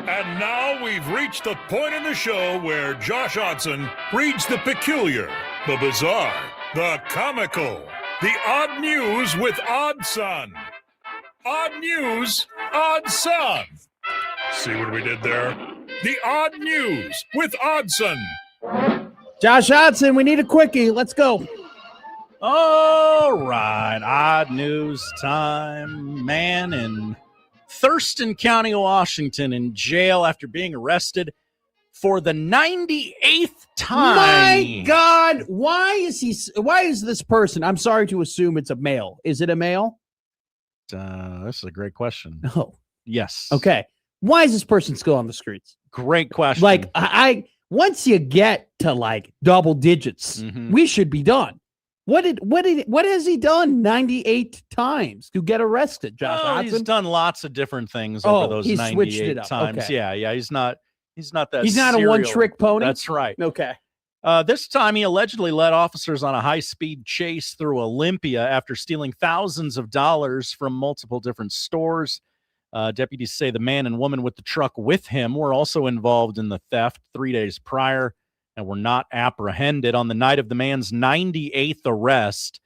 And now we've reached the point in the show where Josh Odson reads the peculiar, the bizarre, the comical, the odd news with Odd Son. Odd news, Odd Son. See what we did there? The odd news with Odson. Josh Odson, we need a quickie. Let's go. All right. Odd news time. Man in Thurston County, Washington, in jail after being arrested for the 98th time. My God. Why is this person? I'm sorry to assume it's a male. Is it a male? This is a great question. Oh. Yes. Okay. Why is this person still on the streets? Great question. Like, I once you get to like double digits, we should be done. What has he done 98 times to get arrested, Josh Odson? He's done lots of different things over those 98 times. Okay. Yeah. He's not that. He's not a one-trick pony. That's right. Okay. This time, he allegedly led officers on a high-speed chase through Olympia after stealing thousands of dollars from multiple different stores. Deputies say the man and woman with the truck with him were also involved in the theft 3 days prior and were not apprehended. On the night of the man's 98th arrest,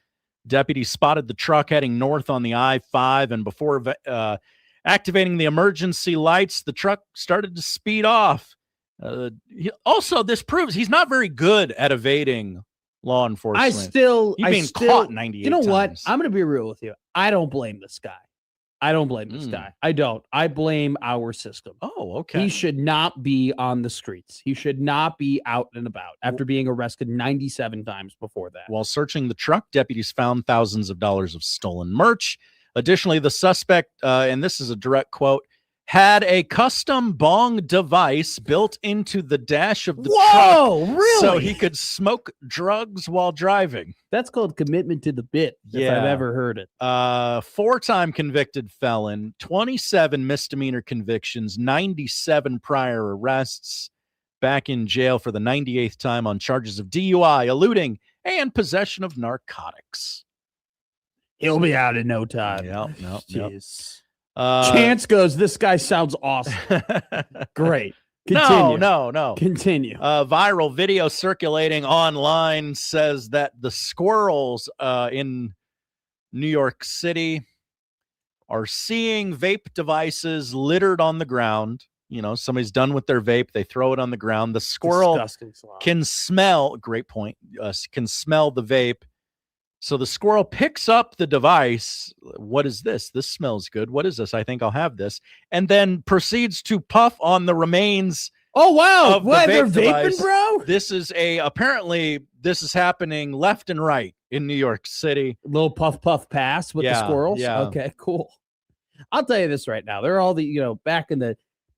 deputies spotted the truck heading north on the I-5, and before activating the emergency lights, the truck started to speed off. This proves he's not very good at evading law enforcement. He's being caught 98 You know times. what? I'm going to be real with you. I don't blame this guy. I don't. I blame our system. Oh, okay. He should not be on the streets. He should not be out and about after being arrested 97 times before that. While searching the truck, deputies found thousands of dollars of stolen merch. Additionally, the suspect, and this is a direct quote, had a custom bong device built into the dash of the truck. Whoa, really? So he could smoke drugs while driving. That's called commitment to the bit, if I've ever heard it. 4-time convicted felon, 27 misdemeanor convictions, 97 prior arrests, back in jail for the 98th time on charges of DUI, eluding, and possession of narcotics. He'll be out in no time. Yep. Jeez. Chance goes, this guy sounds awesome. Great. Continue. No. Continue. Viral video circulating online says that the squirrels in New York City are seeing vape devices littered on the ground. You know, somebody's done with their vape. They throw it on the ground. The squirrel can smell, great point, can smell the vape. So the squirrel picks up the device. What is this? This smells good. What is this? I think I'll have this. And then proceeds to puff on the remains. Oh, wow. What, they're vaping, bro? This is apparently this is happening left and right in New York City. Little puff pass with the squirrels. Yeah. Okay, cool. I'll tell you this right now. There are all the, back in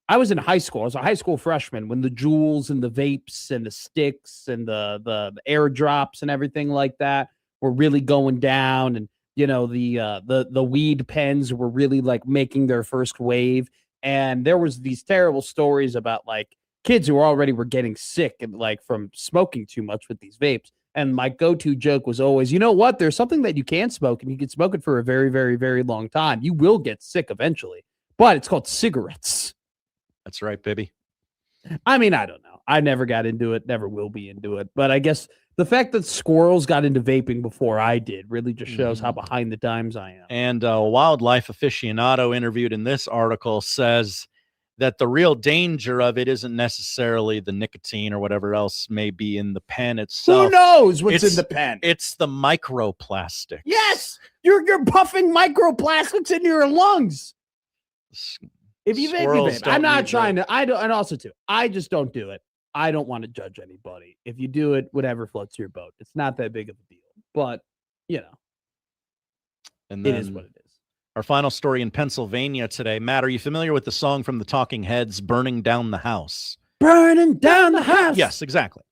I was in high school. I was a high school freshman when the Juuls and the vapes and the sticks and the airdrops and everything like that were really going down, and the weed pens were really like making their first wave, and there was these terrible stories about like kids who were getting sick and like from smoking too much with these vapes. And my go-to joke was always, you know what? There's something that you can smoke, and you can smoke it for a very, very, very long time. You will get sick eventually, but it's called cigarettes. That's right, baby. I mean, I don't know. I never got into it, never will be into it, but I guess the fact that squirrels got into vaping before I did really just shows how behind the times I am. And a wildlife aficionado interviewed in this article says that the real danger of it isn't necessarily the nicotine or whatever else may be in the pen itself. Who knows what's in the pen? It's the microplastic. Yes, you're puffing microplastics into your lungs. If you vape, you vape. I'm not trying to. I don't, and also too, I just don't do it. I don't want to judge anybody. If you do it, whatever floats your boat. It's not that big of a deal, but and then it is what it is. Our final story in Pennsylvania today. Matt, are you familiar with the song from the Talking Heads, "Burning Down the House"? Burning down the house. Yes, exactly.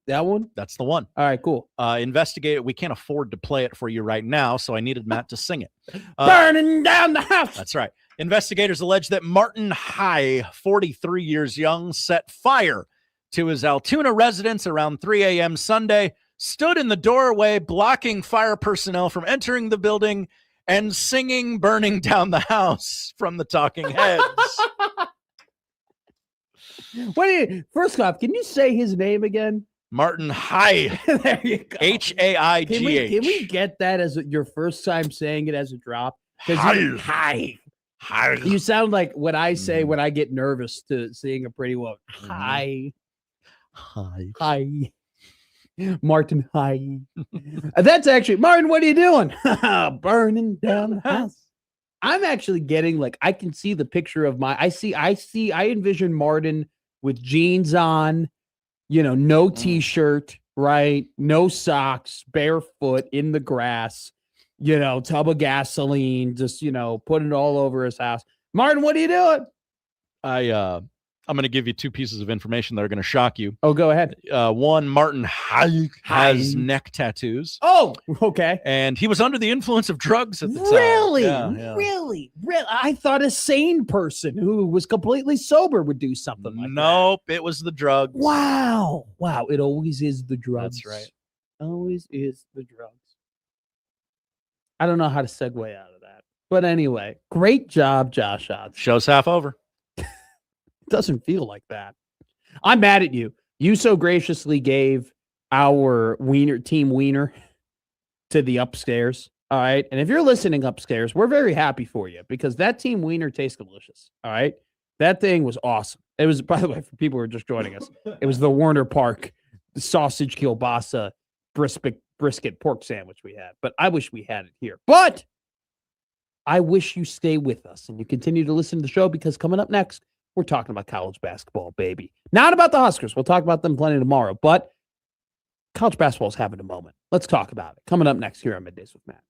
That one? That's the one. All right, cool. Investigate it. We can't afford to play it for you right now, so I needed Matt to sing it. Burning down the house. That's right. Investigators allege that Martin High, 43 years young, set fire to his Altoona residence around 3 a.m. Sunday, stood in the doorway blocking fire personnel from entering the building, and singing Burning Down the House from the Talking Heads. First off, can you say his name again? Martin Haigh. There you go. Haigh. Can we get that as your first time saying it as a drop? Haigh. You sound like what I say when I get nervous to seeing a pretty woman. Hi. Martin Haigh. That's actually Martin. What are you doing? Burning down the house. I'm actually getting I can see the picture of I envision Martin with jeans on, no t-shirt, right? No socks, barefoot in the grass, tub of gasoline, just, putting it all over his house. Martin, what are you doing? I'm going to give you two pieces of information that are going to shock you. Oh, go ahead. One, Martin Haigh has neck tattoos. Oh, okay. And he was under the influence of drugs at the time. Really? Yeah. Really? I thought a sane person who was completely sober would do something like that. Nope, it was the drugs. Wow. It always is the drugs. That's right. Always is the drugs. I don't know how to segue out of that. But anyway, great job, Josh Odds. Show's half over. Doesn't feel like that. I'm mad at you. You so graciously gave our team wiener to the upstairs. All right. And if you're listening upstairs, we're very happy for you because that team wiener tastes delicious. All right. That thing was awesome. It was, by the way, for people who are just joining us, it was the Warner Park sausage kielbasa brisket pork sandwich we had. But I wish we had it here. But I wish you stay with us and you continue to listen to the show because coming up next, we're talking about college basketball, baby. Not about the Huskers. We'll talk about them plenty tomorrow, but college basketball is having a moment. Let's talk about it. Coming up next here on Middays with Matt.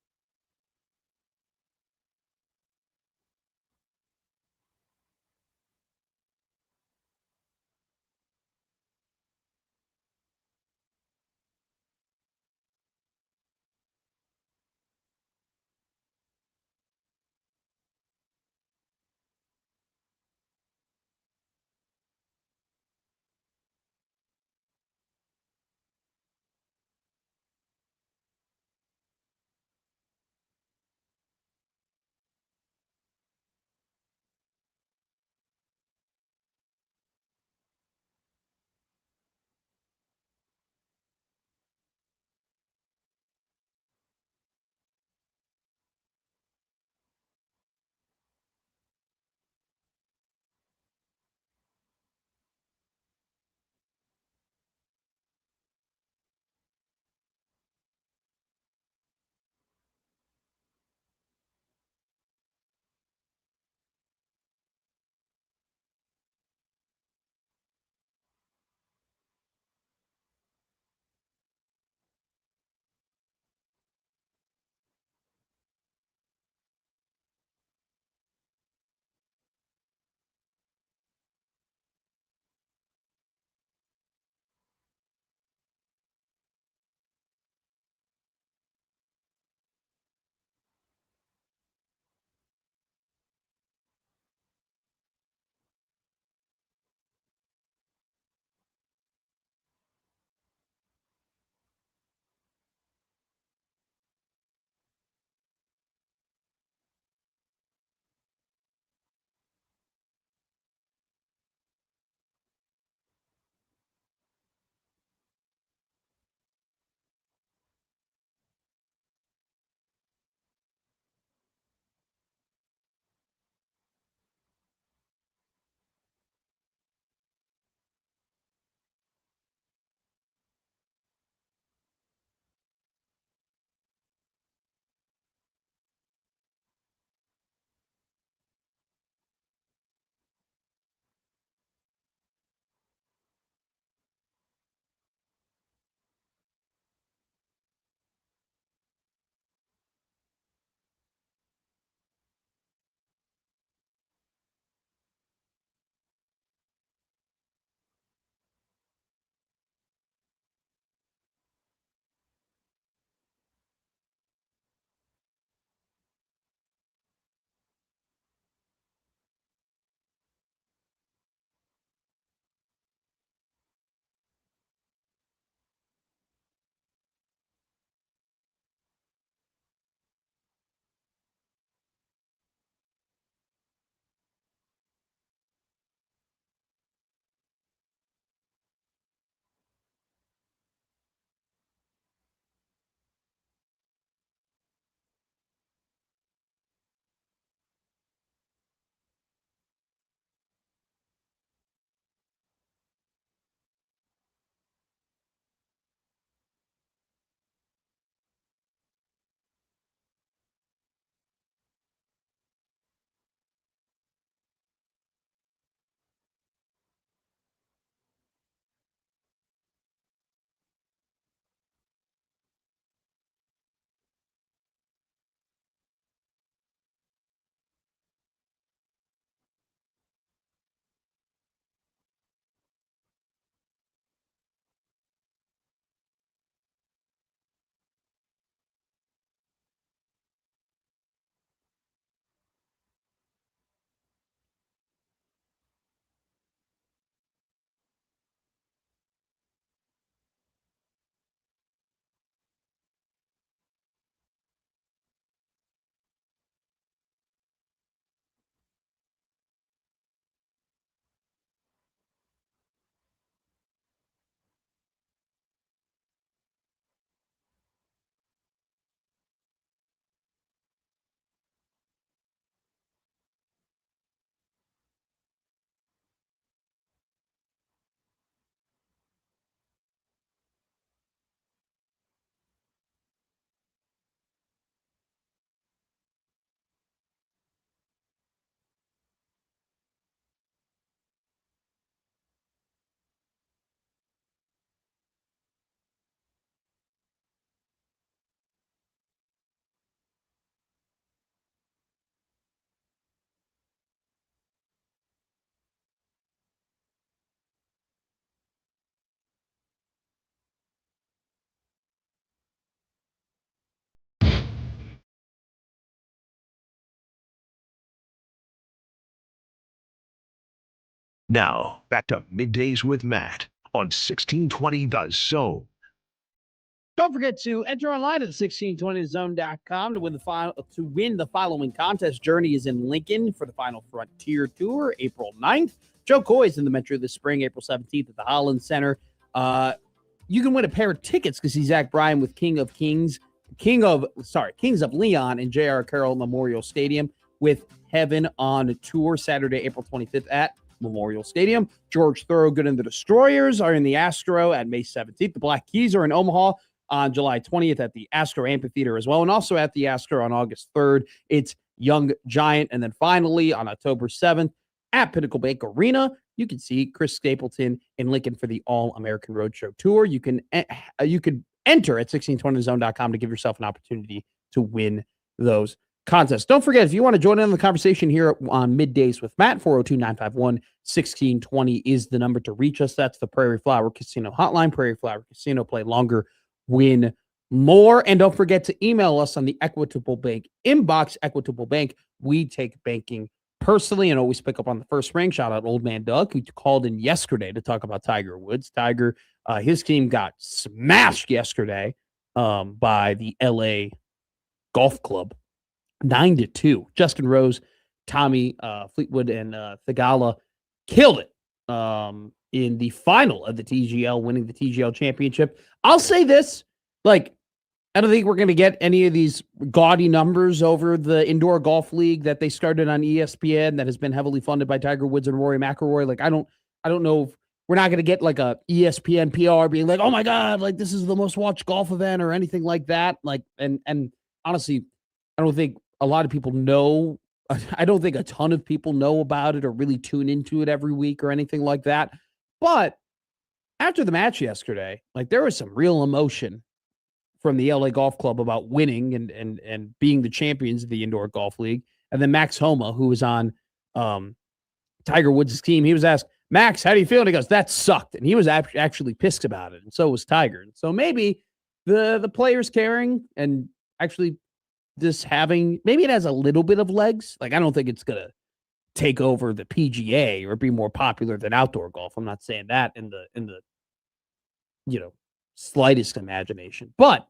Now, back to Middays with Matt on 1620 The Zone. Don't forget to enter online at 1620thezone.com to win the following contest. Journey is in Lincoln for the Final Frontier Tour, April 9th. Joe Coy is in the Metro this spring, April 17th at the Holland Center. You can win a pair of tickets to see Zach Bryan with Kings of Leon in J.R. Carroll Memorial Stadium with Heaven on Tour, Saturday, April 25th at Memorial Stadium. George Thorogood and the Destroyers are in the Astro at May 17th. The Black Keys are in Omaha on July 20th at the Astro Amphitheater as well, and also at the Astro on August 3rd. It's Young Giant. And then finally, on October 7th, at Pinnacle Bank Arena, you can see Chris Stapleton in Lincoln for the All-American Roadshow Tour. You can enter at 1620thezone.com to give yourself an opportunity to win those contests. Don't forget, if you want to join in on the conversation here on Middays with Matt, 402-951-1620 is the number to reach us. That's the Prairie Flower Casino hotline. Prairie Flower Casino, play longer, win more. And don't forget to email us on the Equitable Bank inbox. Equitable Bank, we take banking personally and always pick up on the first ring. Shout out Old Man Doug, who called in yesterday to talk about Tiger Woods. Tiger, his team got smashed yesterday by the LA Golf Club, 9-2. Justin Rose, Tommy Fleetwood, and Thigala killed it in the final of the TGL, winning the TGL championship. I'll say this, I don't think we're going to get any of these gaudy numbers over the Indoor Golf League that they started on ESPN that has been heavily funded by Tiger Woods and Rory McIlroy. I don't know if we're not going to get a ESPN PR being like, oh my God, this is the most watched golf event or anything like that. And honestly, I don't think a lot of people know. I don't think a ton of people know about it or really tune into it every week or anything like that. But after the match yesterday, there was some real emotion from the LA Golf Club about winning and being the champions of the Indoor Golf League. And then Max Homa, who was on Tiger Woods' team, he was asked, Max, how do you feel? And he goes, that sucked. And he was actually pissed about it. And so was Tiger. And so maybe the players caring and actually this having, maybe it has a little bit of legs. I don't think it's going to take over the PGA or be more popular than outdoor golf. I'm not saying that in the slightest imagination. But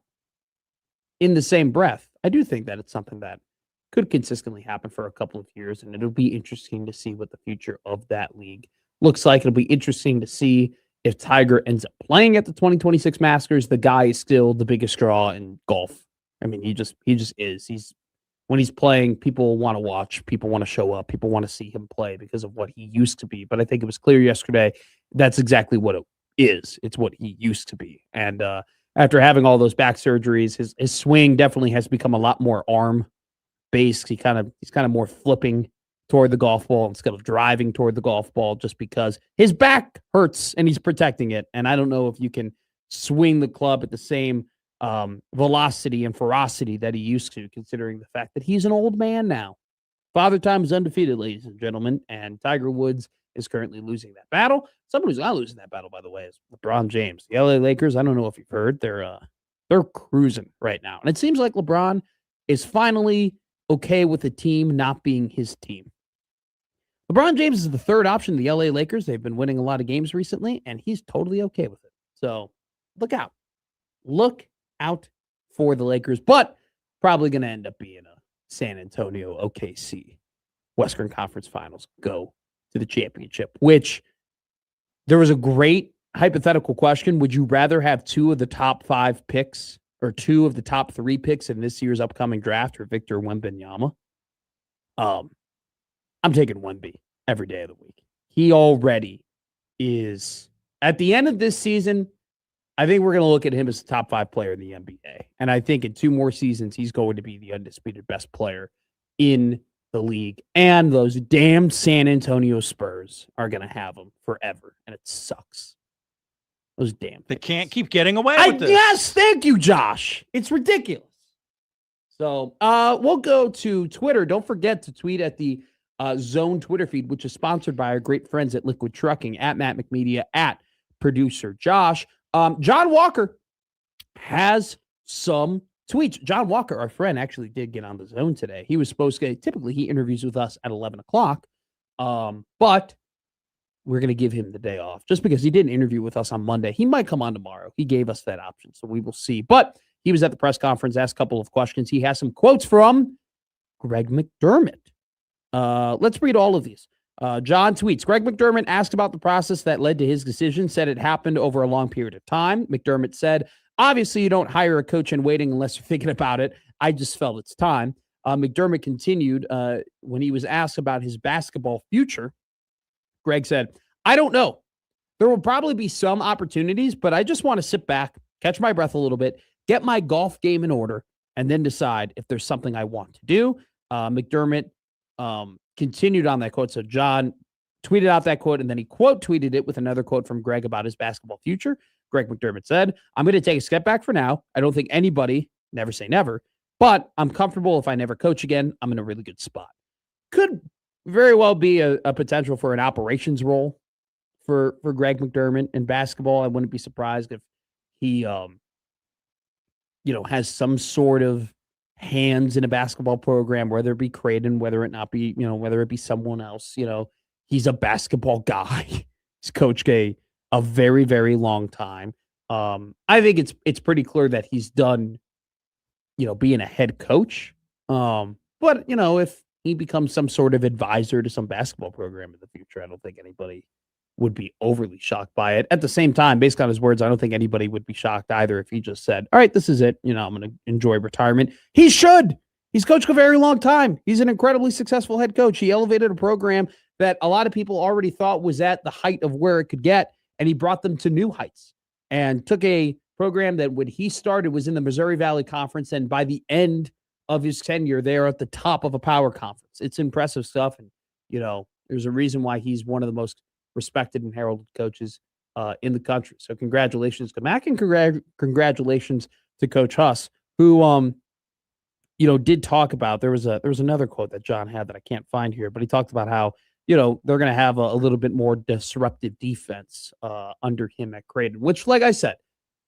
in the same breath, I do think that it's something that could consistently happen for a couple of years, and it'll be interesting to see what the future of that league looks like. It'll be interesting to see if Tiger ends up playing at the 2026 Masters. The guy is still the biggest draw in golf. I mean, he just is. When he's playing, people want to watch, people want to show up, people want to see him play because of what he used to be. But I think it was clear yesterday that's exactly what it is. It's what he used to be. And after having all those back surgeries, his swing definitely has become a lot more arm based. He's kind of more flipping toward the golf ball instead of driving toward the golf ball, just because his back hurts and he's protecting it. And I don't know if you can swing the club at the same velocity and ferocity that he used to, considering the fact that he's an old man now. Father Time is undefeated, ladies and gentlemen, and Tiger Woods is currently losing that battle. Someone who's not losing that battle, by the way, is LeBron James. The LA Lakers, I don't know if you've heard, they're cruising right now. And it seems like LeBron is finally okay with the team not being his team. LeBron James is the third option of the LA Lakers. They've been winning a lot of games recently, and he's totally okay with it. So look out. Look out for the Lakers, but probably going to end up being a San Antonio OKC Western Conference Finals go to the championship, which there was a great hypothetical question. Would you rather have two of the top 5 picks or two of the top 3 picks in this year's upcoming draft or Victor Wembanyama? I'm taking Wemby every day of the week. He already is, at the end of this season, I think we're going to look at him as the top 5 player in the NBA. And I think in 2 more seasons, he's going to be the undisputed best player in the league. And those damn San Antonio Spurs are going to have him forever. And it sucks. Those damn They can't keep getting away with this. Yes, thank you, Josh. It's ridiculous. So we'll go to Twitter. Don't forget to tweet at the Zone Twitter feed, which is sponsored by our great friends at Liquid Trucking, at Matt McMedia, at producer Josh. John Walker has some tweets. John Walker, our friend, actually did get on the Zone today. He was supposed to, typically he interviews with us at 11 o'clock. But we're going to give him the day off just because he did an interview with us on Monday. He might come on tomorrow. He gave us that option, so we will see. But he was at the press conference, asked a couple of questions. He has some quotes from Greg McDermott. Let's read all of these. John tweets, Greg McDermott asked about the process that led to his decision, said it happened over a long period of time. McDermott said, obviously you don't hire a coach in waiting unless you're thinking about it. I just felt it's time. McDermott continued when he was asked about his basketball future. Greg said, I don't know. There will probably be some opportunities, but I just want to sit back, catch my breath a little bit, get my golf game in order, and then decide if there's something I want to do. McDermott continued on that quote. So John tweeted out that quote, and then he quote tweeted it with another quote from Greg about his basketball future. Greg McDermott said, I'm going to take a step back for now. I don't think anybody, never say never, but I'm comfortable if I never coach again. I'm in a really good spot. Could very well be a potential for an operations role for Greg McDermott in basketball. I wouldn't be surprised if he, has some sort of hands in a basketball program, whether it be Creighton, whether it not be, whether it be someone else. He's a basketball guy. He's coached a very, very long time. I think it's pretty clear that he's done, being a head coach. But if he becomes some sort of advisor to some basketball program in the future, I don't think anybody would be overly shocked by it. At the same time, based on his words, I don't think anybody would be shocked either if he just said, all right, this is it. I'm going to enjoy retirement. He should. He's coached a very long time. He's an incredibly successful head coach. He elevated a program that a lot of people already thought was at the height of where it could get, and he brought them to new heights and took a program that when he started was in the Missouri Valley Conference, and by the end of his tenure, they are at the top of a power conference. It's impressive stuff, and there's a reason why he's one of the most respected and heralded coaches in the country. So congratulations to Mac, and congratulations to Coach Huss, who did talk about, there was another quote that John had that I can't find here, but he talked about how they're going to have a little bit more disruptive defense under him at Creighton, which, like I said,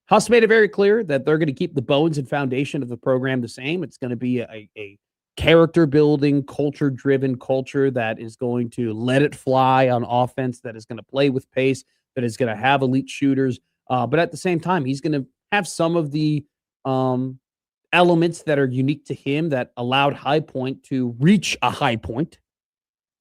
Huss made it very clear that they're going to keep the bones and foundation of the program the same. It's going to be a character-building, culture-driven culture that is going to let it fly on offense, that is going to play with pace, that is going to have elite shooters. But at the same time, he's going to have some of the elements that are unique to him that allowed High Point to reach a high point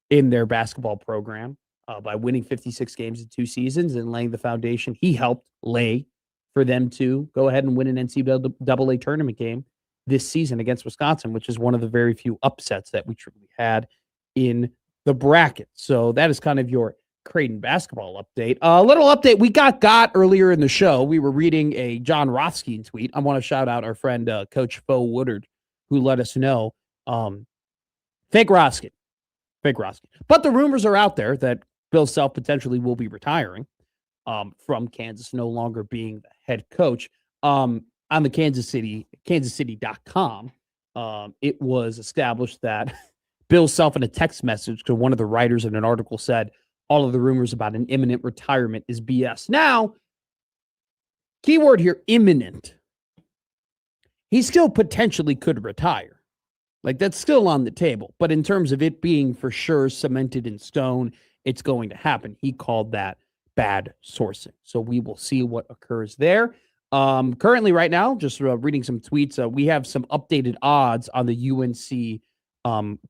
in their basketball program by winning 56 games in 2 seasons and laying the foundation he helped lay for them to go ahead and win an NCAA tournament game this season against Wisconsin, which is one of the very few upsets that we truly had in the bracket. So that is kind of your Creighton basketball update. A little update we got earlier in the show. We were reading a John Rothstein tweet. I want to shout out our friend Coach Bo Woodard, who let us know fake Rothstein. But the rumors are out there that Bill Self potentially will be retiring from Kansas, no longer being the head coach. On the kansascity.com, it was established that Bill Self, in a text message to one of the writers in an article, said all of the rumors about an imminent retirement is BS. Now, keyword here, imminent. He still potentially could retire. Like, that's still on the table. But in terms of it being for sure cemented in stone, it's going to happen. He called that bad sourcing. So we will see what occurs there. Currently, right now, just reading some tweets, we have some updated odds on the UNC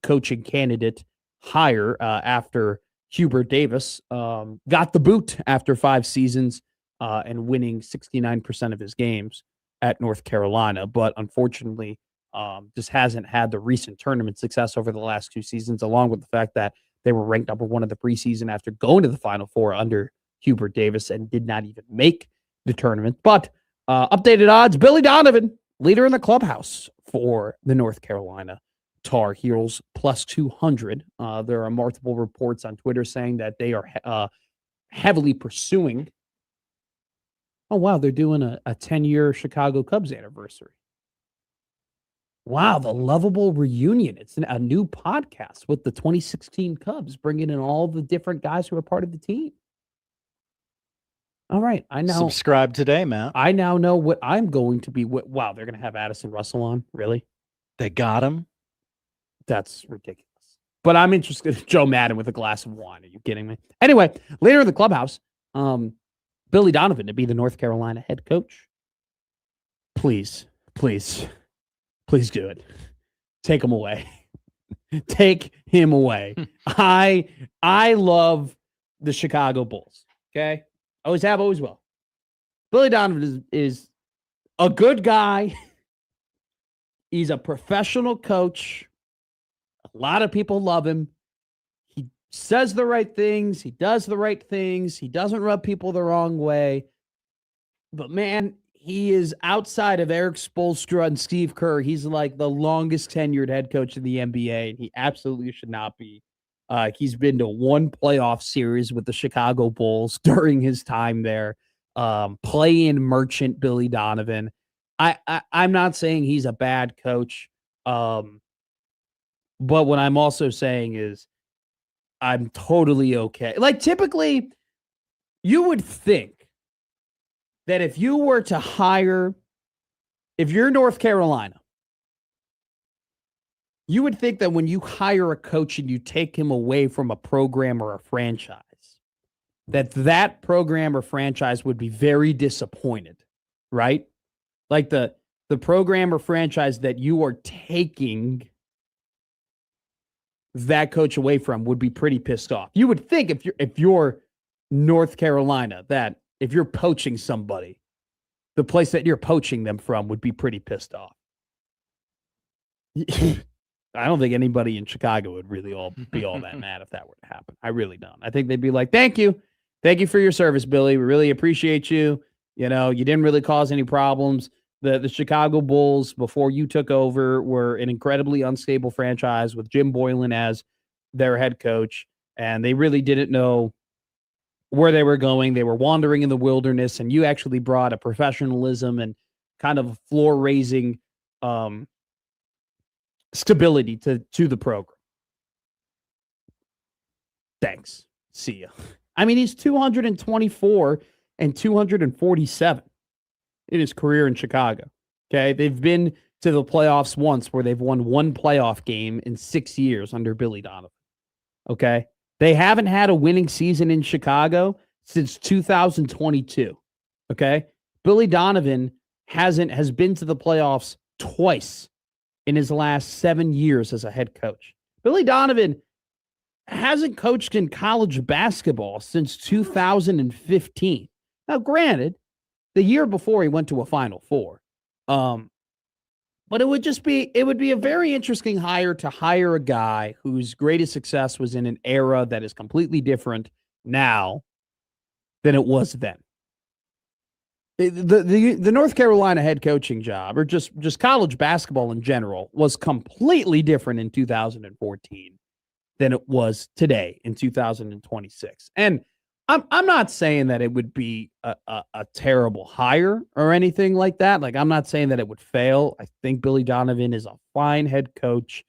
coaching candidate hire after Hubert Davis got the boot after 5 seasons and winning 69% of his games at North Carolina. But unfortunately, just hasn't had the recent tournament success over the last 2 seasons, along with the fact that they were ranked number 1 in the preseason after going to the Final Four under Hubert Davis and did not even make the tournament. But updated odds, Billy Donovan, leader in the clubhouse for the North Carolina Tar Heels, plus 200. There are multiple reports on Twitter saying that they are heavily pursuing. Oh, wow, they're doing a 10-year Chicago Cubs anniversary. Wow, the Lovable Reunion. It's a new podcast with the 2016 Cubs, bringing in all the different guys who are part of the team. All right, I now subscribe today, Matt. I now know what I'm going to be. Wow, they're going to have Addison Russell on? Really? They got him? That's ridiculous. But I'm interested in Joe Madden with a glass of wine. Are you kidding me? Anyway, later in the clubhouse, Billy Donovan to be the North Carolina head coach. Please do it. Take him away. Take him away. I love the Chicago Bulls. Okay? Always have, always will. Billy Donovan is a good guy. He's a professional coach. A lot of people love him. He says the right things. He does the right things. He doesn't rub people the wrong way. But man, he is outside of Eric Spoelstra and Steve Kerr. He's like the longest tenured head coach in the NBA, and he absolutely should not be. He's been to one playoff series with the Chicago Bulls during his time there. Play-in merchant Billy Donovan. I'm not saying he's a bad coach. But what I'm also saying is I'm totally okay. Like, typically, you would think that if you were to hire, if you're North Carolina, you would think that when you hire a coach and you take him away from a program or a franchise, that program or franchise would be very disappointed, right? Like the program or franchise that you are taking that coach away from would be pretty pissed off. You would think if you're North Carolina, that if you're poaching somebody, the place that you're poaching them from would be pretty pissed off. I don't think anybody in Chicago would really be all that mad if that were to happen. I really don't. I think they'd be like, thank you for your service, Billy. We really appreciate you. You know, you didn't really cause any problems. The Chicago Bulls, before you took over, were an incredibly unstable franchise with Jim Boylan as their head coach, and they really didn't know where they were going. They were wandering in the wilderness, and you actually brought a professionalism and kind of floor-raising stability to the program. Thanks. See ya. I mean, he's 224 and 247 in his career in Chicago. Okay. They've been to the playoffs once where they've won one playoff game in 6 years under Billy Donovan. Okay. They haven't had a winning season in Chicago since 2022. Okay. Billy Donovan has been to the playoffs twice in his last 7 years as a head coach. Billy Donovan hasn't coached in college basketball since 2015. Now, granted, the year before he went to a Final Four. But it would be a very interesting hire to hire a guy whose greatest success was in an era that is completely different now than it was then. The North Carolina head coaching job, or just college basketball in general, was completely different in 2014 than it was today in 2026. And I'm not saying that it would be a terrible hire or anything like that. Like, I'm not saying that it would fail. I think Billy Donovan is a fine head coach.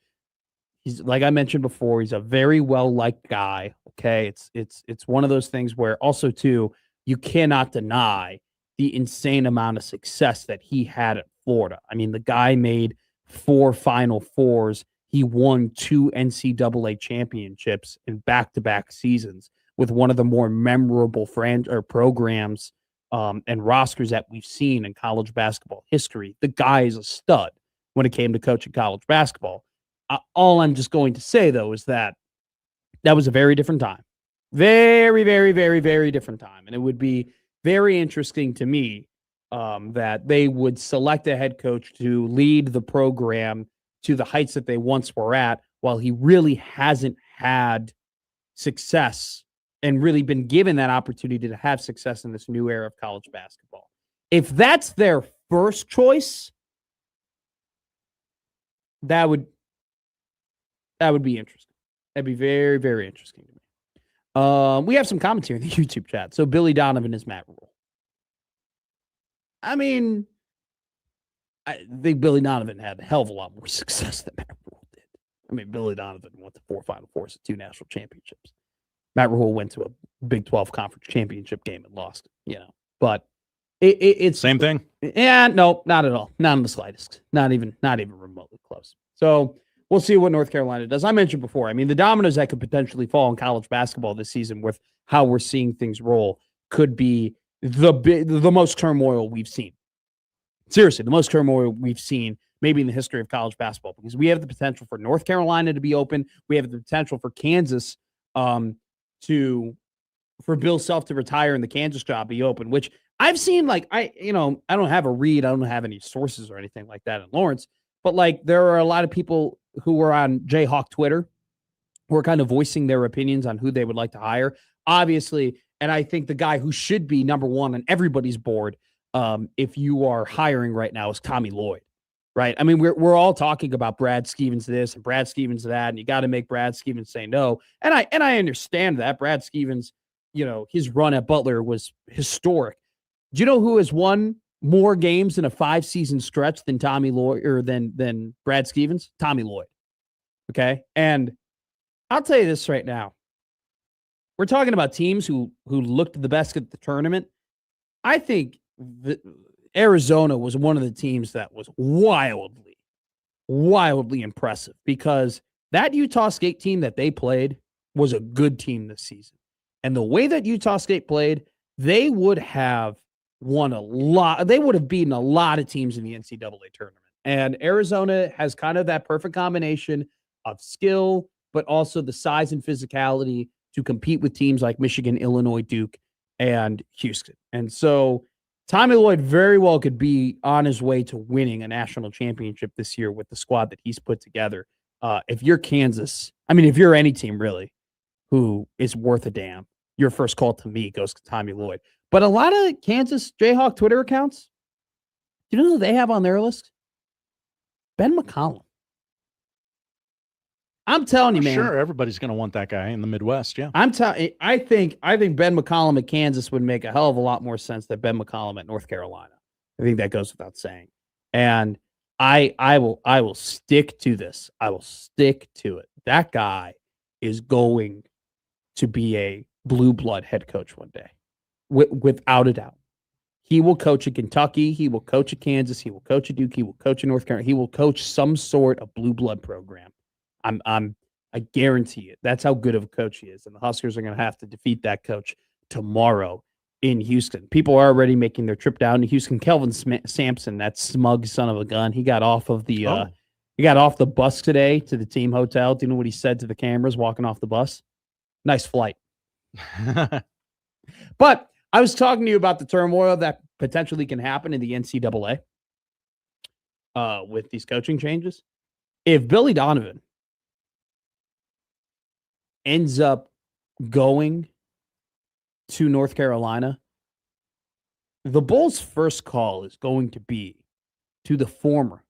He's, like I mentioned before, he's a very well-liked guy. Okay. It's one of those things where also too, you cannot deny the insane amount of success that he had at Florida. I mean, the guy made 4 Final Fours. He won 2 NCAA championships in back-to-back seasons with one of the more memorable programs and rosters that we've seen in college basketball history. The guy is a stud when it came to coaching college basketball. All I'm just going to say, though, is that was a very different time. Very, very, very, very different time. And it would be very interesting to me that they would select a head coach to lead the program to the heights that they once were at, while he really hasn't had success and really been given that opportunity to have success in this new era of college basketball. If that's their first choice, that would be interesting. That'd be very, very interesting to me. We have some commentary in the YouTube chat. So Billy Donovan is Matt Rule. I mean, I think Billy Donovan had a hell of a lot more success than Matt Rule did. I mean, Billy Donovan went to 4 Final Fours and 2 national championships. Matt Rule went to a Big 12 conference championship game and lost, but it's same thing. Yeah, no, not at all. Not in the slightest. Not even remotely close. So We'll see what North Carolina does. I mentioned before, I mean, the dominoes that could potentially fall in college basketball this season with how we're seeing things roll could be the most turmoil we've seen. Seriously, the most turmoil we've seen maybe in the history of college basketball, because we have the potential for North Carolina to be open. We have the potential for Kansas for Bill Self to retire and the Kansas job be open, which I've seen. Like, I don't have a read. I don't have any sources or anything like that in Lawrence, but like there are a lot of people who are on Jayhawk Twitter who are kind of voicing their opinions on who they would like to hire. Obviously, and I think the guy who should be number one on everybody's board, if you are hiring right now, is Tommy Lloyd, right? I mean, we're all talking about Brad Stevens this and Brad Stevens that, and you got to make Brad Stevens say no. And I understand that. Brad Stevens, his run at Butler was historic. Do you know who has won more games in a 5-season stretch than Tommy Lloyd or than Brad Stevens? Tommy Lloyd. Okay. And I'll tell you this right now. We're talking about teams who looked the best at the tournament. I think Arizona was one of the teams that was wildly impressive, because that Utah State team that they played was a good team this season. And the way that Utah State played, they would have won a lot. They would have beaten a lot of teams in the NCAA tournament. And Arizona has kind of that perfect combination of skill, but also the size and physicality to compete with teams like Michigan, Illinois, Duke, and Houston. And so Tommy Lloyd very well could be on his way to winning a national championship this year with the squad that he's put together. If you're Kansas, I mean, if you're any team really who is worth a damn, your first call to me goes to Tommy Lloyd. But a lot of Kansas Jayhawk Twitter accounts, do you know who they have on their list? Ben McCollum. I'm telling you, man. Sure, everybody's going to want that guy in the Midwest. Yeah, I think Ben McCollum at Kansas would make a hell of a lot more sense than Ben McCollum at North Carolina. I think that goes without saying. And I will stick to this. I will stick to it. That guy is going to be a blue blood head coach one day, without a doubt. He will coach at Kentucky. He will coach at Kansas. He will coach at Duke. He will coach at North Carolina. He will coach some sort of blue blood program. I guarantee it. That's how good of a coach he is. And the Huskers are going to have to defeat that coach tomorrow in Houston. People are already making their trip down to Houston. Kelvin Sampson, that smug son of a gun, he got off of the he got off the bus today to the team hotel. Do you know what he said to the cameras walking off the bus? Nice flight. But I was talking to you about the turmoil that potentially can happen in the NCAA with these coaching changes. If Billy Donovan ends up going to North Carolina, the Bulls' first call is going to be to the former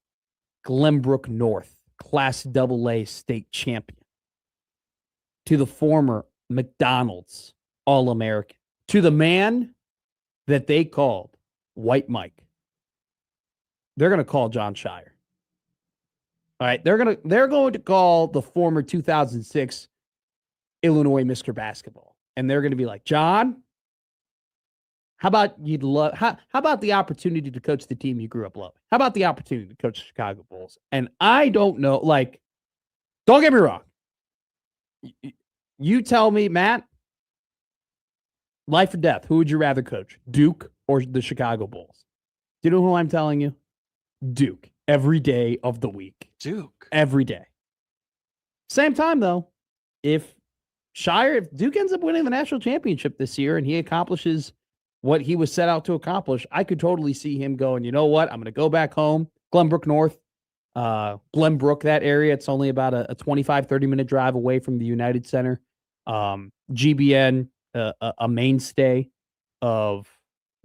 Glenbrook North Class AA state champion, to the former McDonald's All-American, to the man that they called White Mike. They're going to call John Shire. All right, they're going to call the former 2006 Illinois Mr. Basketball, and they're going to be like, John, how about the opportunity to coach the team you grew up loving? How about the opportunity to coach the Chicago Bulls? And I don't know, like, don't get me wrong. You tell me, Matt, life or death, who would you rather coach, Duke or the Chicago Bulls? Do you know who I'm telling you? Duke, every day of the week. Duke. Every day. Same time, though, if Duke ends up winning the national championship this year and he accomplishes what he was set out to accomplish, I could totally see him going, you know what? I'm going to go back home, Glenbrook North, Glenbrook, that area. It's only about a 25, 30-minute drive away from the United Center. GBN, a mainstay of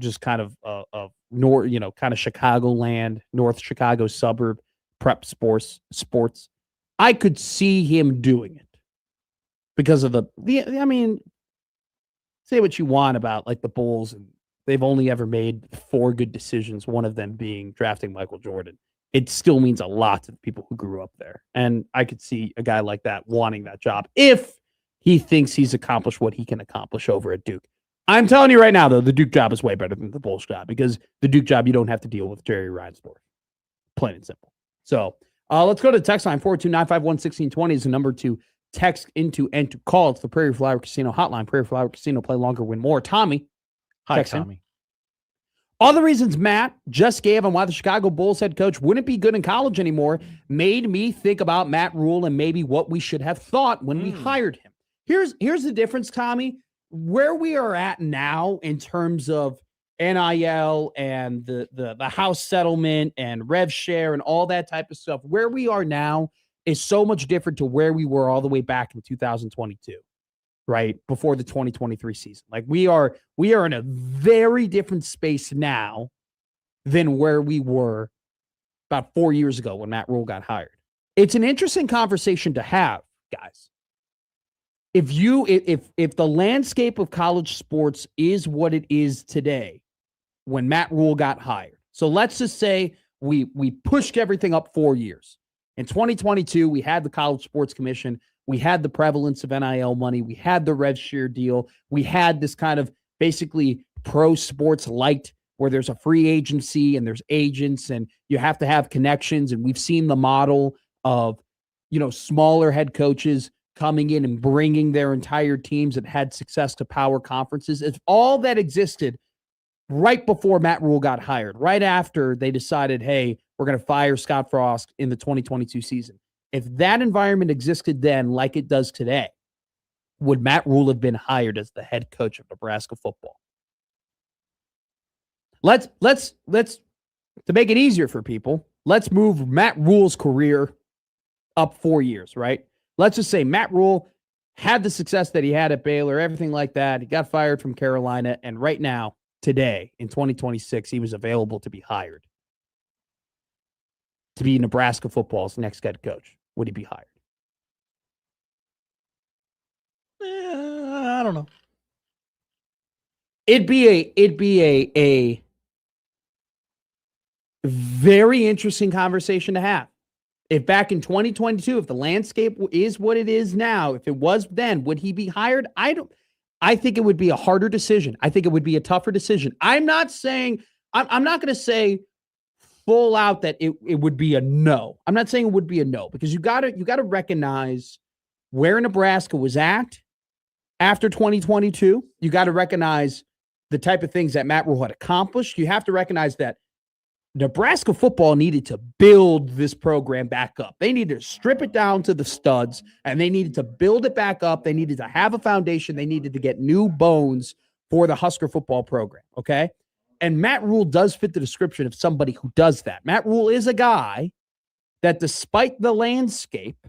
just kind of north, kind of Chicagoland, North Chicago suburb, prep sports. I could see him doing it. Because of I mean, say what you want about like the Bulls, and they've only ever made 4 good decisions, one of them being drafting Michael Jordan. It still means a lot to the people who grew up there. And I could see a guy like that wanting that job if he thinks he's accomplished what he can accomplish over at Duke. I'm telling you right now, though, the Duke job is way better than the Bulls job, because the Duke job, you don't have to deal with Jerry Reinsdorf. Plain and simple. So Let's go to the text line. 429511620 is the number to text into and to call. It's the Prairie Flower Casino hotline. Prairie Flower Casino, play longer, win more. Tommy. Hi, text in. Tommy. All the reasons Matt just gave on why the Chicago Bulls head coach wouldn't be good in college anymore made me think about Matt Rule and maybe what we should have thought when we hired him. Here's the difference, Tommy. Where we are at now in terms of NIL and the house settlement and rev share and all that type of stuff, where we are now is so much different to where we were all the way back in 2022, right? Before the 2023 season. Like we are in a very different space now than where we were about 4 years ago when Matt Rule got hired. It's an interesting conversation to have, guys. If the landscape of college sports is what it is today when Matt Rule got hired. So let's just say we pushed everything up 4 years. In 2022, we had the College Sports Commission. We had the prevalence of NIL money. We had the rev share deal. We had this kind of basically pro sports light where there's a free agency and there's agents and you have to have connections. And we've seen the model of, smaller head coaches coming in and bringing their entire teams that had success to power conferences. If all that existed right before Matt Rule got hired, right after they decided, hey, we're going to fire Scott Frost in the 2022 season. If that environment existed then like it does today, would Matt Rule have been hired as the head coach of Nebraska football? Let's to make it easier for people, let's move Matt Rule's career up 4 years, right? Let's just say Matt Rule had the success that he had at Baylor, everything like that. He got fired from Carolina, and right now, today, in 2026, he was available to be hired to be Nebraska football's next head coach. Would he be hired? I don't know. It'd be a very interesting conversation to have. If back in 2022, if the landscape is what it is now, if it was then, would he be hired? I think it would be a harder decision. I think it would be a tougher decision. I'm not going to say full out that it would be a no. I'm not saying it would be a no, because you got to recognize where Nebraska was at after 2022. You got to recognize the type of things that Matt Rule had accomplished. You have to recognize that Nebraska football needed to build this program back up. They needed to strip it down to the studs, and they needed to build it back up. They needed to have a foundation. They needed to get new bones for the Husker football program, okay? And Matt Rule does fit the description of somebody who does that. Matt Rule is a guy that, despite the landscape,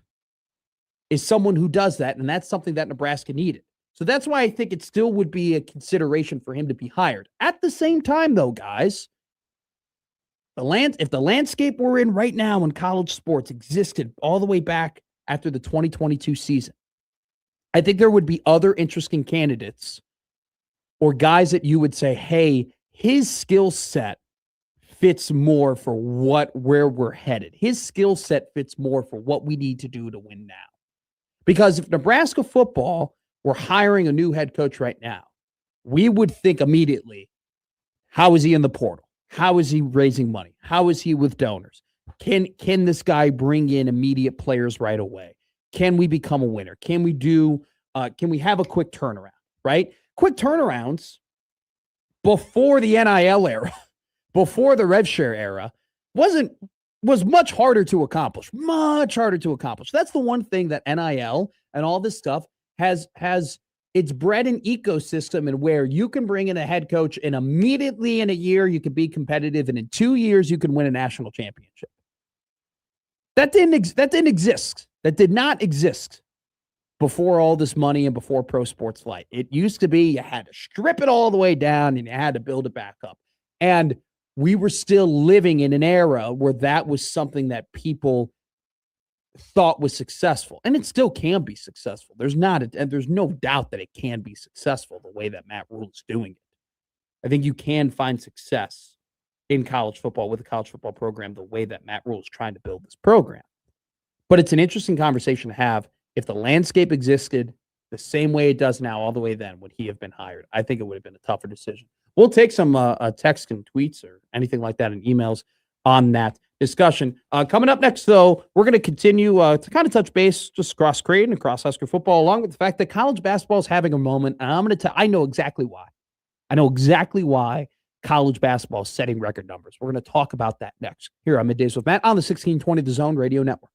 is someone who does that, and that's something that Nebraska needed. So that's why I think it still would be a consideration for him to be hired. At the same time, though, guys, if the landscape we're in right now in college sports existed all the way back after the 2022 season, I think there would be other interesting candidates or guys that you would say, hey, his skill set fits more for where we're headed. His skill set fits more for what we need to do to win now. Because if Nebraska football were hiring a new head coach right now, we would think immediately, how is he in the portal? How is he raising money? How is he with donors? Can this guy bring in immediate players right away? Can we become a winner? Can we have a quick turnaround, right? Quick turnarounds before the NIL era, before the rev share era, was much harder to accomplish. Much harder to accomplish. That's the one thing that NIL and all this stuff has it's bred an ecosystem and where you can bring in a head coach and immediately in a year you can be competitive, and in 2 years you can win a national championship. That didn't exist. That did not exist before all this money and before pro sports light. It used to be you had to strip it all the way down and you had to build it back up. And we were still living in an era where that was something that people thought was successful, and it still can be successful. There's no doubt that it can be successful the way that Matt Rule is doing it. I think you can find success in college football with a college football program the way that Matt Rule is trying to build this program. But it's an interesting conversation to have. If the landscape existed the same way it does now, all the way then, would he have been hired? I think it would have been a tougher decision. We'll take some texts and tweets or anything like that and emails. on that discussion. Coming up next, though, we're going to continue to kind of touch base just across Creighton and across Husker football, along with the fact that college basketball is having a moment. And I'm going to tell, I know exactly why. I know exactly why college basketball is setting record numbers. We're going to talk about that next here on Middays with Matt on the 1620 The Zone Radio Network.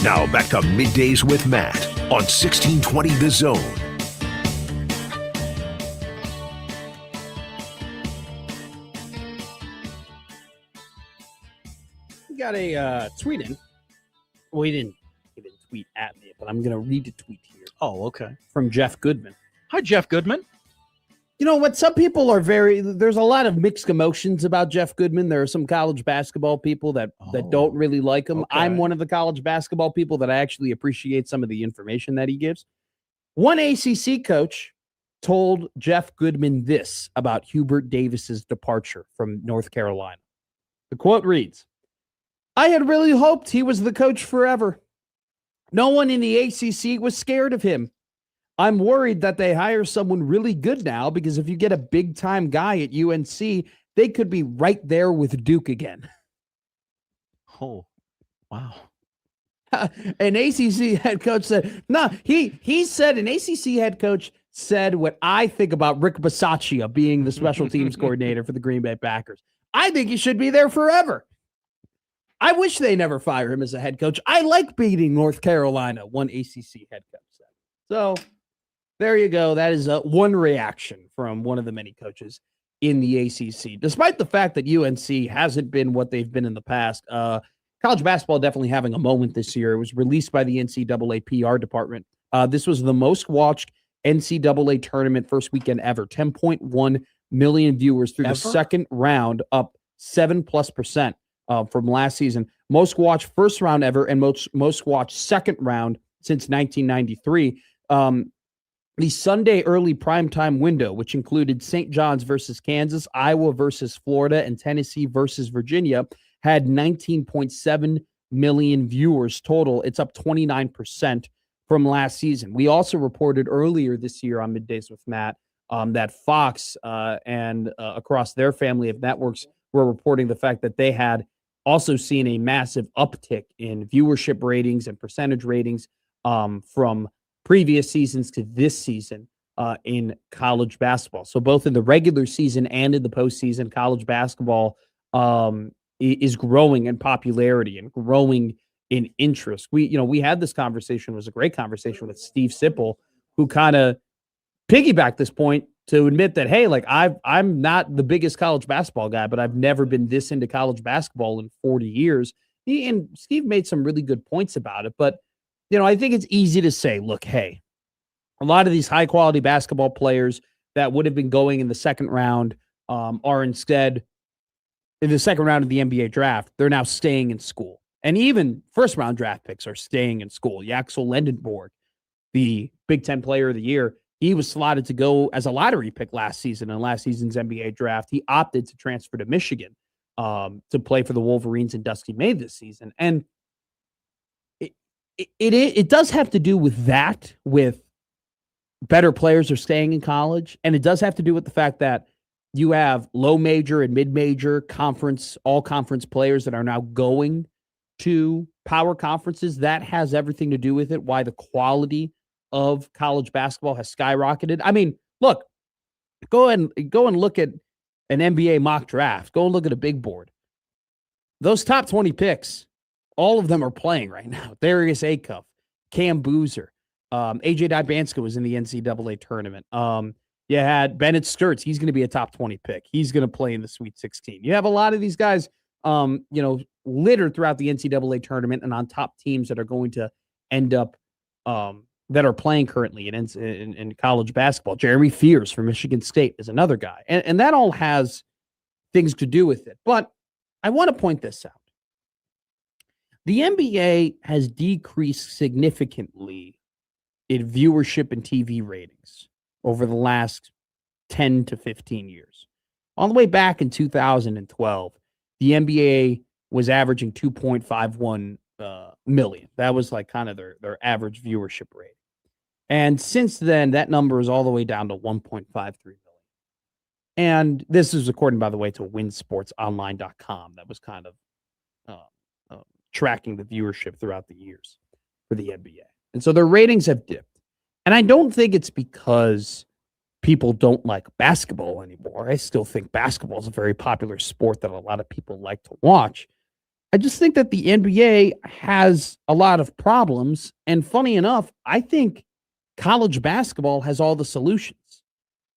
Now back to Middays with Matt on 1620 The Zone. We got a tweet in. Well, he didn't tweet at me, but I'm going to read the tweet here. Oh, okay. From Jeff Goodman. Hi, Jeff Goodman. You know what? Some people are there's a lot of mixed emotions about Jeff Goodman. There are some college basketball people that don't really like him. Okay. I'm one of the college basketball people that I actually appreciate some of the information that he gives. One ACC coach told Jeff Goodman this about Hubert Davis's departure from North Carolina. The quote reads, "I had really hoped he was the coach forever. No one in the ACC was scared of him. I'm worried that they hire someone really good now because if you get a big-time guy at UNC, they could be right there with Duke again." Oh, wow. An ACC head coach said, no, he said an ACC head coach said what I think about Rick Bisaccia being the special teams coordinator for the Green Bay Packers. I think he should be there forever. I wish they never fire him as a head coach. I like beating North Carolina, one ACC head coach said. So there you go. That is one reaction from one of the many coaches in the ACC. Despite the fact that UNC hasn't been what they've been in the past, college basketball definitely having a moment this year. It was released by the NCAA PR department. This was the most watched NCAA tournament first weekend ever. 10.1 million viewers through the second round, up 7+% from last season. Most watched first round ever and most watched second round since 1993. The Sunday early primetime window, which included St. John's versus Kansas, Iowa versus Florida, and Tennessee versus Virginia, had 19.7 million viewers total. It's up 29% from last season. We also reported earlier this year on Middays with Matt that Fox and across their family of networks were reporting the fact that they had also seen a massive uptick in viewership ratings and percentage ratings from previous seasons to this season in college basketball. So both in the regular season and in the postseason, college basketball is growing in popularity and growing in interest. We had this conversation. It was a great conversation with Steve Sipple, who kind of piggybacked this point to admit that, hey, like I'm not the biggest college basketball guy, but I've never been this into college basketball in 40 years. And Steve made some really good points about it, but I think it's easy to say, look, hey, a lot of these high quality basketball players that would have been going in the second round are instead in the second round of the NBA draft. They're now staying in school. And even first round draft picks are staying in school. Yaxel Lendenborg, the Big Ten player of the year, he was slotted to go as a lottery pick last season in last season's NBA draft. He opted to transfer to Michigan to play for the Wolverines in Dusty May this season. And it does have to do with that, with better players are staying in college. And it does have to do with the fact that you have low major and mid-major conference, all conference players that are now going to power conferences. That has everything to do with it, why the quality of college basketball has skyrocketed. I mean, look, go and look at an NBA mock draft. Go and look at a big board. Those top 20 picks, all of them are playing right now. Darius Acuff, Cam Boozer, AJ Dybanska was in the NCAA tournament. You had Bennett Sturts. He's going to be a top 20 pick. He's going to play in the Sweet 16. You have a lot of these guys, littered throughout the NCAA tournament and on top teams that are going to end up that are playing currently in college basketball. Jeremy Fears from Michigan State is another guy. And that all has things to do with it. But I want to point this out. The NBA has decreased significantly in viewership and TV ratings over the last 10 to 15 years. All the way back in 2012, the NBA was averaging 2.51 million. That was like kind of their average viewership rate. And since then, that number is all the way down to 1.53 million. And this is according, by the way, to winsportsonline.com. That was kind of tracking the viewership throughout the years for the NBA. And so their ratings have dipped. And I don't think it's because people don't like basketball anymore. I still think basketball is a very popular sport that a lot of people like to watch. I just think that the NBA has a lot of problems. And funny enough, I think college basketball has all the solutions.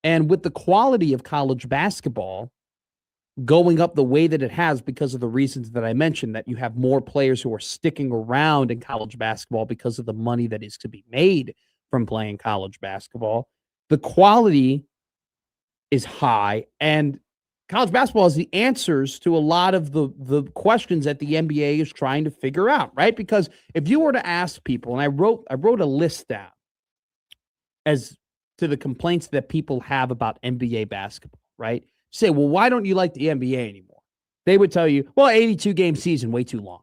And with the quality of college basketball going up the way that it has because of the reasons that I mentioned, that you have more players who are sticking around in college basketball because of the money that is to be made from playing college basketball, the quality is high. And college basketball has the answers to a lot of the questions that the NBA is trying to figure out, right? Because if you were to ask people, and I wrote a list down as to the complaints that people have about NBA basketball, right? Say, well, why don't you like the NBA anymore? They would tell you, well, 82-game season, way too long.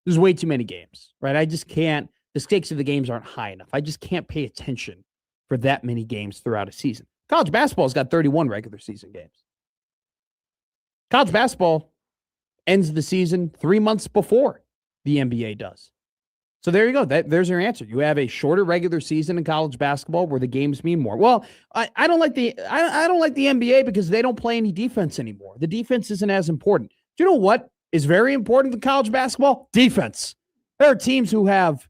There's way too many games, right? I just can't, the stakes of the games aren't high enough. I just can't pay attention for that many games throughout a season. College basketball's got 31 regular season games. College basketball ends the season 3 months before the NBA does. So there you go. There's your answer. You have a shorter regular season in college basketball where the games mean more. Well, I don't like the NBA because they don't play any defense anymore. The defense isn't as important. Do you know what is very important in college basketball? Defense. There are teams who have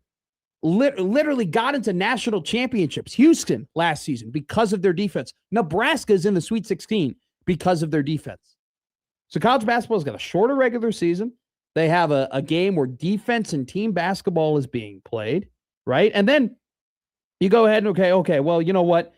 literally got into national championships. Houston last season because of their defense. Nebraska is in the Sweet 16 because of their defense. So college basketball has got a shorter regular season. They have a game where defense and team basketball is being played, right? And then you go ahead and, okay, well, you know what?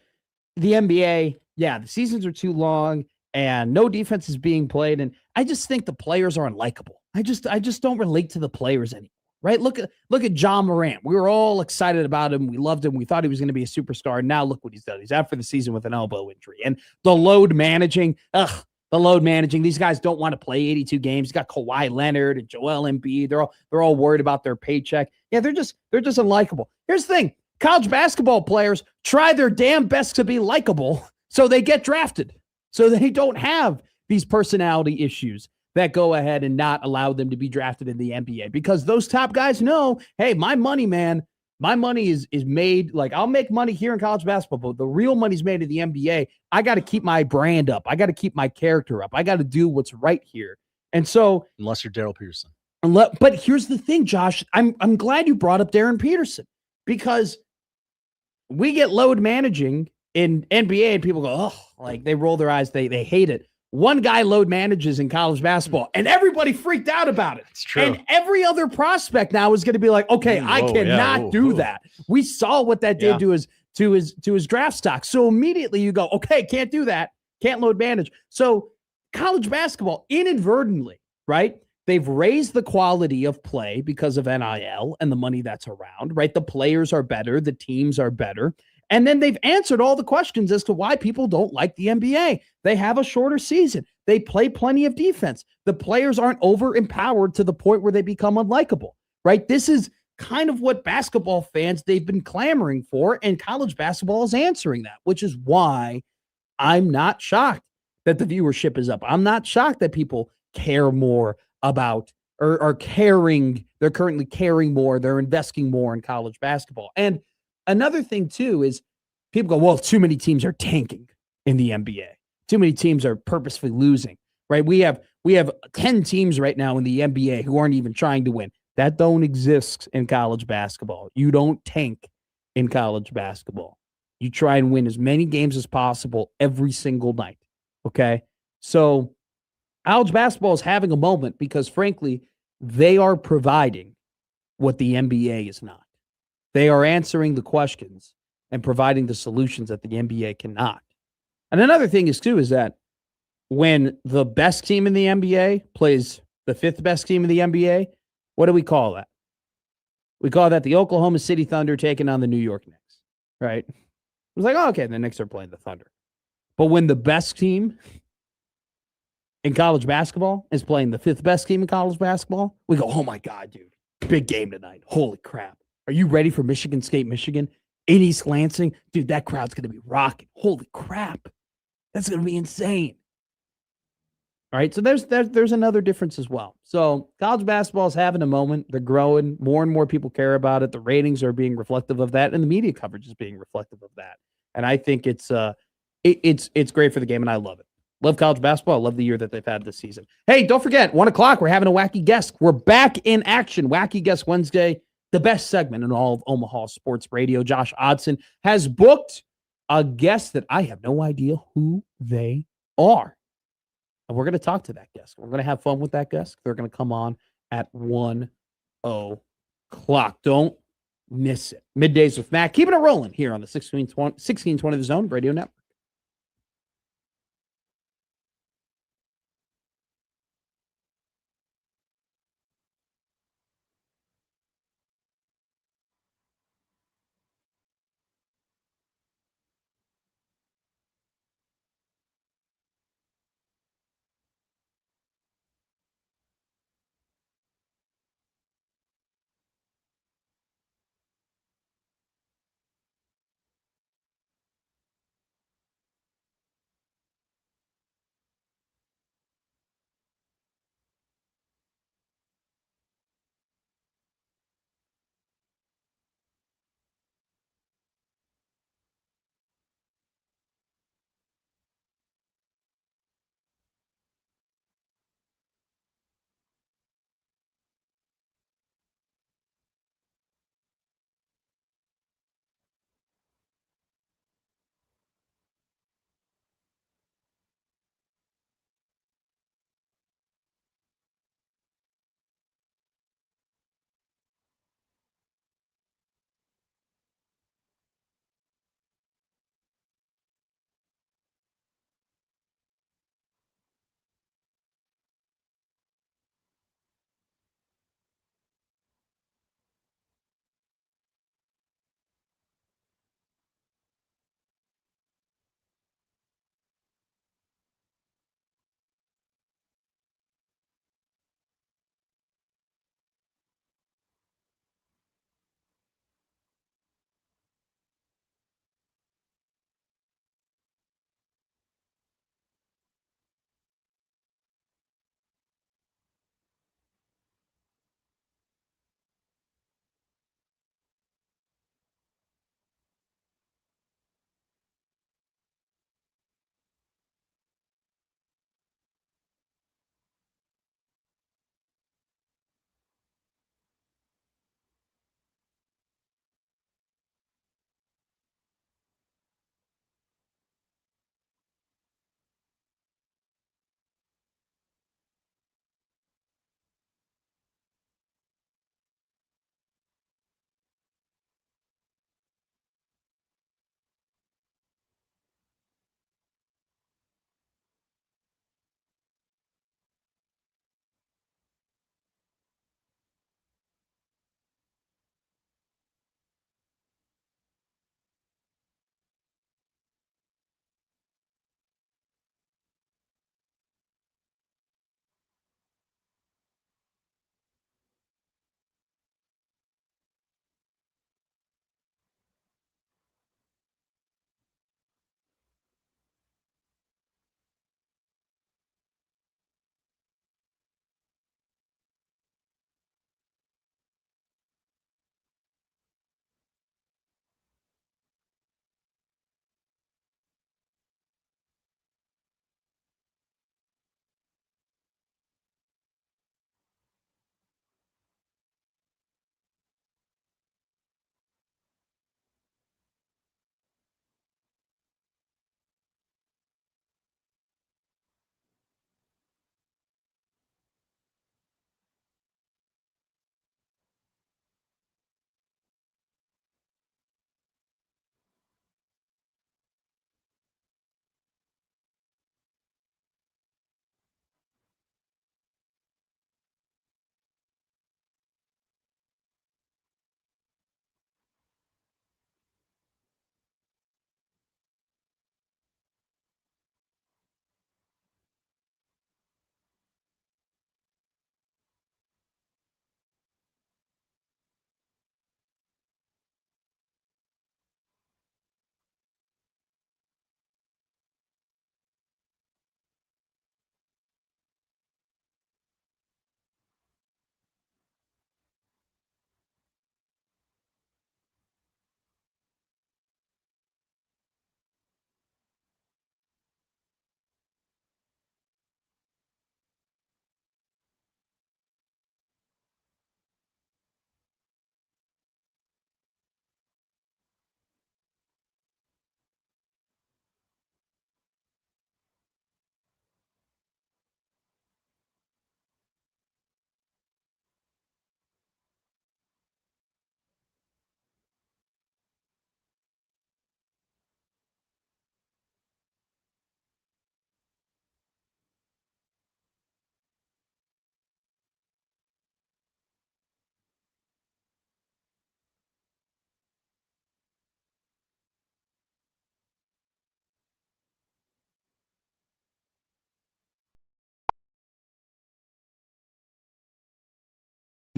The NBA, yeah, the seasons are too long and no defense is being played. And I just think the players are unlikable. I just don't relate to the players anymore, right? Look at John Morant. We were all excited about him. We loved him. We thought he was going to be a superstar. Now look what he's done. He's out for the season with an elbow injury. And the load managing, these guys don't want to play 82 games. You got Kawhi Leonard and Joel Embiid. They're all worried about their paycheck. Yeah, they're just unlikable. Here's the thing. College basketball players try their damn best to be likable so they get drafted. So they don't have these personality issues that go ahead and not allow them to be drafted in the NBA, because those top guys know, hey, my money, man, my money is made. Like, I'll make money here in college basketball, but the real money's made in the NBA. I got to keep my brand up. I got to keep my character up. I got to do what's right here. And so, unless you're Daryl Peterson. But here's the thing, Josh. I'm glad you brought up Darren Peterson, because we get load managing in NBA and people go, oh, like they roll their eyes. They hate it. One guy load manages in college basketball and everybody freaked out about it. It's true. And every other prospect now is going to be like, okay, I cannot do that. We saw what that did to his draft stock. So immediately you go, okay, can't do that. Can't load manage. So college basketball inadvertently, right? They've raised the quality of play because of NIL and the money that's around, right? The players are better. The teams are better. And then they've answered all the questions as to why people don't like the NBA. They have a shorter season. They play plenty of defense. The players aren't over-empowered to the point where they become unlikable, right? This is kind of what basketball fans, they've been clamoring for, and college basketball is answering that, which is why I'm not shocked that the viewership is up. I'm not shocked that people care more about or are caring. They're currently caring more. They're investing more in college basketball. And another thing, too, is people go, well, too many teams are tanking in the NBA. Too many teams are purposefully losing, right? We have 10 teams right now in the NBA who aren't even trying to win. That don't exist in college basketball. You don't tank in college basketball. You try and win as many games as possible every single night, okay? So college basketball is having a moment because, frankly, they are providing what the NBA is not. They are answering the questions and providing the solutions that the NBA cannot. And another thing is that when the best team in the NBA plays the fifth best team in the NBA, what do we call that? We call that the Oklahoma City Thunder taking on the New York Knicks, right? It was like, oh, okay, the Knicks are playing the Thunder. But when the best team in college basketball is playing the fifth best team in college basketball, we go, oh my God, dude, big game tonight. Holy crap. Are you ready for Michigan State, Michigan? In East Lansing? Dude, that crowd's going to be rocking. Holy crap. That's going to be insane. All right, so there's another difference as well. So college basketball is having a moment. They're growing. More and more people care about it. The ratings are being reflective of that, and the media coverage is being reflective of that. And I think it's great for the game, and I love it. Love college basketball. Love the year that they've had this season. Hey, don't forget, 1 o'clock, we're having a Wacky Guest. We're back in action. Wacky Guest Wednesday, the best segment in all of Omaha sports radio. Josh Odson has booked a guest that I have no idea who they are. And we're going to talk to that guest. We're going to have fun with that guest. They're going to come on at 1 o'clock. Don't miss it. Middays with Matt. Keeping it rolling here on the 1620 The Zone Radio Network.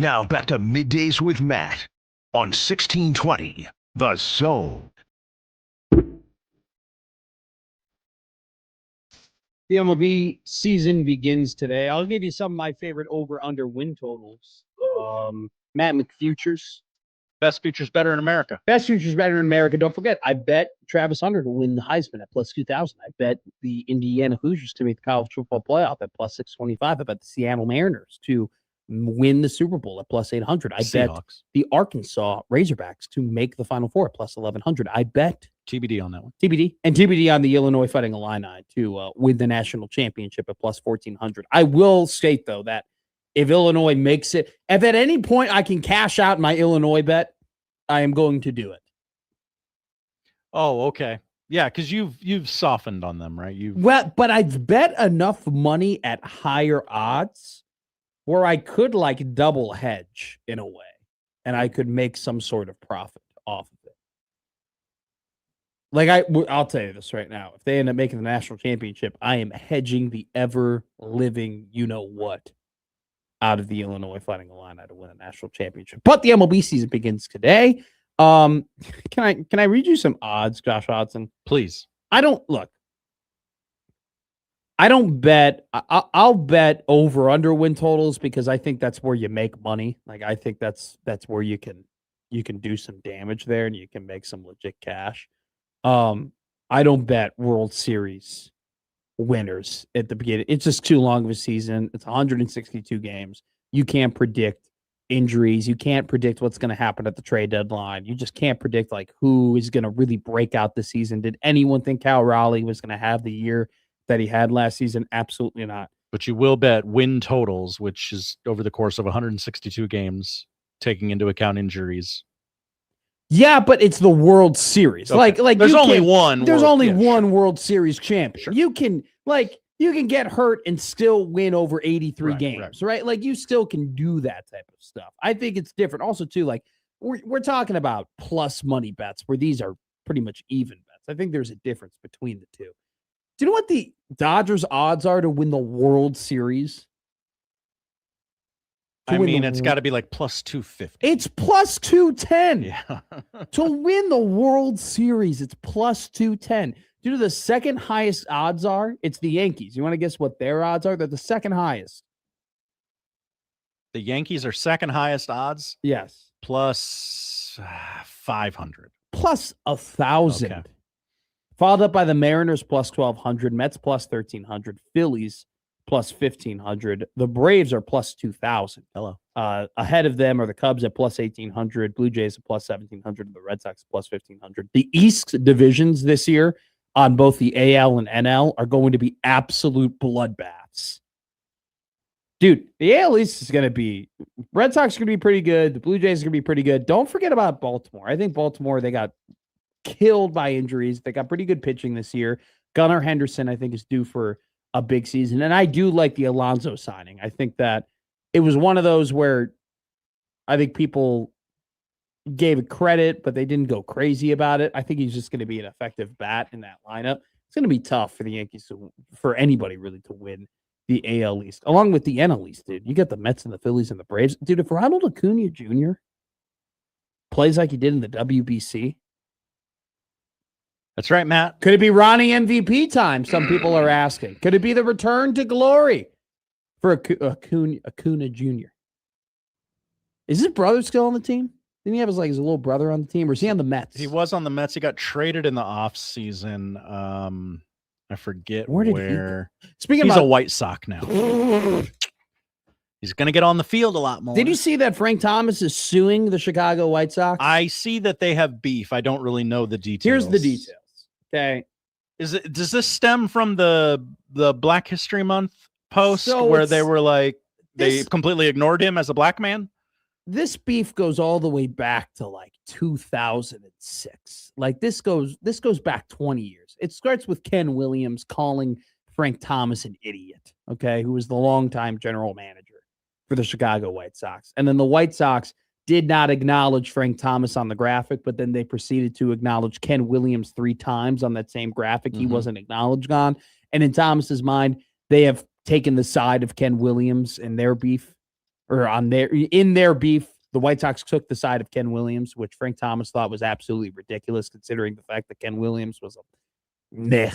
Now back to Middays with Matt on 1620 The Zone. The MLB season begins today. I'll give you some of my favorite over-under win totals. Matt McFutures. Best futures better in America. Best futures better in America. Don't forget, I bet Travis Hunter to win the Heisman at plus 2,000. I bet the Indiana Hoosiers to make the college football playoff at plus 625. I bet the Seattle Mariners to win the Super Bowl at plus 800. I bet the Arkansas Razorbacks to make the Final Four at plus 1,100. I bet TBD on that one. TBD. And TBD on the Illinois Fighting Illini to win the national championship at plus 1,400. I will state, though, that if Illinois makes it, if at any point I can cash out my Illinois bet, I am going to do it. Oh, okay. Yeah, because you've softened on them, right? Well, but I've bet enough money at higher odds where I could like double hedge in a way, and I could make some sort of profit off of it. Like I'll tell you this right now: if they end up making the national championship, I am hedging the ever living you-know-what out of the Illinois Fighting Illini to win a national championship. But the MLB season begins today. Can I read you some odds, Josh Hodson? Please. I don't bet. I'll bet over under win totals because I think that's where you make money. Like I think that's where you can do some damage there and you can make some legit cash. I don't bet World Series winners at the beginning. It's just too long of a season. It's 162 games. You can't predict injuries. You can't predict what's going to happen at the trade deadline. You just can't predict like who is going to really break out this season. Did anyone think Cal Raleigh was going to have the year that he had last season? Absolutely not. But you will bet win totals, which is over the course of 162 games, taking into account injuries. Yeah, but it's the World Series. Okay. Like there's only one. There's only one World Series champion. Sure. You can get hurt and still win over 83 games, right? Like you still can do that type of stuff. I think it's different. Also, too, like we're talking about plus money bets where these are pretty much even bets. I think there's a difference between the two. Do you know what the Dodgers' odds are to win the World Series? It's got to be like plus 250. It's plus 210. Yeah. To win the World Series, it's plus 210. Do you know the second highest odds are? It's the Yankees. You want to guess what their odds are? They're the second highest. The Yankees are second highest odds? Yes. Plus 500. Plus 1,000. Okay. Followed up by the Mariners plus 1,200, Mets plus 1,300, Phillies plus 1,500. The Braves are plus 2,000. Hello. Ahead of them are the Cubs at plus 1,800, Blue Jays at plus 1,700, and the Red Sox plus 1,500. The East divisions this year on both the AL and NL are going to be absolute bloodbaths. Dude, the AL East is going to be, Red Sox are going to be pretty good. The Blue Jays are going to be pretty good. Don't forget about Baltimore. I think Baltimore, they got killed by injuries. They got pretty good pitching this year. Gunnar Henderson, I think, is due for a big season. And I do like the Alonso signing. I think that it was one of those where I think people gave it credit, but they didn't go crazy about it. I think he's just going to be an effective bat in that lineup. It's going to be tough for the Yankees for anybody really to win the AL East, along with the NL East, dude. You got the Mets and the Phillies and the Braves. Dude, if Ronald Acuna Jr. plays like he did in the WBC, that's right, Matt. Could it be Ronnie MVP time? Some people are asking. Could it be the return to glory for Acuna Jr.? Is his brother still on the team? Didn't he have his little brother on the team, or is he on the Mets? He was on the Mets. He got traded in the offseason. I forget where. He's a White Sox now. He's going to get on the field a lot more. Did you see that Frank Thomas is suing the Chicago White Sox? I see that they have beef. I don't really know the details. Here's the details. Okay. Does this stem from the Black History Month post where they were like, they completely ignored him as a black man? This beef goes all the way back to like 2006. Like this goes back 20 years. It starts with Ken Williams calling Frank Thomas an idiot, okay, who was the longtime general manager for the Chicago White Sox. And then the White Sox did not acknowledge Frank Thomas on the graphic, but then they proceeded to acknowledge Ken Williams 3 times on that same graphic. He wasn't acknowledged on. And in Thomas's mind, they have taken the side of Ken Williams in their beef. or in their beef, the White Sox took the side of Ken Williams, which Frank Thomas thought was absolutely ridiculous, considering the fact that Ken Williams was a meh,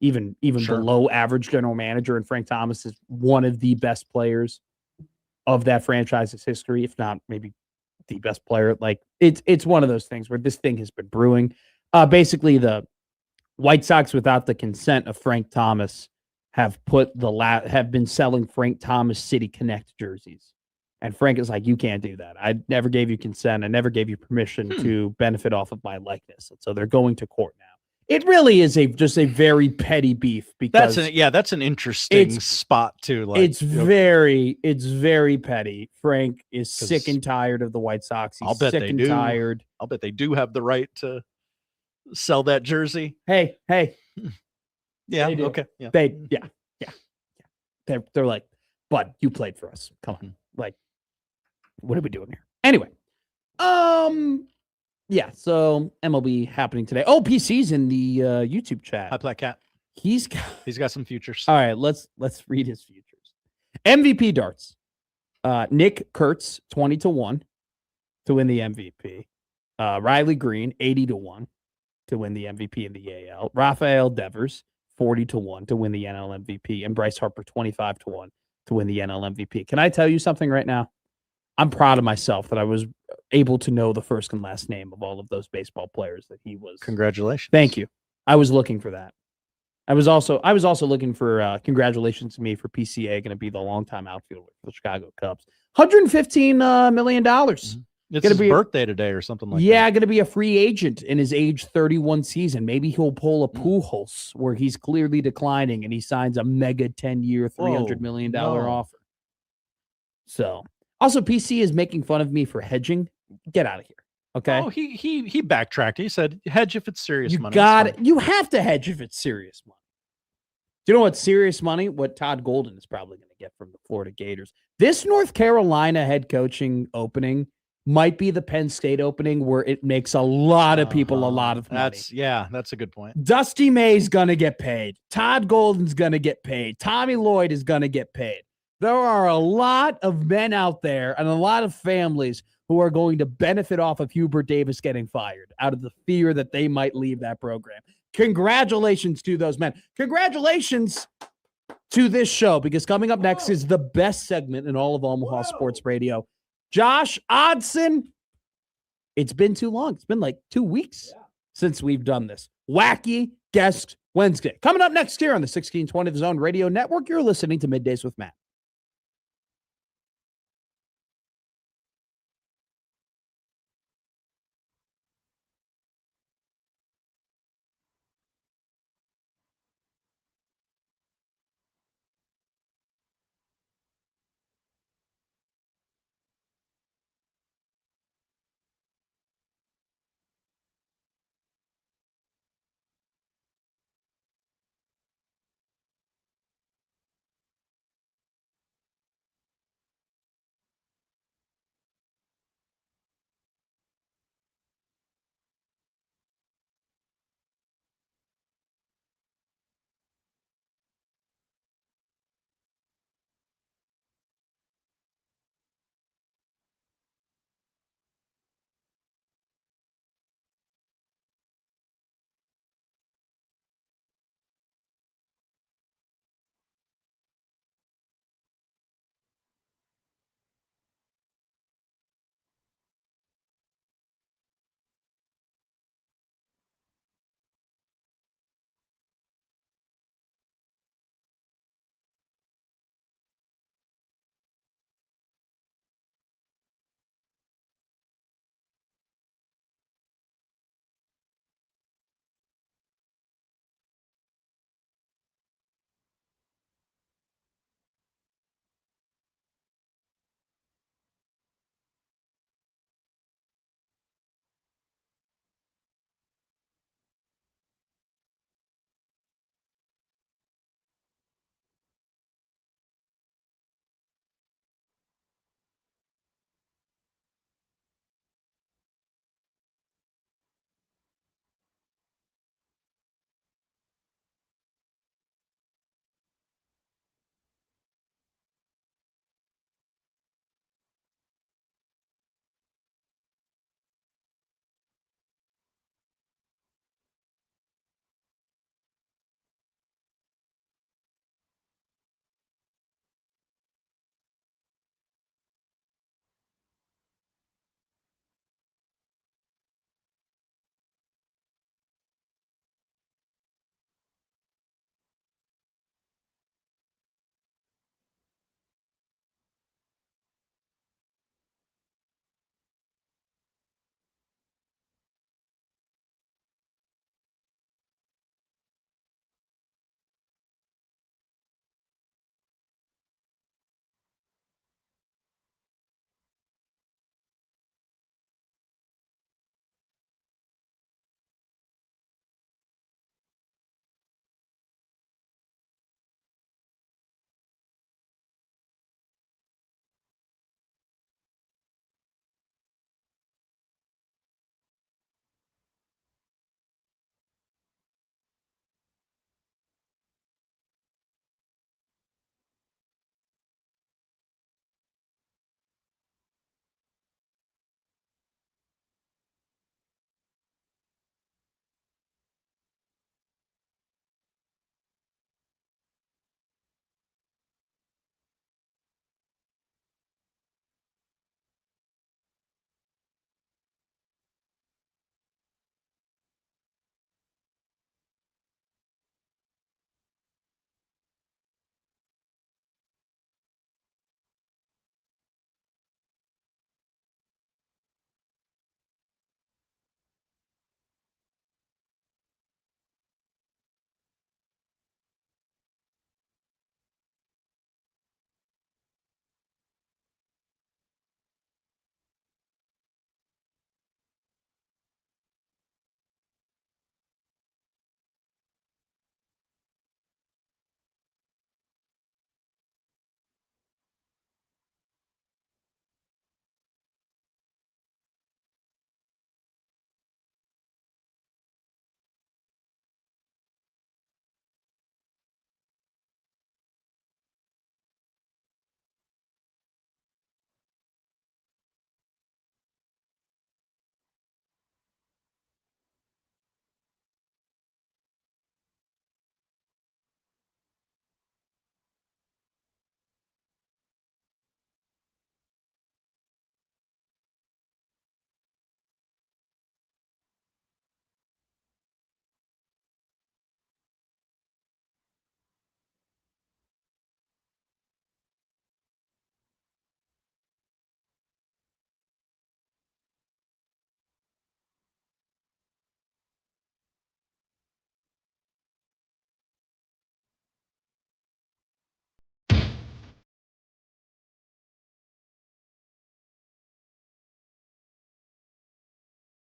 even below average general manager, and Frank Thomas is one of the best players of that franchise's history, if not maybe the best player. Like it's one of those things where this thing has been brewing. Basically, the White Sox, without the consent of Frank Thomas, have been selling Frank Thomas City Connect jerseys. And Frank is like, you can't do that. I never gave you consent. I never gave you permission to benefit off of my likeness. And so they're going to court now. It really is just a very petty beef because that's an interesting spot too. Like, it's very petty. Frank is sick and tired of the White Sox. He's tired. I'll bet they do have the right to sell that jersey. Hey. Yeah. Okay. Yeah. They're like, bud, you played for us. Come on. Like, what are we doing here? Anyway, yeah. So MLB happening today. Oh, PC's in the YouTube chat. Hi, Black Cat. He's got some futures. All right, let's read his futures. MVP darts. Nick Kurtz 20-1 to win the MVP. Riley Green 80-1 to win the MVP in the AL. Rafael Devers 40-1 to win the NL MVP, and Bryce Harper 25-1 to win the NL MVP. Can I tell you something right now? I'm proud of myself that I was able to know the first and last name of all of those baseball players that he was. Congratulations. Thank you. I was looking for that. I was also looking for congratulations to me for PCA, going to be the longtime outfielder for the Chicago Cubs. $115 million. It's his birthday today or something like that. Yeah, going to be a free agent in his age 31 season. Maybe he'll pull a Pujols where he's clearly declining and he signs a mega 10-year, $300 million offer. So, also PC is making fun of me for hedging. Get out of here. Okay. Oh, he backtracked. He said, hedge if it's serious money. You have to hedge if it's serious money. Do you know what's serious money? What Todd Golden is probably going to get from the Florida Gators. This North Carolina head coaching opening might be the Penn State opening where it makes a lot of people a lot of money. That's a good point. Dusty May's going to get paid. Todd Golden's going to get paid. Tommy Lloyd is going to get paid. There are a lot of men out there and a lot of families who are going to benefit off of Hubert Davis getting fired out of the fear that they might leave that program. Congratulations to those men. Congratulations to this show, because coming up next is the best segment in all of Omaha Sports Radio. Josh Odson. It's been too long. It's been like 2 weeks since we've done this. Wacky Guest Wednesday. Coming up next here on the 1620 The Zone Radio Network, you're listening to Middays with Matt.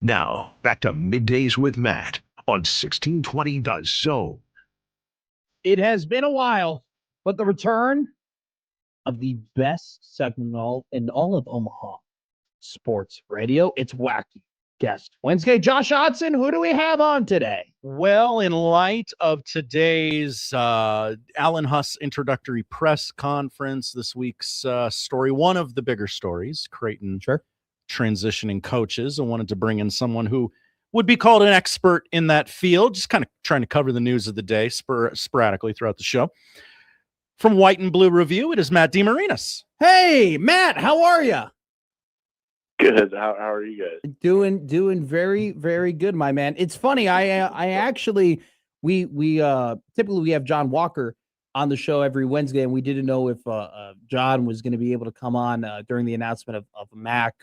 Now, back to Middays with Matt on 1620 The Zone. It has been a while, but the return of the best segment in all of Omaha sports radio. It's Wacky Guest Wednesday. Josh Hodson, who do we have on today? Well, in light of today's Alan Huss introductory press conference, this week's story, one of the bigger stories, Creighton transitioning coaches, I wanted to bring in someone who would be called an expert in that field, just kind of trying to cover the news of the day sporadically throughout the show. From White and Blue Review, it is Matt DeMarinis. Hey, Matt, how are you? Good. How are you guys? Doing very, very good, my man. It's funny. I actually we typically we have John Walker on the show every Wednesday, and we didn't know if John was going to be able to come on during the announcement of Mac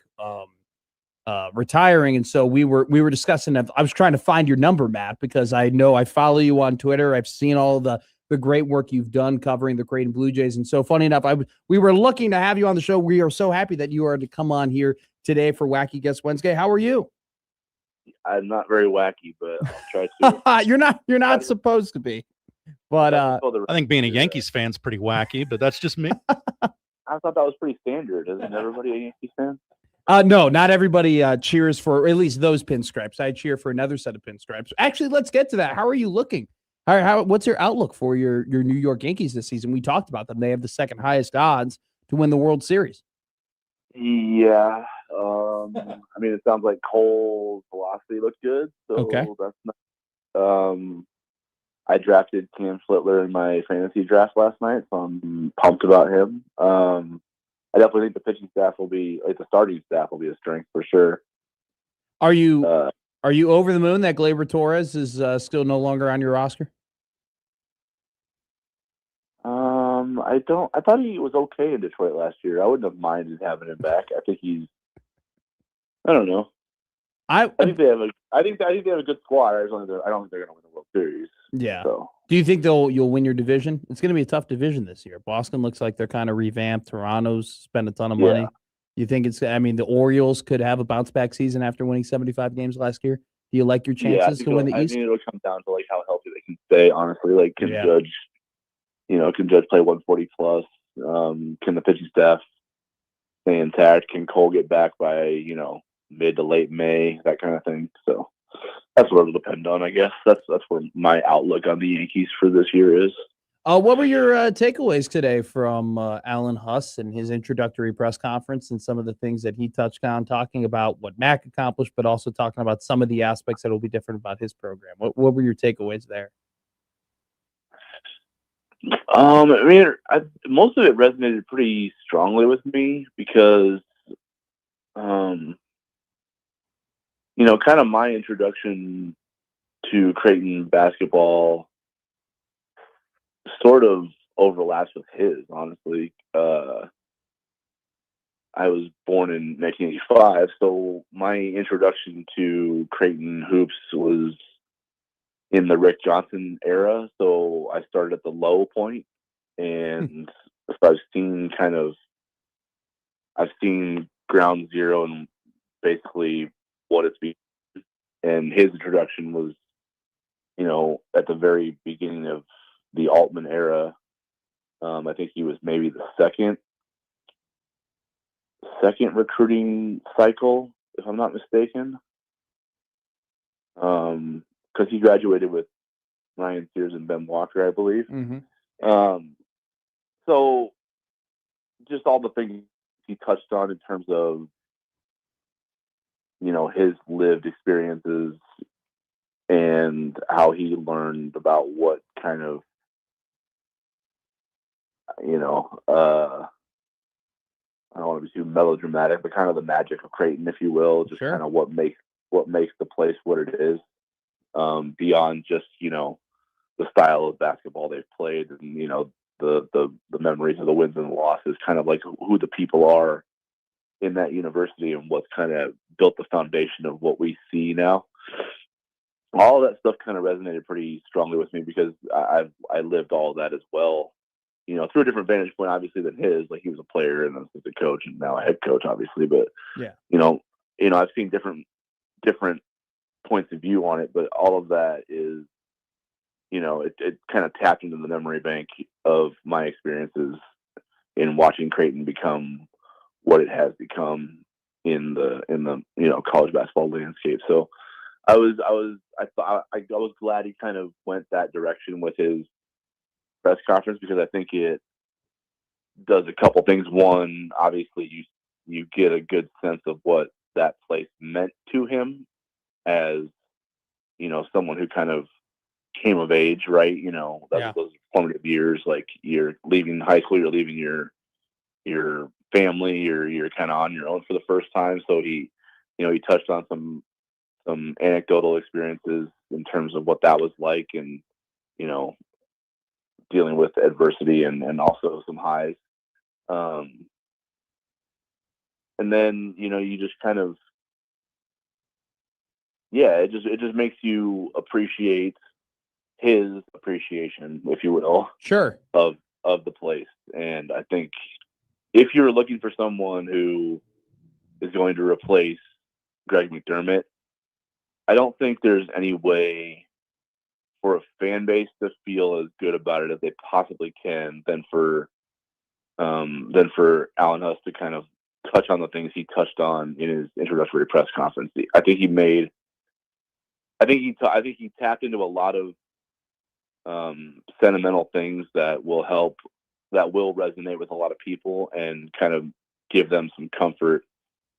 retiring, and so we were discussing. I was trying to find your number, Matt, because I know I follow you on Twitter. I've seen all the great work you've done covering the Creighton Blue Jays, and so funny enough, we were looking to have you on the show. We are so happy that you are to come on here today for Wacky Guest Wednesday. How are you? I'm not very wacky, but I'll try to. You're not supposed to be. But I think being a Yankees fan is pretty wacky, but that's just me. I thought that was pretty standard. Isn't everybody a Yankees fan? No, not everybody cheers for at least those pinstripes. I cheer for another set of pinstripes. Actually, let's get to that. How are you looking? What's your outlook for your New York Yankees this season? We talked about them. They have the second highest odds to win the World Series. Yeah. I mean, it sounds like Cole's velocity looks good. So okay. That's not, I drafted Cam Schlittler in my fantasy draft last night, so I'm pumped about him. I definitely think the pitching staff the starting staff will be a strength for sure. Are you over the moon that Gleyber Torres is still no longer on your roster? I thought he was okay in Detroit last year. I wouldn't have minded having him back. I think I don't know. I think they have a good squad. I don't think they're going to win the World Series. Yeah. So. Do you think you'll win your division? It's going to be a tough division this year. Boston looks like they're kind of revamped. Toronto's spent a ton of money. You think the Orioles could have a bounce back season after winning 75 games last year? Do you like your chances to win the East? I think it'll come down to how healthy they can stay. Honestly, can Judge play 140 plus? Can the pitching staff stay intact? Can Cole get back by mid to late May? That kind of thing. So that's what it'll depend on, I guess. That's where my outlook on the Yankees for this year is. What were your takeaways today from Alan Huss and his introductory press conference and some of the things that he touched on, talking about what Mac accomplished, but also talking about some of the aspects that will be different about his program? What were your takeaways there? Most of it resonated pretty strongly with me because, kind of my introduction to Creighton basketball sort of overlaps with his, honestly. I was born in 1985, so my introduction to Creighton hoops was in the Rick Johnson era. So I started at the low point, and so I've seen ground zero and basically what it's been. And his introduction was, at the very beginning of the Altman era. I think he was maybe the second recruiting cycle, if I'm not mistaken. Because he graduated with Ryan Sears and Ben Walker, I believe. Mm-hmm. So just all the things he touched on in terms of, his lived experiences and how he learned about what kind of, I don't want to be too melodramatic, but kind of the magic of Creighton, if you will, just kind of what makes the place what it is, beyond just, the style of basketball they've played and, the memories of the wins and the losses, kind of like who the people are in that university and what's kind of built the foundation of what we see now. All of that stuff kind of resonated pretty strongly with me because I lived all of that as well, through a different vantage point, obviously, than his. Like, he was a player and an assistant coach and now a head coach, obviously. But, yeah, I've seen different different points of view on it, but all of that is, it kind of tapped into the memory bank of my experiences in watching Creighton become what it has become in the college basketball landscape. So I was glad he kind of went that direction with his press conference, because I think it does a couple things. One, obviously you get a good sense of what that place meant to him as, someone who kind of came of age, right? Those formative years, like you're leaving high school, you're leaving your family, you're kind of on your own for the first time. So he touched on some anecdotal experiences in terms of what that was like, and, dealing with adversity and also some highs. And then, you just kind of, it just makes you appreciate his appreciation, if you will, sure, of the place. And I think if you're looking for someone who is going to replace Greg McDermott, I don't think there's any way for a fan base to feel as good about it as they possibly can than for Alan Huss to kind of touch on the things he touched on in his introductory press conference. I think he tapped into a lot of sentimental things that will resonate with a lot of people, and kind of give them some comfort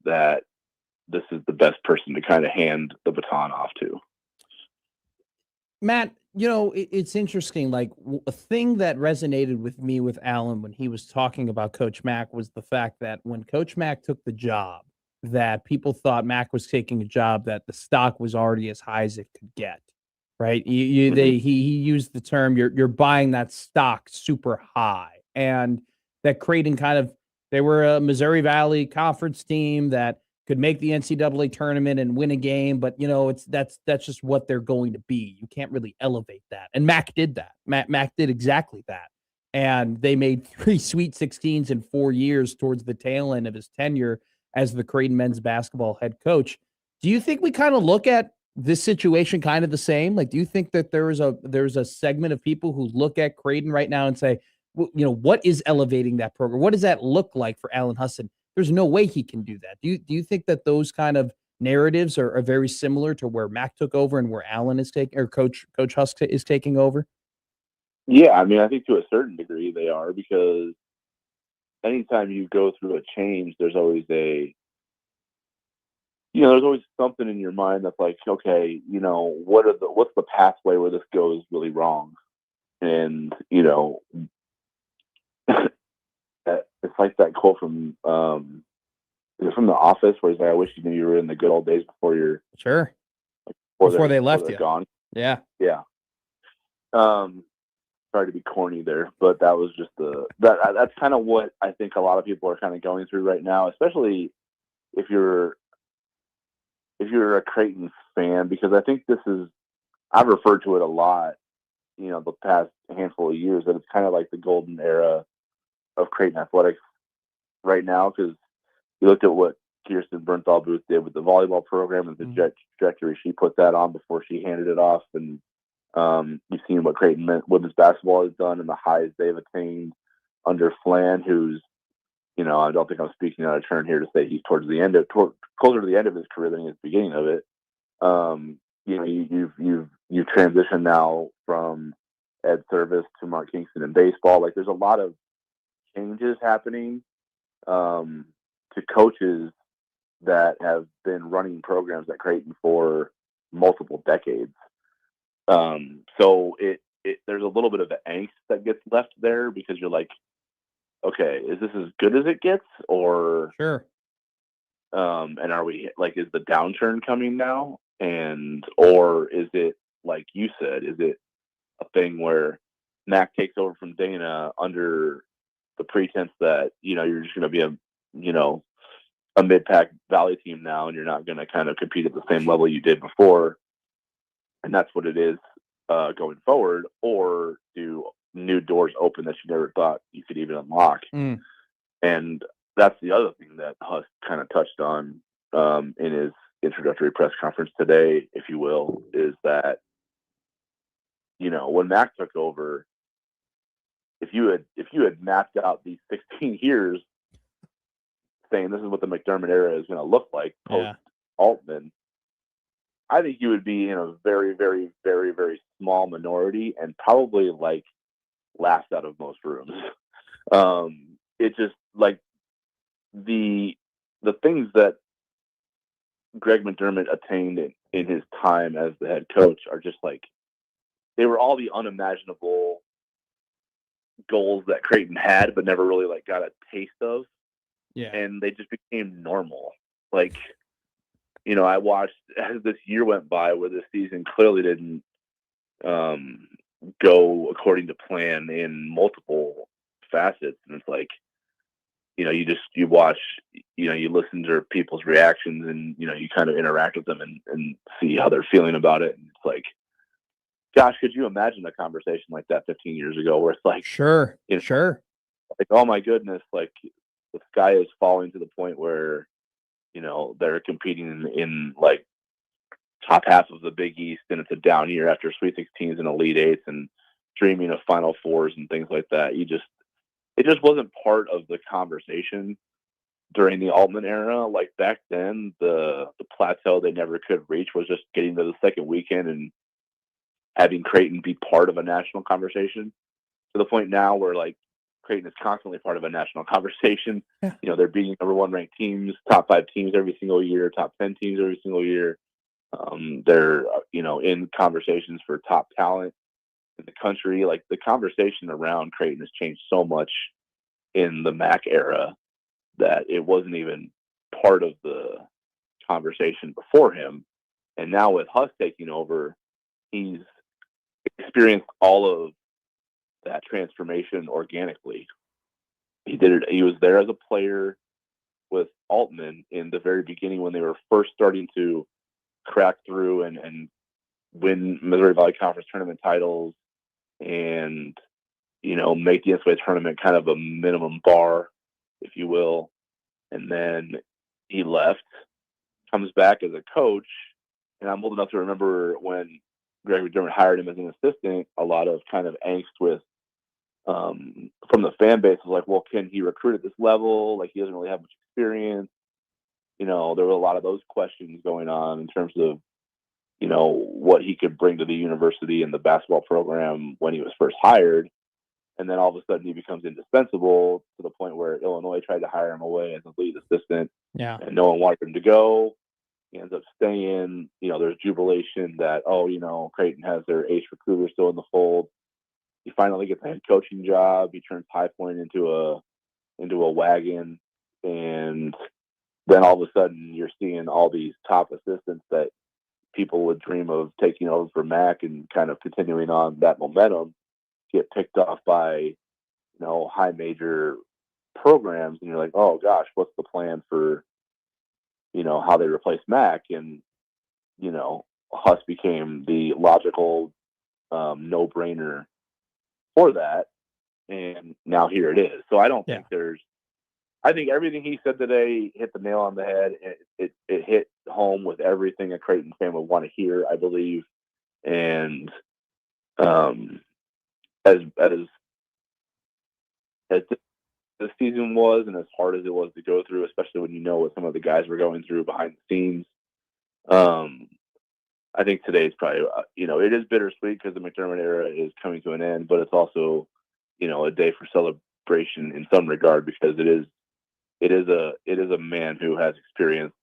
that this is the best person to kind of hand the baton off to. Matt, it's interesting. Like, a thing that resonated with me with Alan when he was talking about Coach Mack was the fact that when Coach Mack took the job, that people thought Mack was taking a job that the stock was already as high as it could get. Right? He used the term, you're buying that stock super high, and that Creighton they were a Missouri Valley Conference team that could make the NCAA tournament and win a game, but that's just what they're going to be. You can't really elevate that. And Mack did that. Mack did exactly that. And they made 3 Sweet 16s in 4 years towards the tail end of his tenure as the Creighton men's basketball head coach. Do you think we kind of look at this situation kind of the same? Like, do you think that there's a segment of people who look at Creighton right now and say, what is elevating that program? What does that look like for Alan Huss? There's no way he can do that. Do you think that those kind of narratives are very similar to where Mack took over and where Alan is taking, or Coach Huss is taking over? Yeah, I mean, I think to a certain degree they are, because anytime you go through a change, there's always there's always something in your mind that's like, okay, what's the pathway where this goes really wrong? And, it's like that quote from The Office, where he's like, I wish you knew you were in the good old days before you're sure. Before they left you. Gone. Yeah. Yeah. Sorry to be corny there, but that was just that's kind of what I think a lot of people are kind of going through right now, especially if you're a Creighton fan, because I think I've referred to it a lot, the past handful of years, that it's kind of like the golden era of Creighton athletics right now, because you looked at what Kirsten Bernthal Booth did with the volleyball program and the trajectory she put that on before she handed it off, and you've seen what Creighton women's basketball has done and the highs they've attained under Flan, who's, I don't think I'm speaking out of turn here to say he's closer to the end of his career than he is the beginning of it. You've transitioned now from Ed Service to Mark Kingston in baseball. Like, there's a lot of changes happening to coaches that have been running programs at Creighton for multiple decades. So there's a little bit of the angst that gets left there, because you're like, okay, is this as good as it gets, or sure? And are we like, is the downturn coming now, or is it, like you said, is it a thing where Mack takes over from Dana under the pretense that you're just going to be a mid-pack Valley team now, and you're not going to kind of compete at the same level you did before, and that's what it is going forward? Or do new doors open that you never thought you could even unlock? And that's the other thing that Huss kind of touched on in his introductory press conference today, if you will, is that, when Mac took over, if you had mapped out these 16 years saying this is what the McDermott era is going to look like post Altman, I think you would be in a very, very, very, very small minority and probably like laughed out of most rooms. It just like the things that Greg McDermott attained in his time as the head coach are just like, they were all the unimaginable goals that Creighton had, but never really like got a taste of. Yeah. And they just became normal. Like, I watched as this year went by where this season clearly didn't go according to plan in multiple facets. And it's like, you watch, you listen to people's reactions and, you kind of interact with them and see how they're feeling about it. And it's like, gosh, could you imagine a conversation like that 15 years ago where it's like, sure. Like, oh my goodness, like the sky is falling to the point where, they're competing in like top half of the Big East and it's a down year after Sweet 16s and Elite Eights and dreaming of Final Fours and things like that. It just wasn't part of the conversation during the Altman era. Like back then, the plateau they never could reach was just getting to the second weekend and having Creighton be part of a national conversation, to the point now where like Creighton is constantly part of a national conversation. Yeah. They're beating number 1 ranked teams, top 5 teams every single year, top 10 teams every single year. They're, in conversations for top talent in the country. Like the conversation around Creighton has changed so much in the MAC era that it wasn't even part of the conversation before him. And now with Huss taking over, he's experienced all of that transformation organically. He did it. He was there as a player with Altman in the very beginning when they were first starting to crack through and win Missouri Valley Conference tournament titles and, make the NCAA tournament kind of a minimum bar, if you will. And then he left, comes back as a coach. And I'm old enough to remember when Greg McDermott hired him as an assistant, a lot of kind of angst with from the fan base was like, well, can he recruit at this level? Like, he doesn't really have much experience. There were a lot of those questions going on in terms of, what he could bring to the university and the basketball program when he was first hired. And then all of a sudden he becomes indispensable to the point where Illinois tried to hire him away as a lead assistant. Yeah. And no one wanted him to go. He ends up staying. There's jubilation that, Creighton has their ace recruiter still in the fold. He finally gets a head coaching job. He turns High Point into a wagon. And then all of a sudden you're seeing all these top assistants that people would dream of taking over for Mac and kind of continuing on that momentum get picked off by, high major programs. And you're like, oh gosh, what's the plan for, how they replace Mac? And, Huss became the logical no-brainer for that. And now here it is. So I don't think I think everything he said today hit the nail on the head. It hit home with everything a Creighton fan would want to hear, I believe. And as this season was, and as hard as it was to go through, especially when what some of the guys were going through behind the scenes, I think today's probably it is bittersweet because the McDermott era is coming to an end, but it's also a day for celebration in some regard because it is a man who has experienced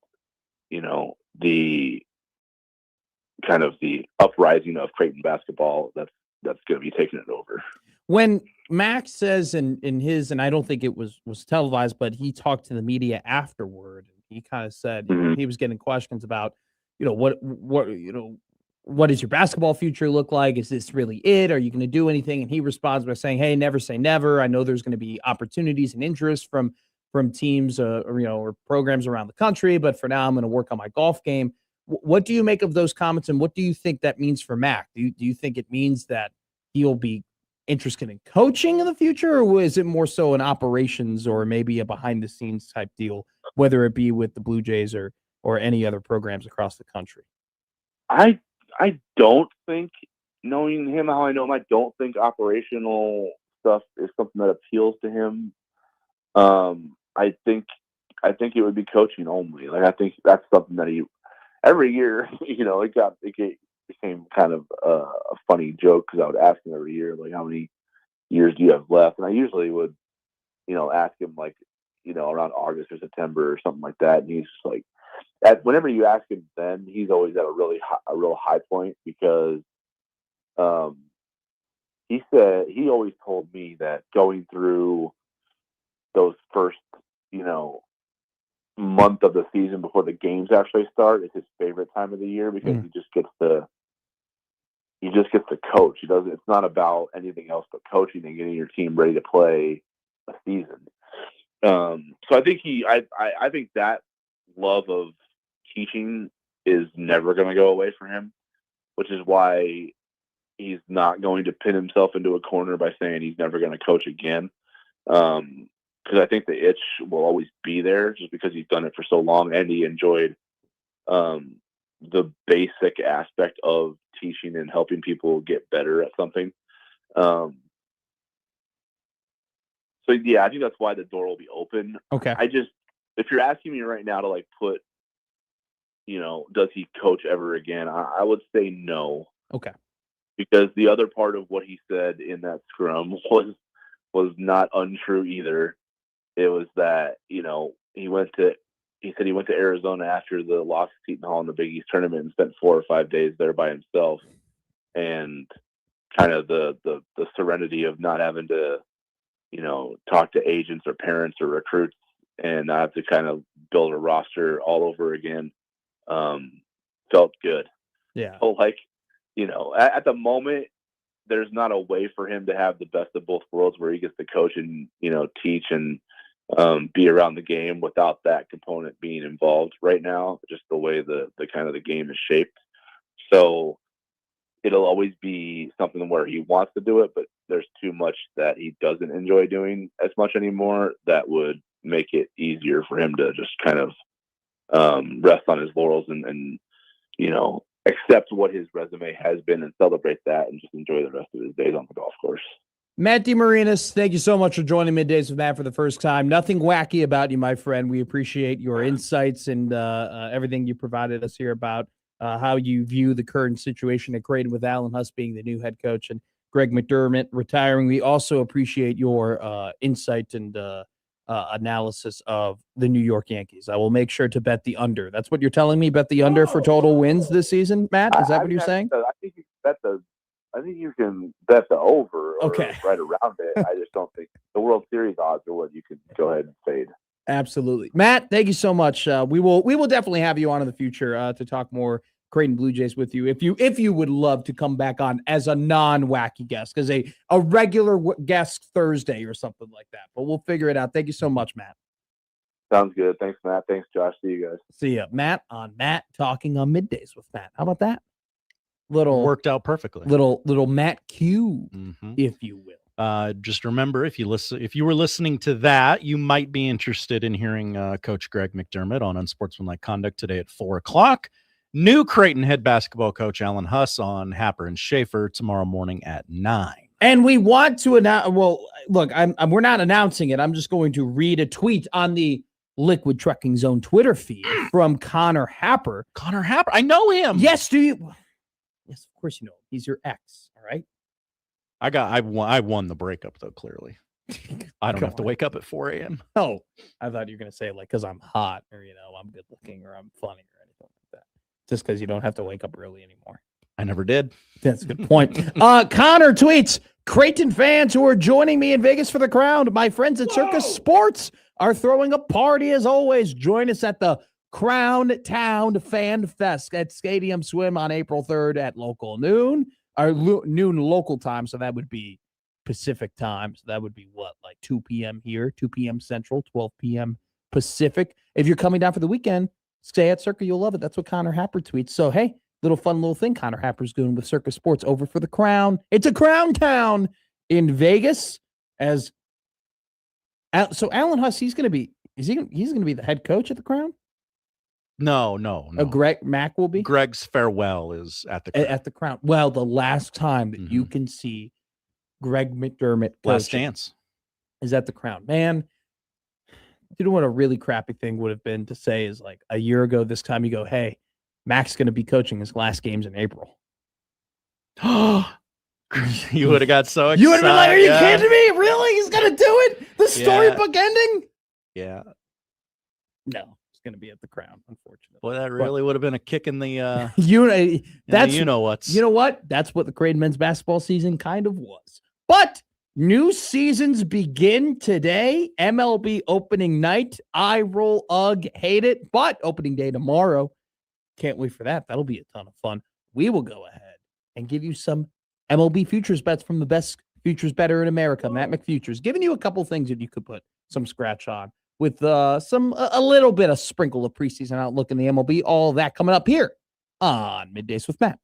the kind of the uprising of Creighton basketball that's going to be taking it over. When Max says in his, and I don't think it was televised, but he talked to the media afterward. He kind of said he was getting questions about, what does your basketball future look like? Is this really it? Are you going to do anything? And he responds by saying, hey, never say never. I know there's going to be opportunities and interest from teams, or programs around the country, but for now I'm going to work on my golf game. What do you make of those comments, and what do you think that means for Mac? Do you think it means that he'll be interested in coaching in the future, or is it more so an operations or maybe a behind the scenes type deal, whether it be with the Blue Jays or or any other programs across the country. I don't think, knowing him how I know him, I don't think operational stuff is something that appeals to him. I think it would be coaching only. Like, I think that's something that he every year, it became kind of a funny joke because I would ask him every year, like, how many years do you have left? And I usually would, ask him like, around August or September or something like that. And he's just like, whenever you ask him, then he's always at a real high point because he said he always told me that going through those first month of the season before the games actually start is his favorite time of the year because he just gets to coach. It's not about anything else but coaching and getting your team ready to play a season. So I think I think that love of teaching is never going to go away for him, which is why he's not going to pin himself into a corner by saying he's never going to coach again. Because I think the itch will always be there just because he's done it for so long and he enjoyed the basic aspect of teaching and helping people get better at something. So yeah, I think that's why the door will be open. Okay. If you're asking me right now to like put, does he coach ever again? I would say no. Okay. Because the other part of what he said in that scrum was not untrue either. It was that, he said he went to Arizona after the loss to Seton Hall in the Big East tournament and spent 4 or 5 days there by himself, and kind of the serenity of not having to, talk to agents or parents or recruits and not have to kind of build a roster all over again. Felt good. Yeah. So like, at the moment, there's not a way for him to have the best of both worlds where he gets to coach and, teach and be around the game without that component being involved right now, just the way the kind of the game is shaped. So it'll always be something where he wants to do it, but there's too much that he doesn't enjoy doing as much anymore that would make it easier for him to just kind of rest on his laurels and accept what his resume has been and celebrate that and just enjoy the rest of his days on the golf course. Matt DeMarinis, thank you so much for joining Middays with Matt for the first time. Nothing wacky about you, my friend. We appreciate your insights and everything you provided us here about how you view the current situation at Creighton with Alan Huss being the new head coach and Greg McDermott retiring. We also appreciate your insight and analysis of the New York Yankees. I will make sure to bet the under. That's what you're telling me? Bet the under for total wins this season, Matt? Is that what you're saying? I think you can bet the over or okay. right around it. I just don't think the World Series odds are what you can go ahead and fade. Absolutely. Matt, thank you so much. We will definitely have you on in the future to talk more Creighton Blue Jays with you. If you would love to come back on as a non-wacky guest, because a regular guest Thursday or something like that. But we'll figure it out. Thank you so much, Matt. Sounds good. Thanks, Matt. Thanks, Josh. See you guys. See ya. Matt on Matt talking on Middays with Matt. How about that? Little worked out perfectly. Little Matt Q, if you will. Just remember, if you were listening to that, you might be interested in hearing Coach Greg McDermott on Unsportsmanlike Conduct today at 4:00. New Creighton head basketball coach Alan Huss on Happer and Schaefer tomorrow morning at 9. And we want to announce. Well, look, we're not announcing it. I'm just going to read a tweet on the Liquid Trucking Zone Twitter feed from Connor Happer. Connor Happer, I know him. Yes, do you? Yes, of course you know him. He's your ex. All right. I won the breakup though. Clearly, I don't have to wake up at 4 a.m. Oh, I thought you were gonna say like because I'm hot or I'm good looking or I'm funny or anything like that. Just because you don't have to wake up early anymore. I never did. That's a good point. Connor tweets, Creighton fans who are joining me in Vegas for the Crown. My friends at Circus Sports are throwing a party as always. Join us at the Crown Town Fan Fest at Stadium Swim on April 3rd at local noon, or noon local time. So that would be Pacific time. So that would be what, like 2 p.m. here, 2 p.m. Central, 12 p.m. Pacific. If you're coming down for the weekend, stay at Circa. You'll love it. That's what Connor Happer tweets. So, hey, fun little thing Connor Happer's doing with Circus Sports over for the Crown. It's a Crown Town in Vegas. So Alan Huss, he's going to be the head coach at the Crown? No. Greg Mac will be? Greg's farewell is at the Crown. At the Crown. Well, the last time that you can see Greg McDermott Last coaching chance is at the Crown. Man, you know what a really crappy thing would have been to say is like a year ago this time you go, hey, Mac's going to be coaching his last games in April. You would have got so excited. You would have been like, are you kidding me? Really? He's going to do it? The storybook ending? Yeah. No, it's going to be at the Crown, unfortunately. Boy, that really would have been a kick in the that's you know what's. You know what? That's what the Creighton men's basketball season kind of was. But new seasons begin today. MLB opening night. I roll, hate it. But opening day tomorrow. Can't wait for that. That'll be a ton of fun. We will go ahead and give you some MLB futures bets from the best futures better in America, Matt McFutures, giving you a couple things that you could put some scratch on with a little bit of sprinkle of preseason outlook in the MLB. All of that coming up here on Middays with Matt.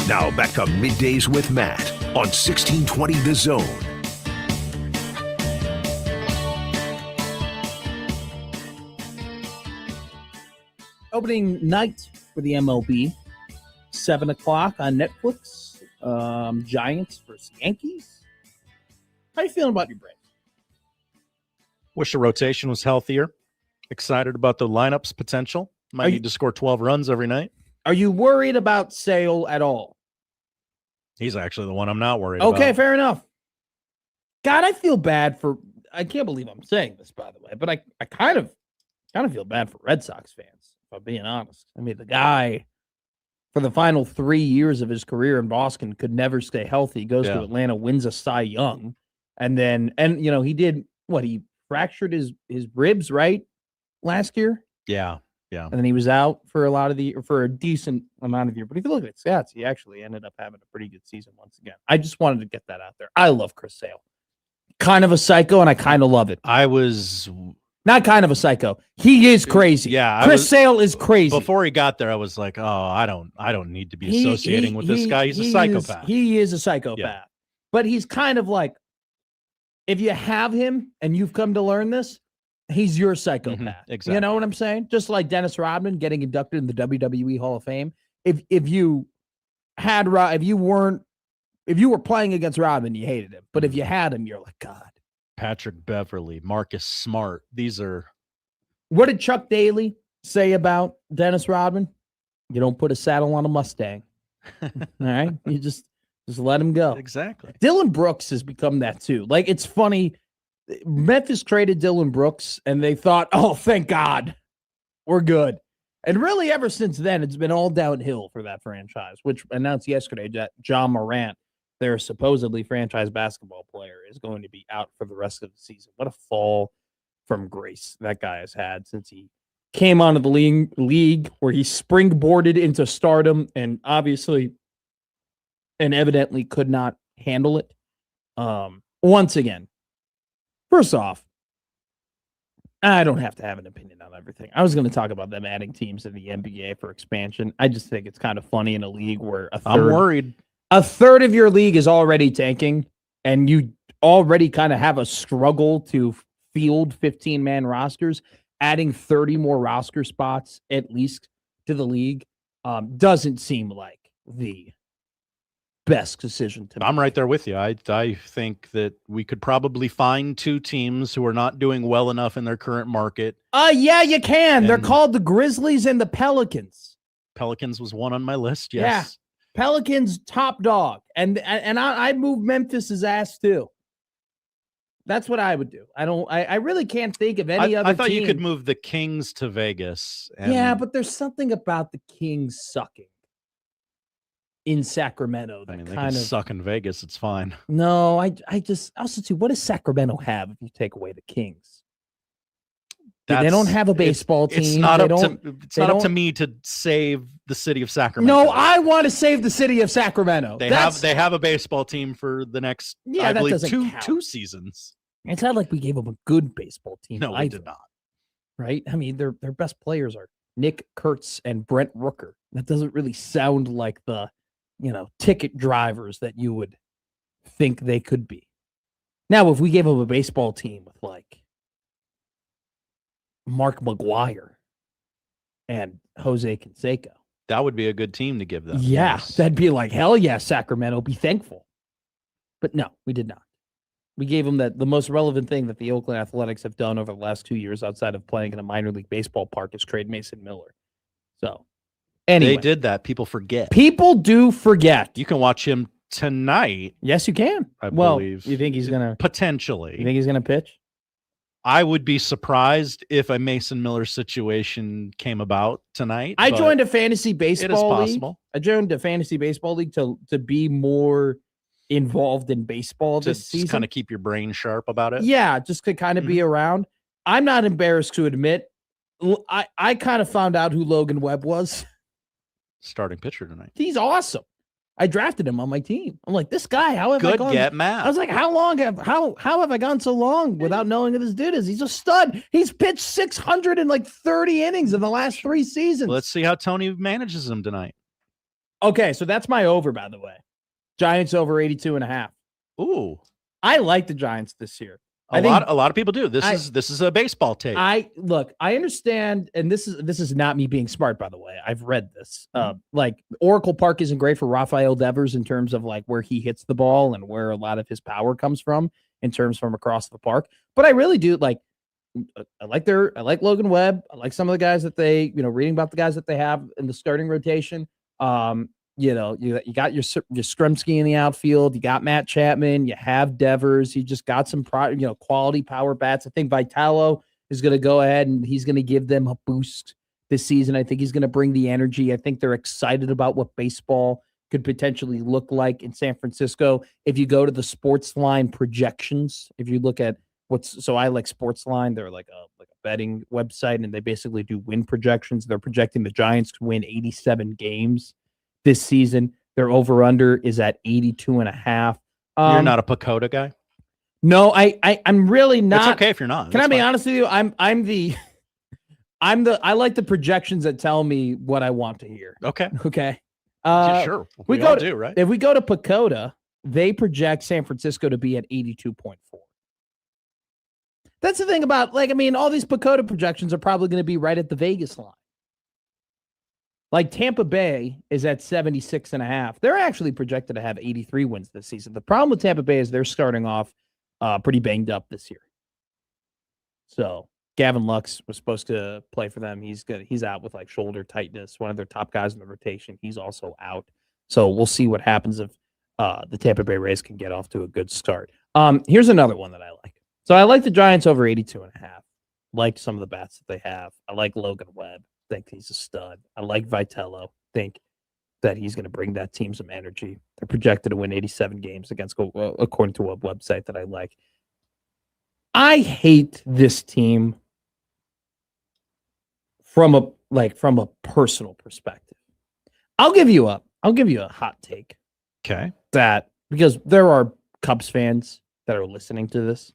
Now back to Middays with Matt on 1620 The Zone. Opening night for the MLB, 7 o'clock on Netflix. Giants versus Yankees. How you feeling about your Braves? Wish the rotation was healthier. Excited about the lineup's potential. Might need to score 12 runs every night. Are you worried about Sale at all? He's actually the one I'm not worried about. Okay, fair enough. God, I feel bad for. I can't believe I'm saying this, by the way, but I kind of feel bad for Red Sox fans, if I'm being honest. I mean, the guy, for the final 3 years of his career in Boston, could never stay healthy. He goes to Atlanta, wins a Cy Young, and he did what? He fractured his ribs, right, last year. Yeah. And then he was out for a decent amount of year. But if you look at his stats, he actually ended up having a pretty good season once again. I just wanted to get that out there. I love Chris Sale. Kind of a psycho, and I kind of love it. I was not kind of a psycho. He is crazy. Yeah, Chris Sale is crazy. Before he got there, I was like, oh, I don't need to be associating with this guy. He's a psychopath. He is a psychopath. But he's kind of like, if you have him and you've come to learn this, he's your psychopath. Exactly. You know what I'm saying? Just like Dennis Rodman getting inducted in the WWE Hall of Fame. If you were playing against Rodman, you hated him. But if you had him, you're like, God. Patrick Beverly, Marcus Smart. These are. What did Chuck Daly say about Dennis Rodman? You don't put a saddle on a Mustang. All right? You just let him go. Exactly. Dylan Brooks has become that too. Like, it's funny. Memphis traded Dylan Brooks, and they thought, oh, thank God, we're good. And really, ever since then, it's been all downhill for that franchise, which announced yesterday that John Morant, their supposedly franchise basketball player, is going to be out for the rest of the season. What a fall from grace that guy has had since he came onto the league where he springboarded into stardom and obviously and evidently could not handle it. Once again, first off, I don't have to have an opinion on everything. I was going to talk about them adding teams in the NBA for expansion. I just think it's kind of funny in a league where I'm worried. A third of your league is already tanking, and you already kind of have a struggle to field 15-man rosters. Adding 30 more roster spots, at least, to the league doesn't seem like the best decision to make. I'm right there with you. I think that we could probably find two teams who are not doing well enough in their current market. Yeah, you can. They're called the Grizzlies and the Pelicans. Pelicans was one on my list, yes. Yeah. Pelicans top dog. And I'd move Memphis's ass too. That's what I would do. I really can't think of any other I thought team. you could move the Kings to Vegas. Yeah, but there's something about the Kings sucking in Sacramento that they kind can of suck in Vegas. It's fine. No, I just also too. What does Sacramento have if you take away the Kings? They don't have a baseball team. It's not up to me to save the city of Sacramento. No, I want to save the city of Sacramento. They have a baseball team for the next I believe two seasons. It's not like we gave them a good baseball team. No, we did not. Right? I mean, their best players are Nick Kurtz and Brent Rooker. That doesn't really sound like the ticket drivers that you would think they could be. Now, if we gave them a baseball team with like Mark McGuire and Jose Canseco, that would be a good team to give them. Yeah, yes. That'd be like, hell yeah, Sacramento, be thankful. But no, we did not. We gave them the most relevant thing that the Oakland Athletics have done over the last 2 years outside of playing in a minor league baseball park is trade Mason Miller. So, anyway. They did that. People forget. People do forget. You can watch him tonight. Yes, you can. I believe. You think he's going to... Potentially. You think he's going to pitch? I would be surprised if a Mason Miller situation came about tonight. I joined a fantasy baseball league. Possible. I joined a fantasy baseball league to be more involved in baseball this season. Just kind of keep your brain sharp about it. Yeah, just to kind of be around. I'm not embarrassed to admit, I kind of found out who Logan Webb was. Starting pitcher tonight. He's awesome. I drafted him on my team. I'm like, this guy, how have I gone? Good get, Matt. I was like, how have I gone so long without knowing who this dude is? He's a stud. He's pitched 630 innings in the last 3 seasons. Let's see how Tony manages him tonight. Okay, so that's my over, by the way. Giants over 82.5. Ooh. I like the Giants this year. A lot of people do. This is a baseball take. I understand, and this is not me being smart, by the way. I've read this. Like Oracle Park isn't great for Rafael Devers in terms of like where he hits the ball and where a lot of his power comes from in terms from across the park. But I really do like. I like Logan Webb. I like some of the guys that they, reading about the guys that they have in the starting rotation. You got your Skremski in the outfield. You got Matt Chapman. You have Devers. You just got some quality power bats. I think Vitello is going to go ahead and he's going to give them a boost this season. I think he's going to bring the energy. I think they're excited about what baseball could potentially look like in San Francisco. If you go to the sports line projections, if you look at I like Sportsline. They're like a betting website, and they basically do win projections. They're projecting the Giants to win 87 games this season. Their over/under is at 82.5. You're not a Pacoda guy? No, I'm really not. It's okay if you're not. Can I be honest with you? I like the projections that tell me what I want to hear. Okay. Okay. Sure. We all do, right? If we go to Pacoda, they project San Francisco to be at 82.4. That's the thing about, all these Pacoda projections are probably going to be right at the Vegas line. Like Tampa Bay is at 76.5. They're actually projected to have 83 wins this season. The problem with Tampa Bay is they're starting off pretty banged up this year. So Gavin Lux was supposed to play for them. He's out with shoulder tightness. One of their top guys in the rotation, he's also out. So we'll see what happens if the Tampa Bay Rays can get off to a good start. Here's another one that I like. So I like the Giants over 82.5. Like some of the bats that they have. I like Logan Webb. Think he's a stud. I like Vitello. Think that he's going to bring that team some energy. They're projected to win 87 games according to a website that I like. I hate this team from a personal perspective. I'll give you a hot take. Okay. Because there are Cubs fans that are listening to this.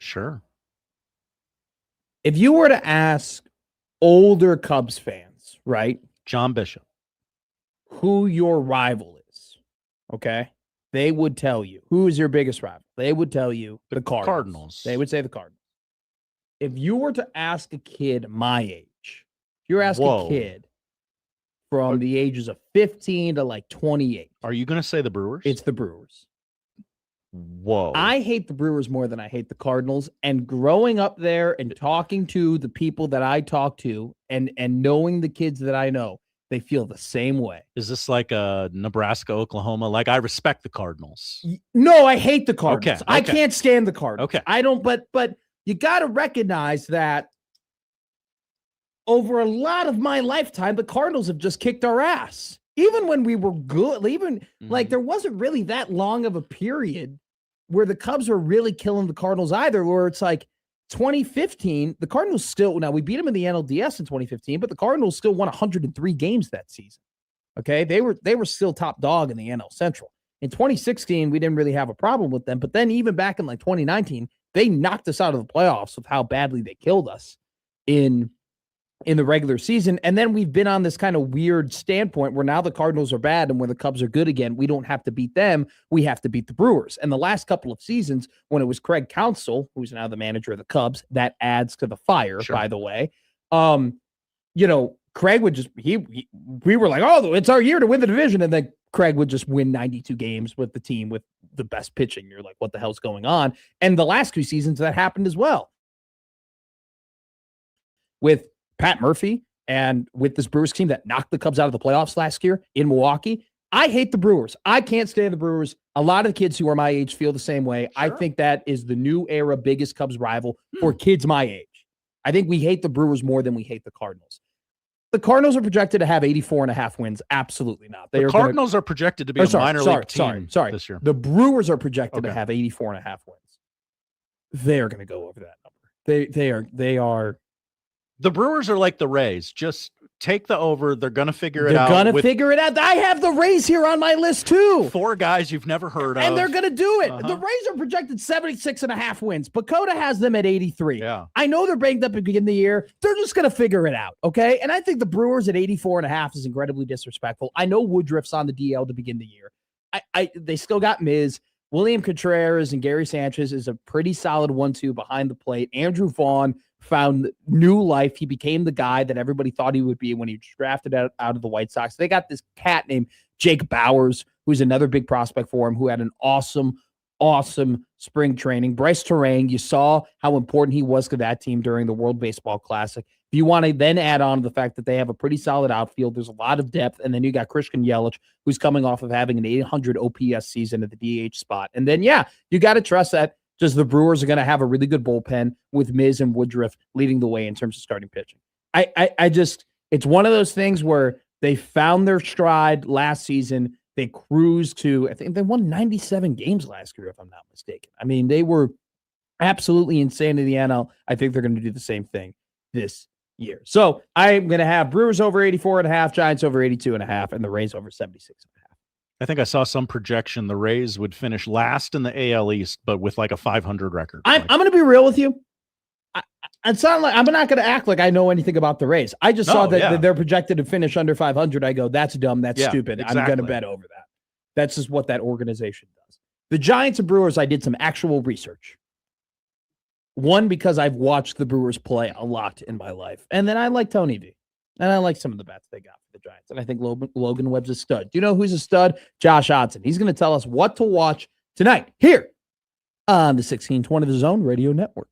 Sure. If you were to ask older Cubs fans, right? John Bishop, who your rival is, okay? They would tell you. Who is your biggest rival? They would tell you the Cardinals. They would say the Cardinals. If you were to ask a kid my age, if you're asking a kid from the ages of 15 to 28. Are you going to say the Brewers? It's the Brewers. Whoa. I hate the Brewers more than I hate the Cardinals. And growing up there and talking to the people that I talk to and knowing the kids that I know, they feel the same way. Is this like a Nebraska, Oklahoma? I respect the Cardinals. No, I hate the Cardinals. Okay. I can't stand the Cardinals. Okay. I don't, but you got to recognize that over a lot of my lifetime, the Cardinals have just kicked our ass. Even when we were good, there wasn't really that long of a period where the Cubs were really killing the Cardinals either, where it's 2015, the Cardinals still, now we beat them in the NLDS in 2015, but the Cardinals still won 103 games that season. Okay. They were still top dog in the NL Central. In 2016, we didn't really have a problem with them, but then even back in 2019, they knocked us out of the playoffs with how badly they killed us in the regular season. And then we've been on this kind of weird standpoint where now the Cardinals are bad and when the Cubs are good again, we don't have to beat them. We have to beat the Brewers. And the last couple of seasons when it was Craig Counsell, who's now the manager of the Cubs, that adds to the fire, by the way. Craig would just, we were like, oh, it's our year to win the division. And then Craig would just win 92 games with the team with the best pitching. You're like, what the hell's going on? And the last 2 seasons that happened as well. With Pat Murphy and with this Brewers team that knocked the Cubs out of the playoffs last year in Milwaukee. I hate the Brewers. I can't stand the Brewers. A lot of the kids who are my age feel the same way. Sure. I think that is the new era biggest Cubs rival for kids my age. I think we hate the Brewers more than we hate the Cardinals. The Cardinals are projected to have 84.5 wins. Absolutely not. The Cardinals are projected to be a minor league team this year. The Brewers are projected to have 84.5 wins. They are going to go over that number. They are. The Brewers are like the Rays, just take the over. They're going to figure it They're out. going to figure it out. I have the Rays here on my list, too. 4 guys you've never heard of. And they're going to do it. Uh-huh. The Rays are projected 76.5 wins. Bakota has them at 83. Yeah. I know they're banged up at the beginning of the year. They're just going to figure it out, okay? And I think the Brewers at 84.5 is incredibly disrespectful. I know Woodruff's on the DL to begin the year. They still got Miz. William Contreras and Gary Sanchez is a pretty solid 1-2 behind the plate. Andrew Vaughn found new life. He became the guy that everybody thought he would be when he was drafted out of the White Sox. They got this cat named Jake Bowers, who's another big prospect for him, who had an awesome spring training. Bryce Terang, you saw how important he was to that team during the World Baseball Classic. If you want to then add on to the fact that they have a pretty solid outfield, there's a lot of depth, and then you got Christian Yelich, who's coming off of having an 800 OPS season at the DH spot. And then, you got to trust that just the Brewers are going to have a really good bullpen with Miz and Woodruff leading the way in terms of starting pitching. It's one of those things where they found their stride last season. They cruised to, I think they won 97 games last year, if I'm not mistaken. I mean, they were absolutely insane in the NL. I think they're going to do the same thing this year. So I'm going to have Brewers over 84.5, Giants over 82.5, and the Rays over 76.5. I think I saw some projection the Rays would finish last in the AL East, but with like a 500 record. I'm going to be real with you. It's not like I'm not going to act like I know anything about the Rays. I just saw that they're projected to finish under 500. I go, that's dumb. That's stupid. Exactly. I'm going to bet over that. That's just what that organization does. The Giants and Brewers, I did some actual research. One, because I've watched the Brewers play a lot in my life. And then I like Tony V. And I like some of the bats they got for the Giants. And I think Logan Webb's a stud. Do you know who's a stud? Josh Hodson. He's going to tell us what to watch tonight here on the 1620 The Zone Radio Network.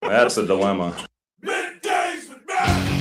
That's a dilemma. Middays with Matt.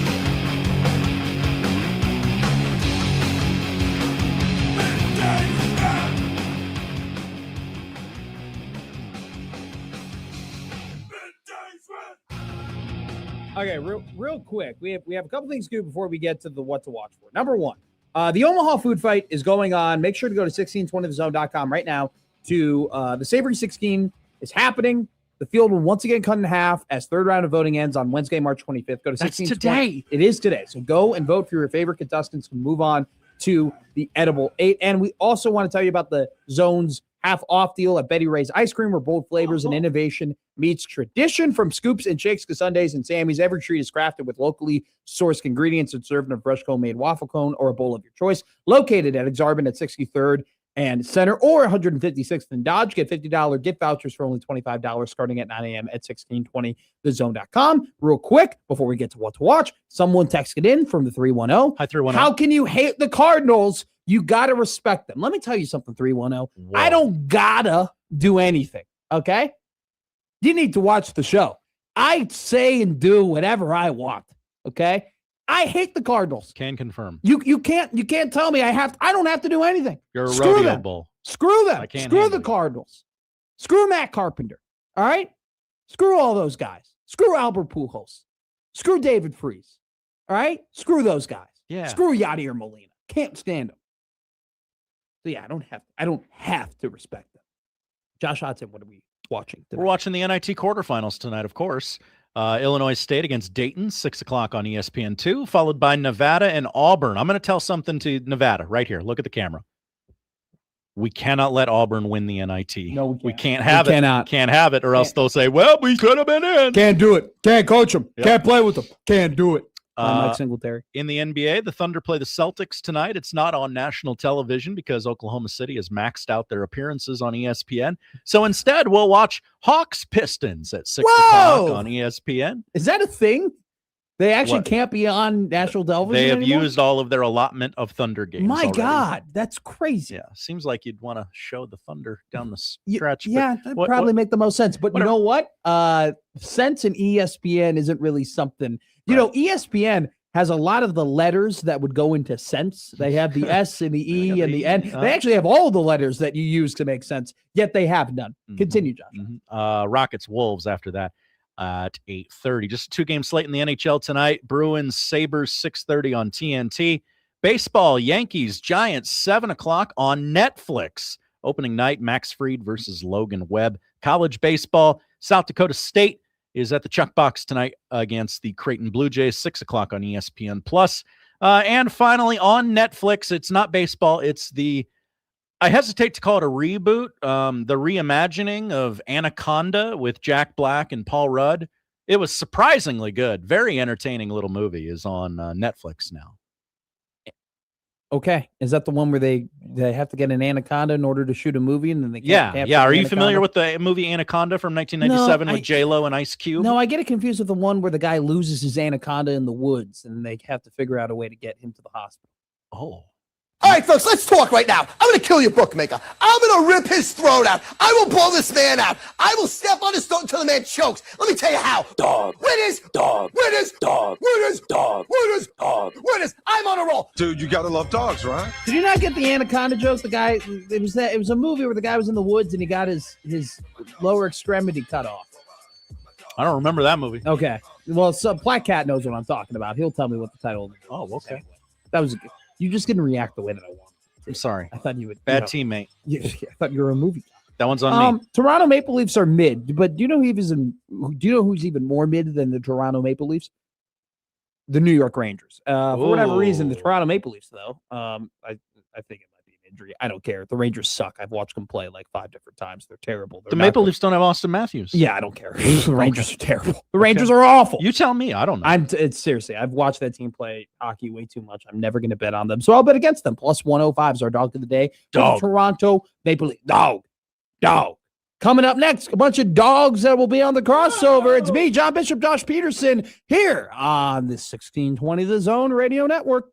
Okay, real quick. We have a couple things to do before we get to the what to watch for. Number one, the Omaha food fight is going on. Make sure to go to 1620thezone.com right now to the Savory 16 is happening. The field will once again cut in half as third round of voting ends on Wednesday, March 25th. Go to 16. That's today. It is today. So go and vote for your favorite contestants and move on to the Edible 8. And we also want to tell you about the Zone's half-off deal at Betty Ray's Ice Cream, where bold flavors and innovation meets tradition. From scoops and shakes to sundaes and Sammy's, every treat is crafted with locally sourced ingredients and served in a fresh homemade waffle cone or a bowl of your choice. Located at Exarban at 63rd and Center or 156th and Dodge. Get $50 gift vouchers for only $25 starting at 9 a.m. at 1620thezone.com. Real quick, before we get to what to watch, someone texted in from the 310. Hi, 310. How can you hate the Cardinals? You got to respect them. Let me tell you something, 310. I don't gotta do anything, okay? You need to watch the show. I say and do whatever I want, okay? I hate the Cardinals. Can confirm. You can't tell me I don't have to do anything. You're a Screw rodeo them. bull. Screw them. I can't Screw handle the you. Cardinals. Screw Matt Carpenter. All right? Screw all those guys. Screw Albert Pujols. Screw David Freese. All right? Screw those guys. Yeah. Screw Yadier Molina. Can't stand them. So yeah, I don't have to respect them. Josh Hodson, what are we watching today? We're watching the NIT quarterfinals tonight, of course. Illinois State against Dayton, 6 o'clock on ESPN2, followed by Nevada and Auburn. I'm going to tell something to Nevada right here. Look at the camera. We cannot let Auburn win the NIT. No, we can't have We it. cannot. Can't have it, or else they'll say, well, we could have been in. Can't do it. Can't coach them. Yep. Can't play with them. Can't do it. Mike Singletary. In the NBA, the Thunder play the Celtics tonight. It's not on national television because Oklahoma City has maxed out their appearances on ESPN. So instead, we'll watch Hawks Pistons at 6 o'clock on ESPN. Is that a thing? They actually What? can't be on national television They have anymore? used all of their allotment of Thunder games. My already. God, that's crazy. Yeah, seems like you'd want to show the Thunder down the stretch. but Yeah, that'd what- probably what- make the most sense. But whatever. you know what? Sense and ESPN isn't really something. You know, ESPN has a lot of the letters that would go into sense. They have the S and the E and the N. They actually have all the letters that you use to make sense, yet they have none. Continue, Josh. Rockets Wolves after that at 8:30. Just a 2-game slate in the NHL tonight. Bruins Sabres 6:30 on TNT. Baseball Yankees Giants 7 o'clock on Netflix. Opening night Max Fried versus Logan Webb. College baseball South Dakota State is at the Chuck Box tonight against the Creighton Blue Jays, 6 o'clock on ESPN Plus. And finally on Netflix, it's not baseball, it's I hesitate to call it a reboot, the reimagining of Anaconda with Jack Black and Paul Rudd. It was surprisingly good. Very entertaining little movie is on Netflix now. Okay, is that the one where they have to get an anaconda in order to shoot a movie, and then they Yeah. have Are the you familiar anaconda? with the movie Anaconda from 1997 No, with J-Lo and Ice Cube? No, I get it confused with the one where the guy loses his anaconda in the woods, and they have to figure out a way to get him to the hospital. Oh. All right, folks, let's talk right now. I'm going to kill your bookmaker. I'm going to rip his throat out. I will blow this man out. I will step on his throat until the man chokes. Let me tell you how. Dog. Winners. Dog. Winners. Dog. Winners. Dog. Winners. Dog. Winners. I'm on a roll. Dude, you got to love dogs, right? Did you not get the anaconda joke? The guy, it was a movie where the guy was in the woods and he got his lower extremity cut off. I don't remember that movie. Okay. Well, so Black Cat knows what I'm talking about. He'll tell me what the title is. Oh, okay. That was good. You just didn't react the way that I wanted. I'm sorry. I thought you would. Bad teammate. Yeah, I thought you were a movie guy. That one's on me. Toronto Maple Leafs are mid, but do you know who's even more mid than the Toronto Maple Leafs? The New York Rangers. For whatever reason, the Toronto Maple Leafs, though, I think it might be an injury. I don't care. The Rangers suck. I've watched them play like 5 different times. They're terrible. The Maple Leafs don't have Austin Matthews. Yeah, I don't care. The Rangers are terrible. The Rangers are awful. You tell me. I don't know. It's seriously, I've watched that team play hockey way too much. I'm never going to bet on them. So I'll bet against them. Plus 105 is our dog of the day. Dog. Toronto Maple Leafs. Dog. Coming up next, a bunch of dogs that will be on the crossover. It's me, John Bishop, Josh Peterson, here on the 1620 The Zone Radio Network.